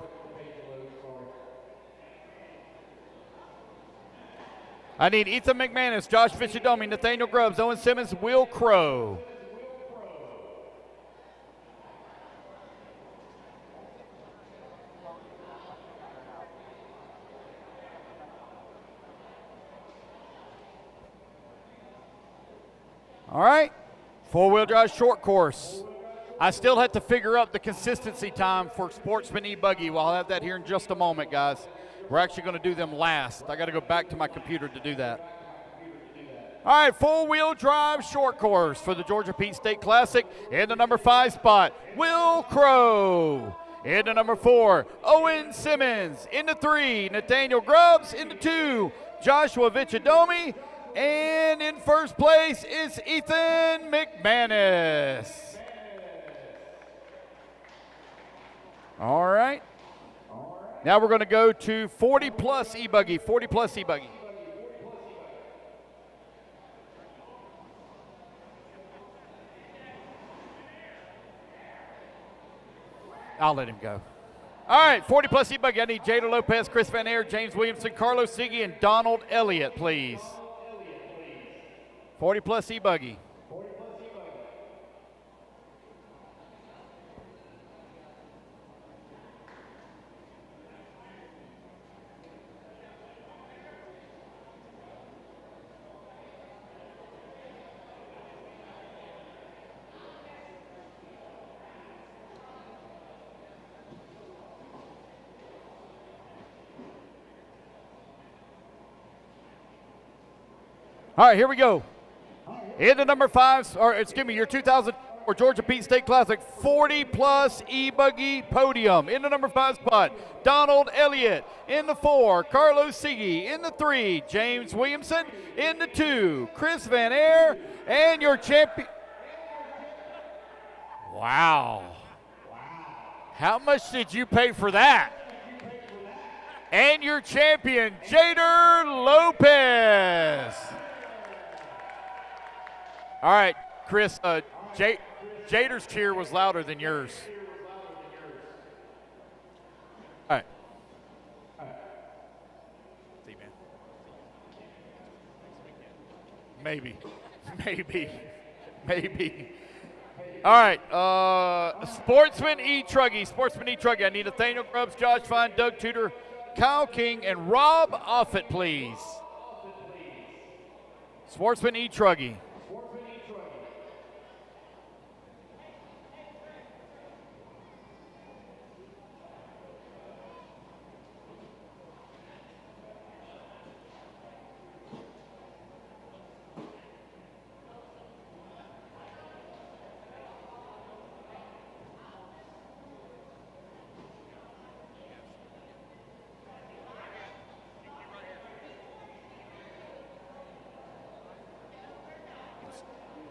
I need Ethan McManus, Josh Fishidomi, Nathaniel Grubbs, Owen Simmons, Will Crow. All right. Four-wheel drive short course. I still have to figure out the consistency time for Sportsman E-Buggy. Well, I'll have that here in just a moment, guys. We're actually going to do them last. I got to go back to my computer to do that. All right, four-wheel drive short course for the Georgia Pete State Classic. In the number 5 spot, Will Crow. In the number 4, Owen Simmons. In the 3, Nathaniel Grubbs. In the 2, Joshua Vichadomi. And in first place is Ethan McManus. All right. Now we're going to go to 40-plus E-Buggy, 40-plus E-Buggy. I'll let him go. All right, 40-plus E-Buggy. I need Jada Lopez, Chris Van Air, James Williamson, Carlos Siggy, and Donald Elliott, please. 40-plus E-Buggy. All right, here we go. In the number 5, or excuse me, your 2004 Georgia Pete State Classic 40-plus E-Buggy podium. In the number 5 spot, Donald Elliott. In the 4, Carlos Siggy. In the 3, James Williamson. In the 2, Chris Van Air. And your champion. Wow. How much did you pay for that? And your champion, Jader Lopez. All right, Chris, Jader's cheer was louder than yours. All right. See, man. Maybe. All right, Sportsman E-Truggy. I need Nathaniel Grubbs, Josh Fine, Doug Tudor, Kyle King, and Rob Offit, please. Sportsman E-Truggy.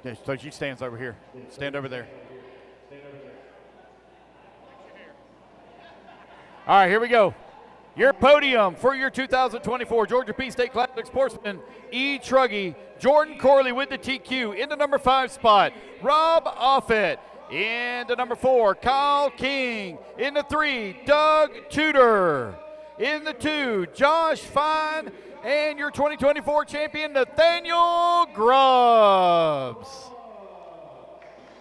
Yeah, so she stands over here. Stand over there. All right, here we go. Your podium for your 2024 Georgia Pete State Classic Sportsman E-Truggy, Jordan Corley with the TQ. In the number 5 spot, Rob Offit. In the number 4, Kyle King. In the 3, Doug Tudor. In the 2, Josh Fine. And your 2024 champion, Nathaniel Grubbs.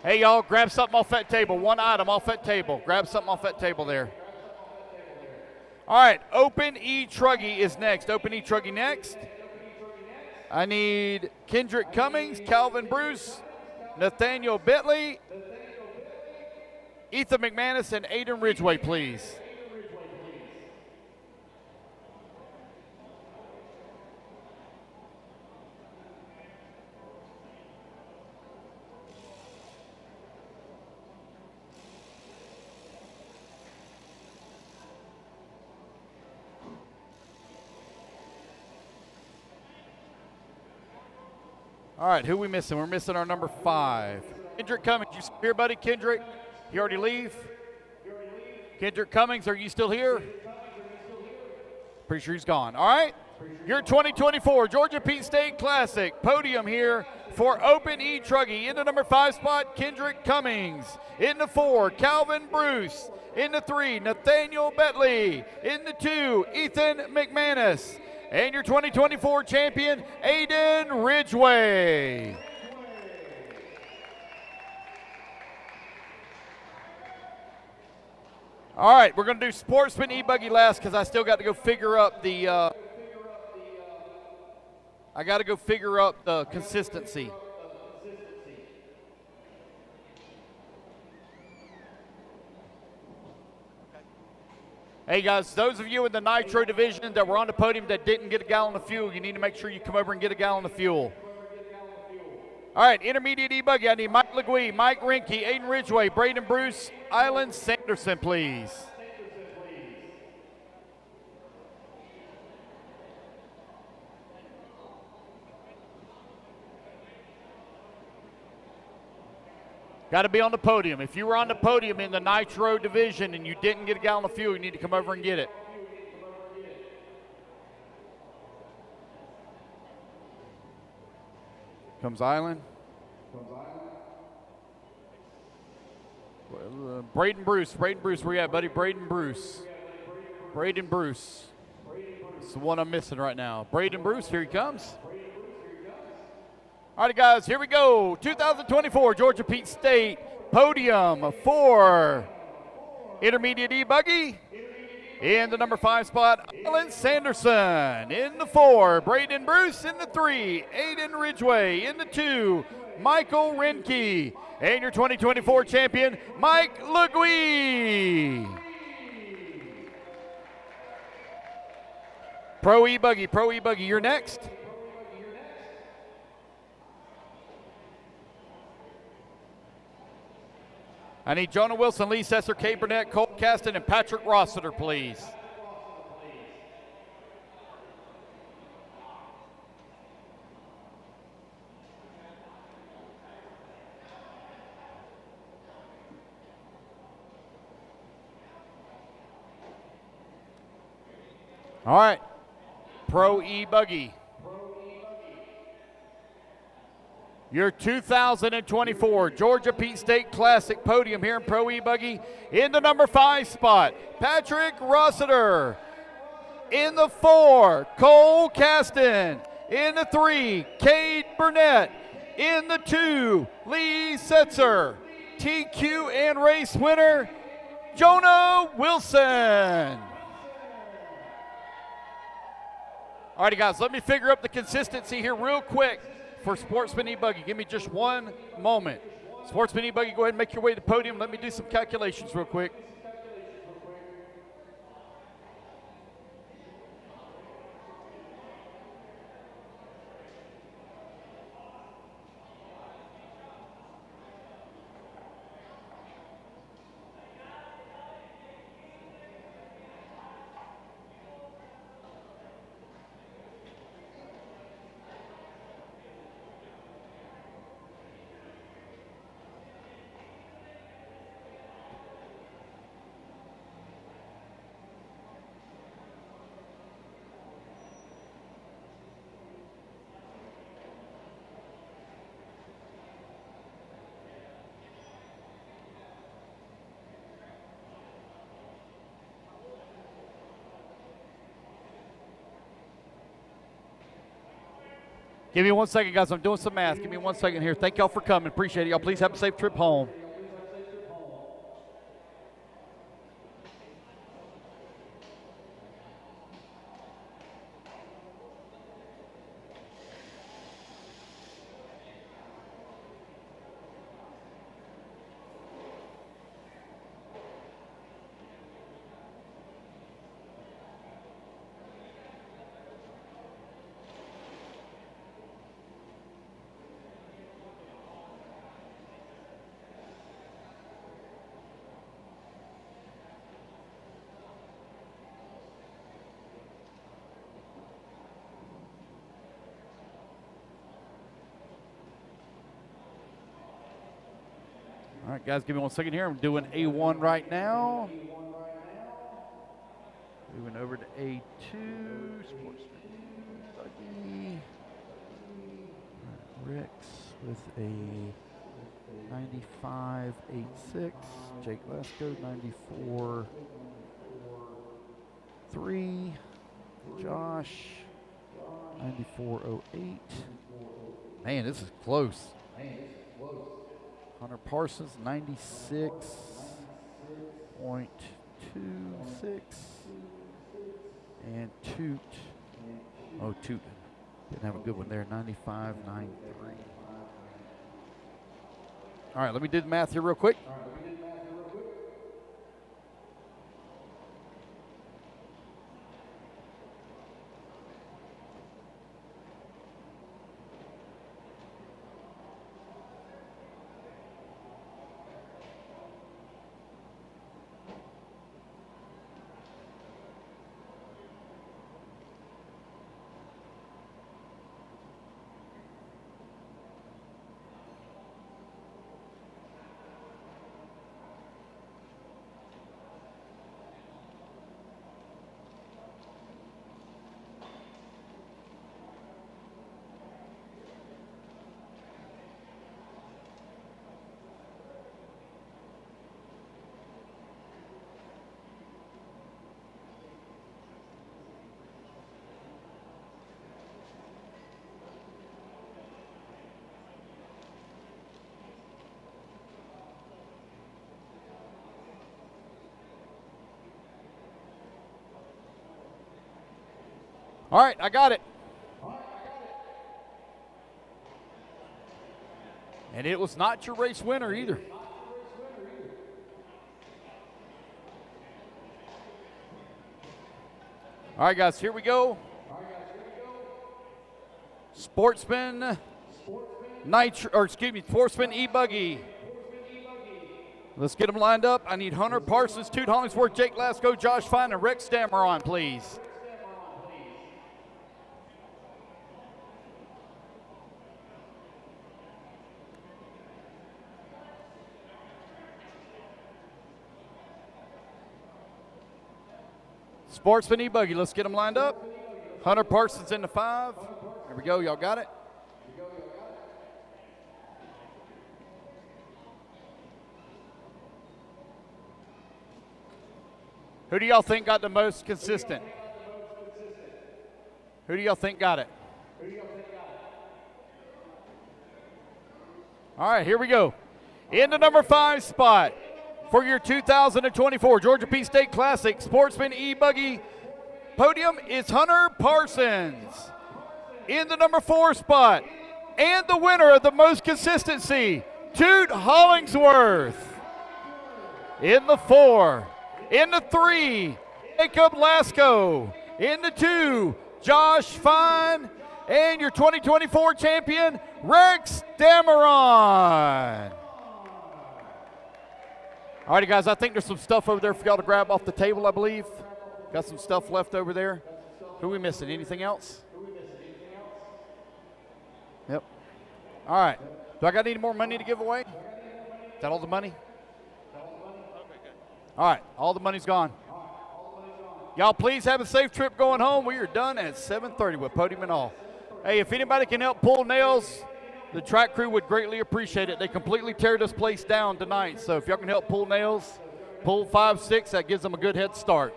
Hey, y'all, grab something off that table. One item off that table. Grab something off that table there. All right, Open E-Truggy is next. Open E-Truggy next. I need Kendrick Cummings, Calvin Bruce, Nathaniel Bentley, Ethan McManus, and Aiden Ridgeway, please. All right, who we missing? We're missing our number 5. Kendrick Cummings, you still here, buddy? Kendrick, you already leave? Kendrick Cummings, are you still here? Pretty sure he's gone. All right, your 2024 Georgia Pete State Classic podium here for Open E-Truggy. In the number 5 spot, Kendrick Cummings. In the 4, Calvin Bruce. In the 3, Nathaniel Bentley. In the 2, Ethan McManus. And your 2024 champion, Aiden Ridgeway. All right, we're going to do Sportsman E-Buggy last because I still got to go figure up the consistency. Hey guys, those of you in the Nitro division that were on the podium that didn't get a gallon of fuel, you need to make sure you come over and get a gallon of fuel. All right, intermediate E-Buggy, I need Mike Legui, Mike Rinke, Aiden Ridgeway, Braden Bruce, Island Sanderson, please. Got to be on the podium. If you were on the podium in the Nitro division and you didn't get a gallon of fuel, you need to come over and get it. Comes Island. Braden Bruce, where you at, buddy? Braden Bruce. It's the one I'm missing right now. Braden Bruce, here he comes. All right, guys, here we go. 2024 Georgia Pete State podium for intermediate E-Buggy. In the number 5 spot, Alan Sanderson. In the 4, Braden Bruce. In the 3, Aiden Ridgeway. In the 2, Michael Rinke. And your 2024 champion, Mike Legui. Pro E-Buggy, you're next. I need Jonah Wilson, Lee Setzer, Kate Burnett, Cole Caston, and Patrick Rossiter, please. All right, Pro E-Buggy. Your 2024 Georgia Pete State Classic podium here in Pro E-Buggy. In the number 5 spot, Patrick Rossiter. In the 4, Cole Caston. In the 3, Cade Burnett. In the 2, Lee Setzer. TQ and race winner, Jonah Wilson. All righty, guys, let me figure up the consistency here real quick for Sportsman E-Buggy. Give me just one moment. Sportsman E-Buggy, go ahead and make your way to the podium. Let me do some calculations real quick. Give me 1 second, guys. I'm doing some math. Give me 1 second here. Thank y'all for coming. Appreciate it. Y'all please have a safe trip home. All right, guys, give me 1 second here. I'm doing A1 right now. Moving over to A2. Sportsman Buggy. Rex with a 95.86. Jake Lasco, 94.3. Josh, 94.08. Man, this is close. Hunter Parsons, 96.26. And Toot. Oh, Toot didn't have a good one there, 95.93. All right, let me do the math here real quick. All right, I got it. And it was not your race winner either. All right, guys, here we go. Sportsman Sportsman E-Buggy. Let's get them lined up. I need Hunter Parsons, Toot Hollingsworth, Jake Lasco, Josh Fine, and Rex Dameron, please. Sportsman E-Buggy, let's get them lined up. Hunter Parsons in the 5. There we go, y'all got it? Who do y'all think got the most consistent? Who do y'all think got it? All right, here we go. In the number 5 spot for your 2024 Georgia Peach State Classic Sportsman E-Buggy podium is Hunter Parsons. In the number 4 spot, and the winner of the most consistency, Toot Hollingsworth. In the 4. In the 3, Jacob Lasco. In the 2, Josh Fine. And your 2024 champion, Rex Dameron. All righty, guys, I think there's some stuff over there for y'all to grab off the table, I believe. Got some stuff left over there. Who are we missing? Anything else? Yep. All right. Do I got any more money to give away? Is that all the money? All right, all the money's gone. Y'all please have a safe trip going home. We are done at 7:30 with podium and all. Hey, if anybody can help pull nails, the track crew would greatly appreciate it. They completely tear this place down tonight, so if y'all can help pull nails, pull 5, 6, that gives them a good head start.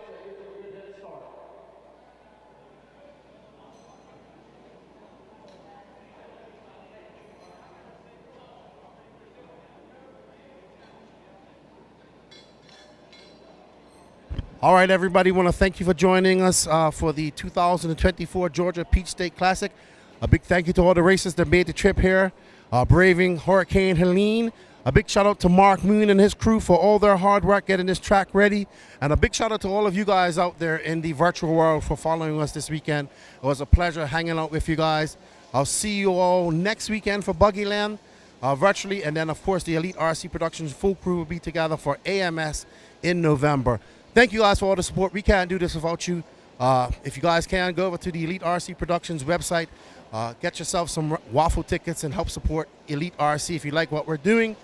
All right, everybody, want to thank you for joining us for the 2024 Georgia Peach State Classic. A big thank you to all the racers that made the trip here, braving Hurricane Helene. A big shout out to Mark Moon and his crew for all their hard work getting this track ready. And a big shout out to all of you guys out there in the virtual world for following us this weekend. It was a pleasure hanging out with you guys. I'll see you all next weekend for Buggy Land virtually. And then, of course, the Elite RC Productions full crew will be together for AMS in November. Thank you guys for all the support. We can't do this without you. If you guys can, go over to the Elite RC Productions website. Get yourself some waffle tickets and help support Elite RC if you like what we're doing.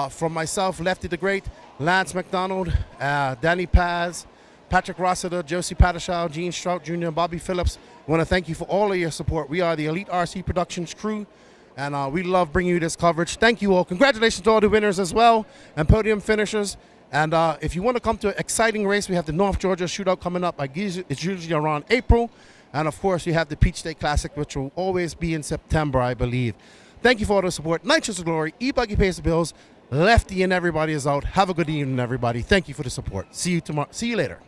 From myself, Lefty the Great, Lance McDonald, Danny Paz, Patrick Rossiter, Josie Pattershaw, Gene Strout Jr., and Bobby Phillips. I want to thank you for all of your support. We are the Elite RC Productions crew, and we love bringing you this coverage. Thank you all. Congratulations to all the winners as well and podium finishers. And if you want to come to an exciting race, we have the North Georgia Shootout coming up. It's usually around April. And, of course, you have the Peach State Classic, which will always be in September, I believe. Thank you for all the support. Nitrous Glory, E-Buggy pays the bills. Lefty and everybody is out. Have a good evening, everybody. Thank you for the support. See you tomorrow. See you later.